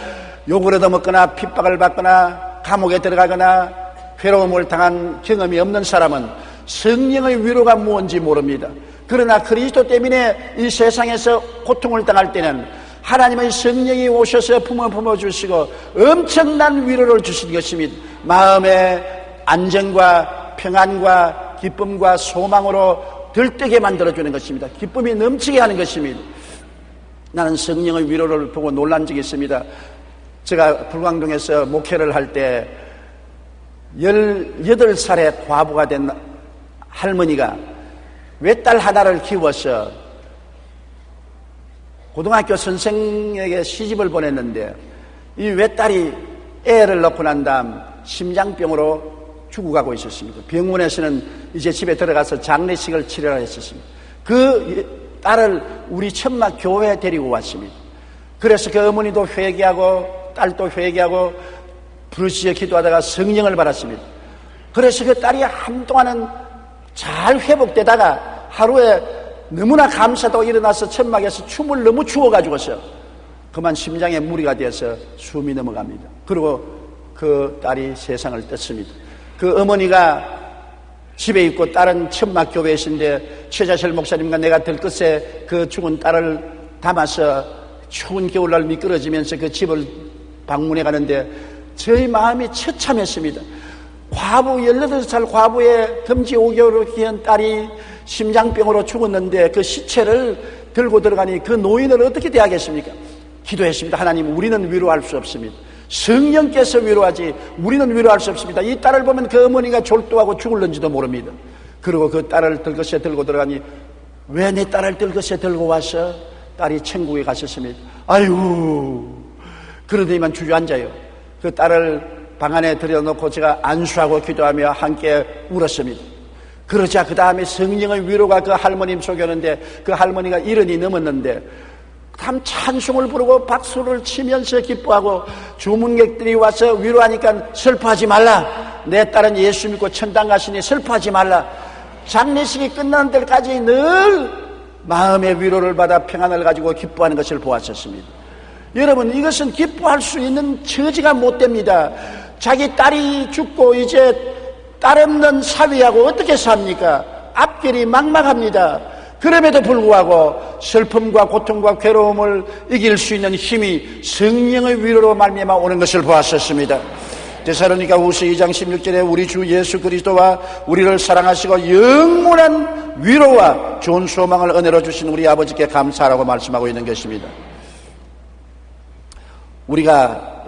욕을 얻어먹거나 핍박을 받거나 감옥에 들어가거나 괴로움을 당한 경험이 없는 사람은 성령의 위로가 무엇인지 모릅니다. 그러나 그리스도 때문에 이 세상에서 고통을 당할 때는 하나님의 성령이 오셔서 품어주시고 엄청난 위로를 주신 것입니다. 마음의 안정과 평안과 기쁨과 소망으로 들뜨게 만들어주는 것입니다. 기쁨이 넘치게 하는 것입니다. 나는 성령의 위로를 보고 놀란 적이 있습니다. 제가 불광동에서 목회를 할 때 18살의 과부가 된 할머니가 외딸 하나를 키워서 고등학교 선생에게 시집을 보냈는데 이 외딸이 애를 낳고 난 다음 심장병으로 죽어가고 있었습니다. 병원에서는 이제 집에 들어가서 장례식을 치르라 했었습니다. 그 딸을 우리 천막 교회에 데리고 왔습니다. 그래서 그 어머니도 회개하고 딸도 회개하고 부르짖어 기도하다가 성령을 받았습니다. 그래서 그 딸이 한동안은 잘 회복되다가 하루에 너무나 감사도 일어나서 천막에서 춤을 너무 추워가지고서 그만 심장에 무리가 돼서 숨이 넘어갑니다. 그리고 그 딸이 세상을 떴습니다. 그 어머니가 집에 있고 딸은 천막 교회에 있는데 최자철 목사님과 내가 들끝에 그 죽은 딸을 담아서 추운 겨울날 미끄러지면서 그 집을 방문해 가는데 저희 마음이 처참했습니다. 과부 18살 과부의 금지 5개월을 키운 딸이 심장병으로 죽었는데 그 시체를 들고 들어가니 그 노인을 어떻게 대하겠습니까? 기도했습니다. 하나님, 우리는 위로할 수 없습니다. 성령께서 위로하지 우리는 위로할 수 없습니다. 이 딸을 보면 그 어머니가 졸도하고 죽을는지도 모릅니다. 그리고 그 딸을 들것에 들고 들어가니 왜 내 딸을 들것에 들고 와서? 딸이 천국에 갔었습니다. 아유, 그러더니만 주저앉아요. 그 딸을 방 안에 들여놓고 제가 안수하고 기도하며 함께 울었습니다. 그러자 그 다음에 성령의 위로가 그 할머님 속에 오는데 그 할머니가 70이 넘었는데 참 찬송을 부르고 박수를 치면서 기뻐하고 주문객들이 와서 위로하니까 슬퍼하지 말라. 내 딸은 예수 믿고 천당 가시니 슬퍼하지 말라. 장례식이 끝나는 데까지 늘 마음의 위로를 받아 평안을 가지고 기뻐하는 것을 보았었습니다. 여러분, 이것은 기뻐할 수 있는 처지가 못 됩니다. 자기 딸이 죽고 이제 딸 없는 사위하고 어떻게 삽니까? 앞길이 막막합니다. 그럼에도 불구하고 슬픔과 고통과 괴로움을 이길 수 있는 힘이 성령의 위로로 말미암아 오는 것을 보았었습니다. 데살로니가후서 2장 16절에 우리 주 예수 그리스도와 우리를 사랑하시고 영원한 위로와 좋은 소망을 은혜로 주신 우리 아버지께 감사하라고 말씀하고 있는 것입니다. 우리가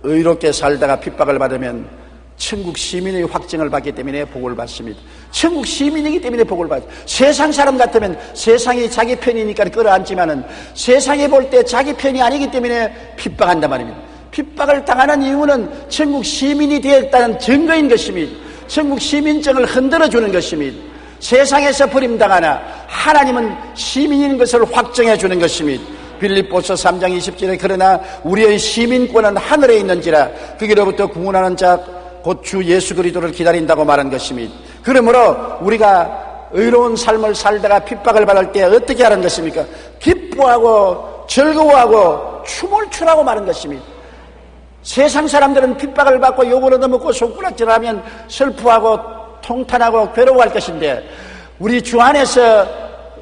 의롭게 살다가 핍박을 받으면 천국 시민의 확증을 받기 때문에 복을 받습니다. 천국 시민이기 때문에 복을 받습니다. 세상 사람 같으면 세상이 자기 편이니까 끌어안지만은 세상에 볼 때 자기 편이 아니기 때문에 핍박한단 말입니다. 핍박을 당하는 이유는 천국 시민이 되었다는 증거인 것입니다. 천국 시민증을 흔들어주는 것입니다. 세상에서 버림당하나 하나님은 시민인 것을 확정해 주는 것입니다. 빌립보서 3장 20절에 그러나 우리의 시민권은 하늘에 있는지라 거기로부터 구원하는 자 곧 주 예수 그리스도를 기다린다고 말한 것입니다. 그러므로 우리가 의로운 삶을 살다가 핍박을 받을 때 어떻게 하는 것입니까? 기뻐하고 즐거워하고 춤을 추라고 말한 것입니다. 세상 사람들은 핍박을 받고 욕을 얻어먹고 손가락질하면 슬퍼하고 통탄하고 괴로워할 것인데 우리 주 안에서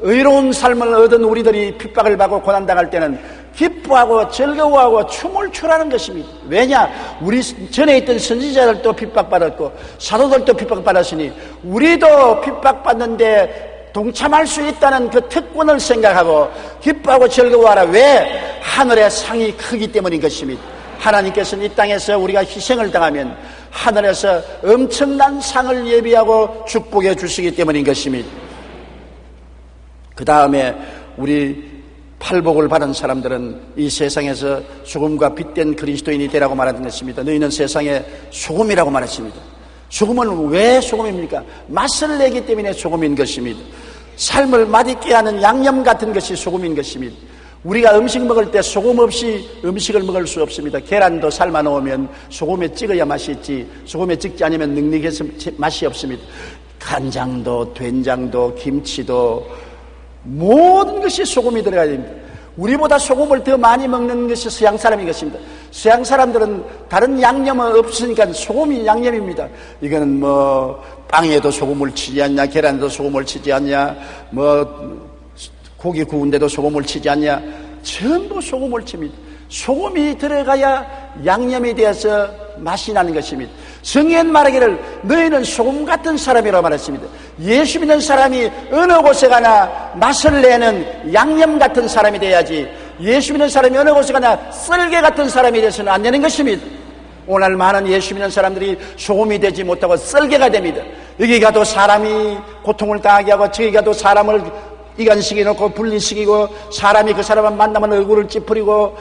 의로운 삶을 얻은 우리들이 핍박을 받고 고난당할 때는 기뻐하고 즐거워하고 춤을 추라는 것입니다. 왜냐? 우리 전에 있던 선지자들도 핍박받았고 사도들도 핍박받았으니 우리도 핍박받는데 동참할 수 있다는 그 특권을 생각하고 기뻐하고 즐거워하라. 왜? 하늘의 상이 크기 때문인 것입니다. 하나님께서는 이 땅에서 우리가 희생을 당하면 하늘에서 엄청난 상을 예비하고 축복해 주시기 때문인 것입니다. 그 다음에 우리 팔복을 받은 사람들은 이 세상에서 소금과 빛된 그리스도인이 되라고 말하는 것입니다. 너희는 세상의 소금이라고 말했습니다. 소금은 왜 소금입니까? 맛을 내기 때문에 소금인 것입니다. 삶을 맛있게 하는 양념 같은 것이 소금인 것입니다. 우리가 음식 먹을 때 소금 없이 음식을 먹을 수 없습니다. 계란도 삶아 놓으면 소금에 찍어야 맛이 있지 소금에 찍지 않으면 눅눅해서 맛이 없습니다. 간장도 된장도 김치도 모든 것이 소금이 들어가야 됩니다. 우리보다 소금을 더 많이 먹는 것이 서양 사람인 것입니다. 서양 사람들은 다른 양념은 없으니까 소금이 양념입니다. 이거는 뭐 빵에도 소금을 치지 않냐, 계란에도 소금을 치지 않냐, 뭐 고기 구운데도 소금을 치지 않냐, 전부 소금을 칩니다. 소금이 들어가야 양념이 되어서 맛이 나는 것입니다. 성경 말하기를 너희는 소금 같은 사람이라고 말했습니다. 예수 믿는 사람이 어느 곳에 가나 맛을 내는 양념 같은 사람이 돼야지 예수 믿는 사람이 어느 곳에 가나 썰개 같은 사람이 돼서는 안 되는 것입니다. 오늘 많은 예수 믿는 사람들이 소금이 되지 못하고 썰개가 됩니다. 여기 가도 사람이 고통을 당하게 하고 저기 가도 사람을 이간시켜놓고 분리시키고 사람이 그 사람을 만나면 얼굴을 찌푸리고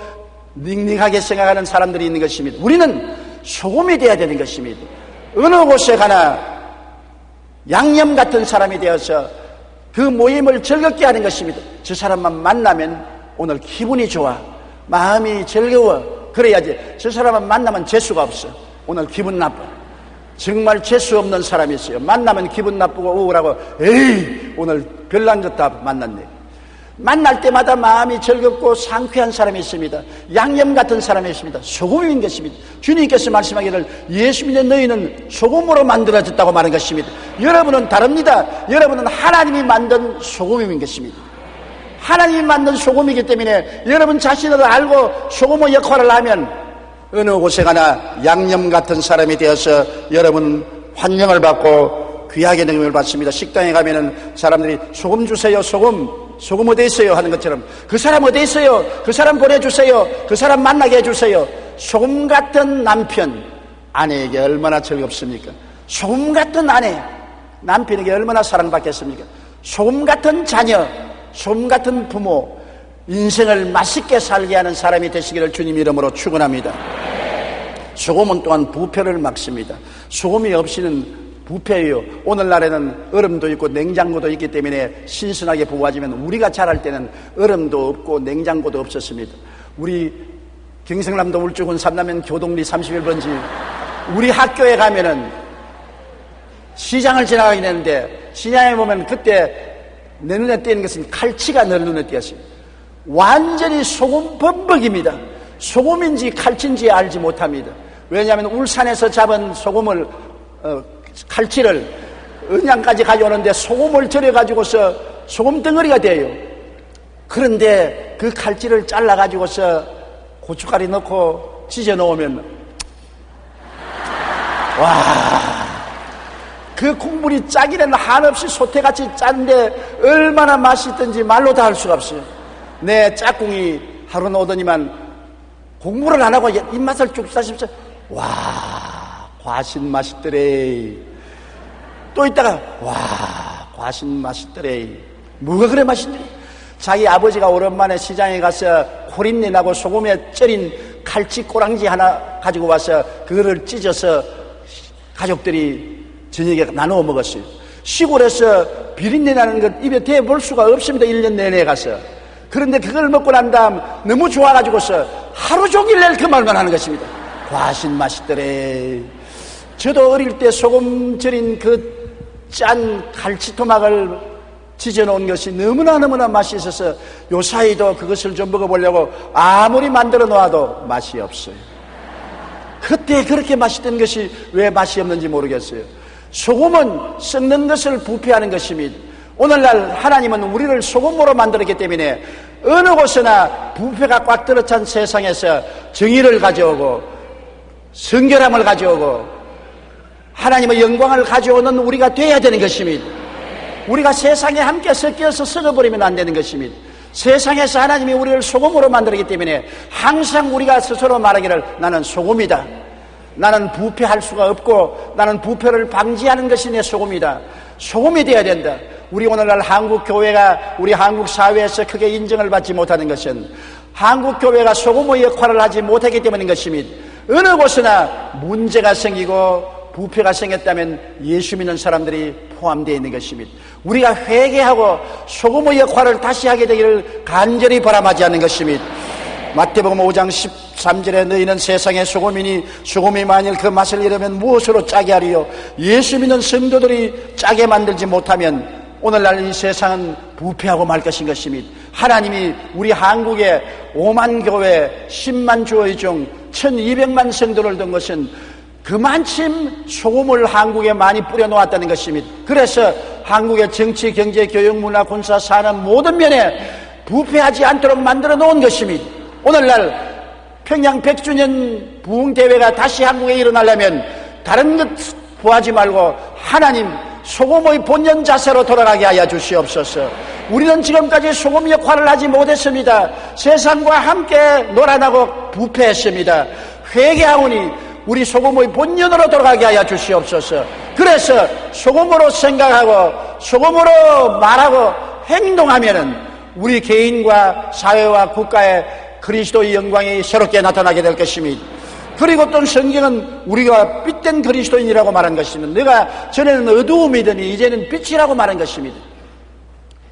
닝닝하게 생각하는 사람들이 있는 것입니다. 우리는 소금이 되어야 되는 것입니다. 어느 곳에 가나 양념 같은 사람이 되어서 그 모임을 즐겁게 하는 것입니다. 저 사람만 만나면 오늘 기분이 좋아, 마음이 즐거워, 그래야지. 저 사람만 만나면 재수가 없어, 오늘 기분 나빠. 정말 재수 없는 사람이 있어요. 만나면 기분 나쁘고 우울하고 에이 오늘 별난 것 다 만났네. 만날 때마다 마음이 즐겁고 상쾌한 사람이 있습니다. 양념 같은 사람이 있습니다. 소금인 것입니다. 주님께서 말씀하기를 예수 믿는 너희는 소금으로 만들어졌다고 말한 것입니다. 여러분은 다릅니다. 여러분은 하나님이 만든 소금인 것입니다. 하나님이 만든 소금이기 때문에 여러분 자신을 알고 소금의 역할을 하면 어느 곳에 가나 양념 같은 사람이 되어서 여러분 환영을 받고 귀하게 능력을 받습니다. 식당에 가면은 사람들이 소금 주세요, 소금 어디 있어요 하는 것처럼 그 사람 어디 있어요, 그 사람 보내주세요, 그 사람 만나게 해주세요. 소금 같은 남편, 아내에게 얼마나 즐겁습니까? 소금 같은 아내, 남편에게 얼마나 사랑받겠습니까? 소금 같은 자녀, 소금 같은 부모, 인생을 맛있게 살게 하는 사람이 되시기를 주님 이름으로 축원합니다. 소금은 또한 부패를 막습니다. 소금이 없이는 부패예요. 오늘날에는 얼음도 있고 냉장고도 있기 때문에 신선하게 보관하지만 우리가 자랄 때는 얼음도 없고 냉장고도 없었습니다. 우리 경상남도 울주군 삼남면 교동리 31번지 우리 학교에 가면은 시장을 지나가게 되는데 시장에 보면 그때 내 눈에 띄는 것은 칼치가 내 눈에 띄었어요. 완전히 소금 범벅입니다. 소금인지 칼치인지 알지 못합니다. 왜냐하면 울산에서 잡은 소금을 칼치를 은양까지 가져오는데 소금을 절여가지고서 소금 덩어리가 돼요. 그런데 그 칼치를 잘라가지고서 고춧가루 넣고 찢어 놓으면 그 국물이 짜기는 한없이 소태같이 짠데 얼마나 맛있든지 말로 다 할 수가 없어요. 내 짝꿍이 하루는 오더니만 공부를 안 하고 입맛을 쭉 사십시오. 과신 맛있더래. 또 있다가 과신 맛있더래. 뭐가 그래 맛있니? 자기 아버지가 오랜만에 시장에 가서 코린내 나고 소금에 쪄린 칼치 꼬랑지 하나 가지고 와서 그거를 찢어서 가족들이 저녁에 나누어 먹었어요. 시골에서 비린내 나는 것 입에 대볼 수가 없습니다. 1년 내내 가서. 그런데 그걸 먹고 난 다음 너무 좋아가지고서 하루 종일 낼 그 말만 하는 것입니다. 과신 맛있더래. 저도 어릴 때 소금 절인 그 짠 갈치토막을 지져놓은 것이 너무나 맛있어서 요사이도 그것을 좀 먹어보려고 아무리 만들어 놓아도 맛이 없어요. 그때 그렇게 맛있던 것이 왜 맛이 없는지 모르겠어요. 소금은 썩는 것을 부패하는 것입니다. 오늘날 하나님은 우리를 소금으로 만들었기 때문에 어느 곳에나 부패가 꽉 들어찬 세상에서 정의를 가져오고 성결함을 가져오고 하나님의 영광을 가져오는 우리가 돼야 되는 것입니다. 우리가 세상에 함께 섞여서 썩어버리면 안 되는 것입니다. 세상에서 하나님이 우리를 소금으로 만들었기 때문에 항상 우리가 스스로 말하기를 나는 소금이다. 나는 부패할 수가 없고 나는 부패를 방지하는 것이 내 소금이다. 소금이 되어야 된다. 우리 오늘날 한국교회가 우리 한국 사회에서 크게 인정을 받지 못하는 것은 한국교회가 소금의 역할을 하지 못하기 때문인 것입니다. 어느 곳이나 문제가 생기고 부패가 생겼다면 예수 믿는 사람들이 포함되어 있는 것입니다. 우리가 회개하고 소금의 역할을 다시 하게 되기를 간절히 바람하지 않는 것입니다. 마태복음 5장 13절에 너희는 세상의 소금이니 소금이 만일 그 맛을 잃으면 무엇으로 짜게 하리요. 예수 믿는 성도들이 짜게 만들지 못하면 오늘날 이 세상은 부패하고 말 것인 것입니다. 하나님이 우리 한국에 5만 교회 10만 주의 중 1200만 성도를 둔 것은 그만큼 소금을 한국에 많이 뿌려놓았다는 것입니다. 그래서 한국의 정치, 경제, 교육, 문화, 군사, 산업 모든 면에 부패하지 않도록 만들어 놓은 것입니다. 오늘날 평양 100주년 부흥대회가 다시 한국에 일어나려면 다른 것 구하지 말고 하나님 소금의 본연 자세로 돌아가게 하여 주시옵소서. 우리는 지금까지 소금 역할을 하지 못했습니다. 세상과 함께 놀아나고 부패했습니다. 회개하오니 우리 소금의 본연으로 돌아가게 하여 주시옵소서. 그래서 소금으로 생각하고 소금으로 말하고 행동하면은 우리 개인과 사회와 국가에 그리스도의 영광이 새롭게 나타나게 될 것입니다. 그리고 또 성경은 우리가 빛된 그리스도인이라고 말한 것입니다. 내가 전에는 어두움이더니 이제는 빛이라고 말한 것입니다.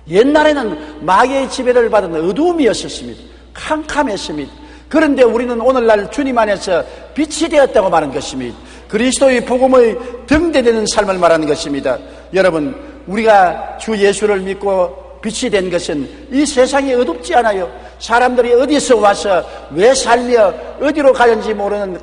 옛날에는 마귀의 지배를 받은 어두움이었습니다. 캄캄했습니다. 그런데 우리는 오늘날 주님 안에서 빛이 되었다고 말하는 것입니다. 그리스도의 복음의 등대되는 삶을 말하는 것입니다. 여러분, 우리가 주 예수를 믿고 빛이 된 것은 이 세상이 어둡지 않아요. 사람들이 어디서 와서 왜 살며 어디로 가는지 모르는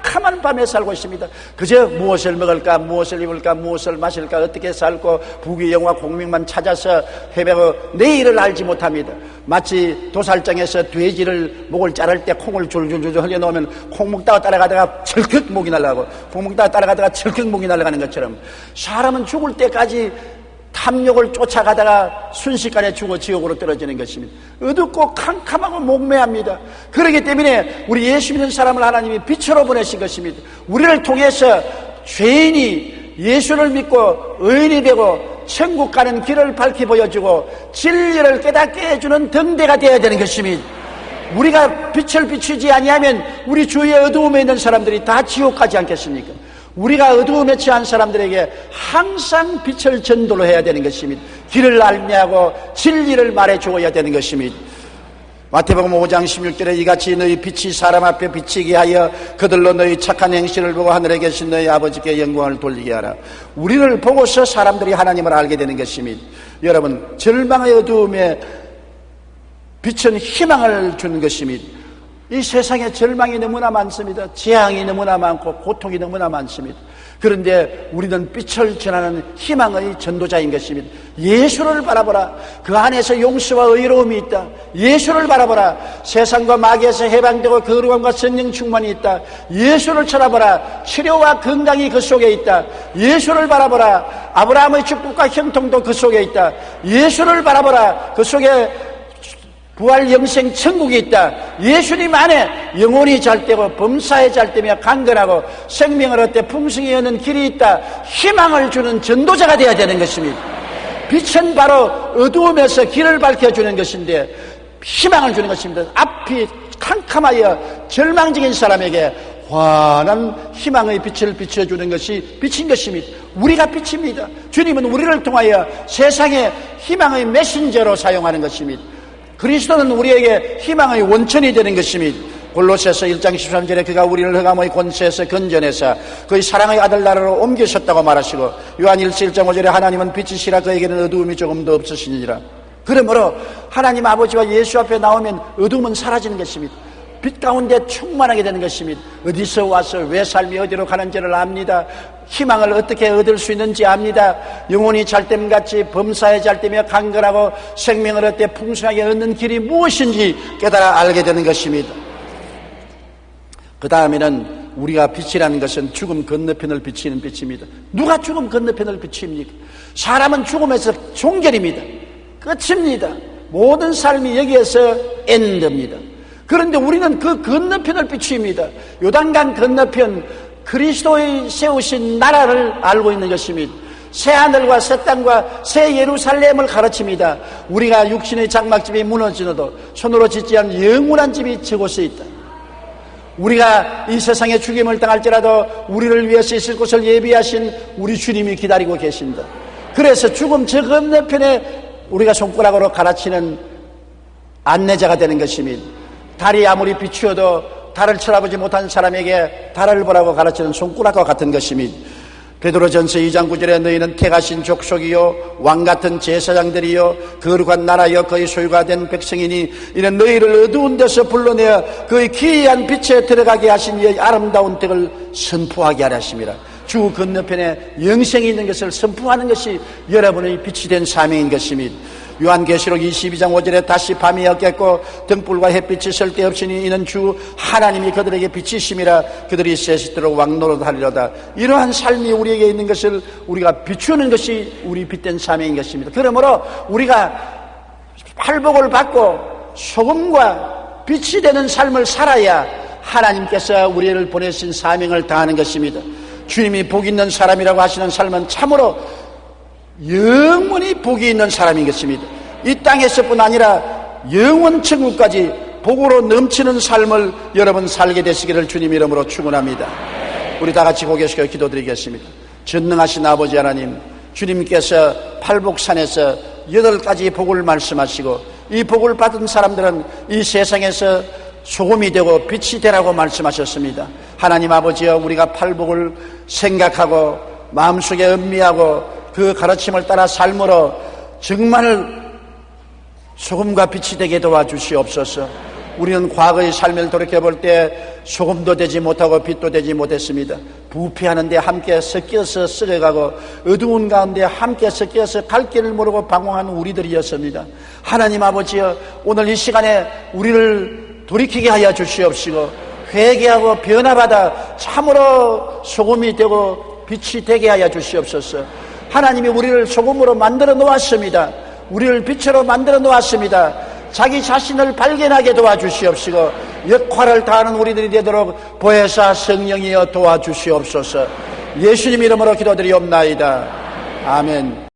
캄캄한 밤에 살고 있습니다. 그저 무엇을 먹을까, 무엇을 입을까, 무엇을 마실까, 어떻게 살고 부귀영화 공명만 찾아서 헤매고 내일을 알지 못합니다. 마치 도살장에서 돼지를 목을 자를 때 콩을 줄줄줄 흘려놓으면 콩 먹다가 따라가다가 철컥 목이 날아가고 콩 먹다가 따라가다가 철컥 목이 날아가는 것처럼 사람은 죽을 때까지 탐욕을 쫓아가다가 순식간에 죽어 지옥으로 떨어지는 것입니다. 어둡고 캄캄하고 목매합니다. 그렇기 때문에 우리 예수 믿는 사람을 하나님이 빛으로 보내신 것입니다. 우리를 통해서 죄인이 예수를 믿고 의인이 되고 천국 가는 길을 밝히 보여주고 진리를 깨닫게 해주는 등대가 되어야 되는 것입니다. 우리가 빛을 비추지 아니하면 우리 주위에 어두움에 있는 사람들이 다 지옥 가지 않겠습니까? 우리가 어두움에 처한 사람들에게 항상 빛을 전도를 해야 되는 것입니다. 길을 알미하고 진리를 말해주어야 되는 것입니다. 마태복음 5장 16절에 이같이 너희 빛이 사람 앞에 비치게 하여 그들로 너희 착한 행실을 보고 하늘에 계신 너희 아버지께 영광을 돌리게 하라. 우리를 보고서 사람들이 하나님을 알게 되는 것입니다. 여러분, 절망의 어두움에 빛은 희망을 주는 것입니다. 이 세상에 절망이 너무나 많습니다. 재앙이 너무나 많고 고통이 너무나 많습니다. 그런데 우리는 빛을 전하는 희망의 전도자인 것입니다. 예수를 바라보라. 그 안에서 용서와 의로움이 있다. 예수를 바라보라. 세상과 마귀에서 해방되고 거룩함과 성령 충만이 있다. 예수를 쳐다보라. 치료와 건강이 그 속에 있다. 예수를 바라보라. 아브라함의 축복과 형통도 그 속에 있다. 예수를 바라보라. 그 속에 부활 영생 천국이 있다. 예수님 안에 영혼이 잘되고 범사에 잘되며 강건하고 생명을 얻되 풍성히 여는 길이 있다. 희망을 주는 전도자가 되어야 되는 것입니다. 빛은 바로 어두움에서 길을 밝혀주는 것인데 희망을 주는 것입니다. 앞이 캄캄하여 절망적인 사람에게 환한 희망의 빛을 비춰주는 것이 빛인 것입니다. 우리가 빛입니다. 주님은 우리를 통하여 세상에 희망의 메신저로 사용하는 것입니다. 그리스도는 우리에게 희망의 원천이 되는 것입니다. 골로새서 1장 13절에 그가 우리를 흑암의 권세에서 건져내사 그의 사랑의 아들 나라로 옮기셨다고 말하시고 요한 1서 1장 5절에 하나님은 빛이시라 그에게는 어두움이 조금도 없으시니라. 그러므로 하나님 아버지와 예수 앞에 나오면 어두움은 사라지는 것입니다. 빛 가운데 충만하게 되는 것입니다. 어디서 와서 왜 삶이 어디로 가는지를 압니다. 희망을 어떻게 얻을 수 있는지 압니다. 영혼이 잘됨같이 범사에 잘되며 강건하고 생명을 얻되 풍성하게 얻는 길이 무엇인지 깨달아 알게 되는 것입니다. 그 다음에는 우리가 빛이라는 것은 죽음 건너편을 비치는 빛입니다. 누가 죽음 건너편을 비춥니까? 사람은 죽음에서 종결입니다. 끝입니다. 모든 삶이 여기에서 엔드입니다. 그런데 우리는 그 건너편을 비추입니다. 요단강 건너편 그리스도의 세우신 나라를 알고 있는 것입니다. 새 하늘과 새 땅과 새 예루살렘을 가르칩니다. 우리가 육신의 장막집이 무너지너도 손으로 짓지 않은 영원한 집이 저곳에 있다. 우리가 이 세상에 죽임을 당할지라도 우리를 위해서 있을 곳을 예비하신 우리 주님이 기다리고 계신다. 그래서 죽음 저 건너편에 우리가 손가락으로 가르치는 안내자가 되는 것입니다. 달이 아무리 비추어도 달을 쳐다보지 못한 사람에게 달을 보라고 가르치는 손가락과 같은 것입니다. 베드로전서 2장 9절에 너희는 택하신 족속이요 왕같은 제사장들이요 거룩한 나라여 그의 소유가 된 백성이니 이는 너희를 어두운 데서 불러내어 그의 기이한 빛에 들어가게 하신 이의 아름다운 덕을 선포하게 하려 하심이라. 주 건너편에 영생이 있는 것을 선포하는 것이 여러분의 빛이 된 사명인 것입니다. 요한계시록 22장 5절에 다시 밤이 었겠고 등불과 햇빛이 쓸데없으니 이는 주 하나님이 그들에게 빛이심이라 그들이 세시도록 왕노릇하리로다. 이러한 삶이 우리에게 있는 것을 우리가 비추는 것이 우리 빛된 사명인 것입니다. 그러므로 우리가 팔복을 받고 소금과 빛이 되는 삶을 살아야 하나님께서 우리를 보내신 사명을 다하는 것입니다. 주님이 복 있는 사람이라고 하시는 삶은 참으로 영원히 복이 있는 사람인 것입니다. 이 땅에서뿐 아니라 영원 천국까지 복으로 넘치는 삶을 여러분 살게 되시기를 주님 이름으로 축원합니다. 우리 다 같이 고개 숙여 기도드리겠습니다. 전능하신 아버지 하나님, 주님께서 팔복산에서 8가지 복을 말씀하시고 이 복을 받은 사람들은 이 세상에서 소금이 되고 빛이 되라고 말씀하셨습니다. 하나님 아버지여, 우리가 팔복을 생각하고 마음속에 음미하고 그 가르침을 따라 삶으로 정말 소금과 빛이 되게 도와주시옵소서. 우리는 과거의 삶을 돌이켜볼 때 소금도 되지 못하고 빛도 되지 못했습니다. 부패하는데 함께 섞여서 썩어가고 어두운 가운데 함께 섞여서 갈 길을 모르고 방황하는 우리들이었습니다. 하나님 아버지여, 오늘 이 시간에 우리를 돌이키게 하여 주시옵시고 회개하고 변화받아 참으로 소금이 되고 빛이 되게 하여 주시옵소서. 하나님이 우리를 소금으로 만들어 놓았습니다. 우리를 빛으로 만들어 놓았습니다. 자기 자신을 발견하게 도와주시옵시고 역할을 다하는 우리들이 되도록 보혜사 성령이여 도와주시옵소서. 예수님 이름으로 기도드리옵나이다. 아멘.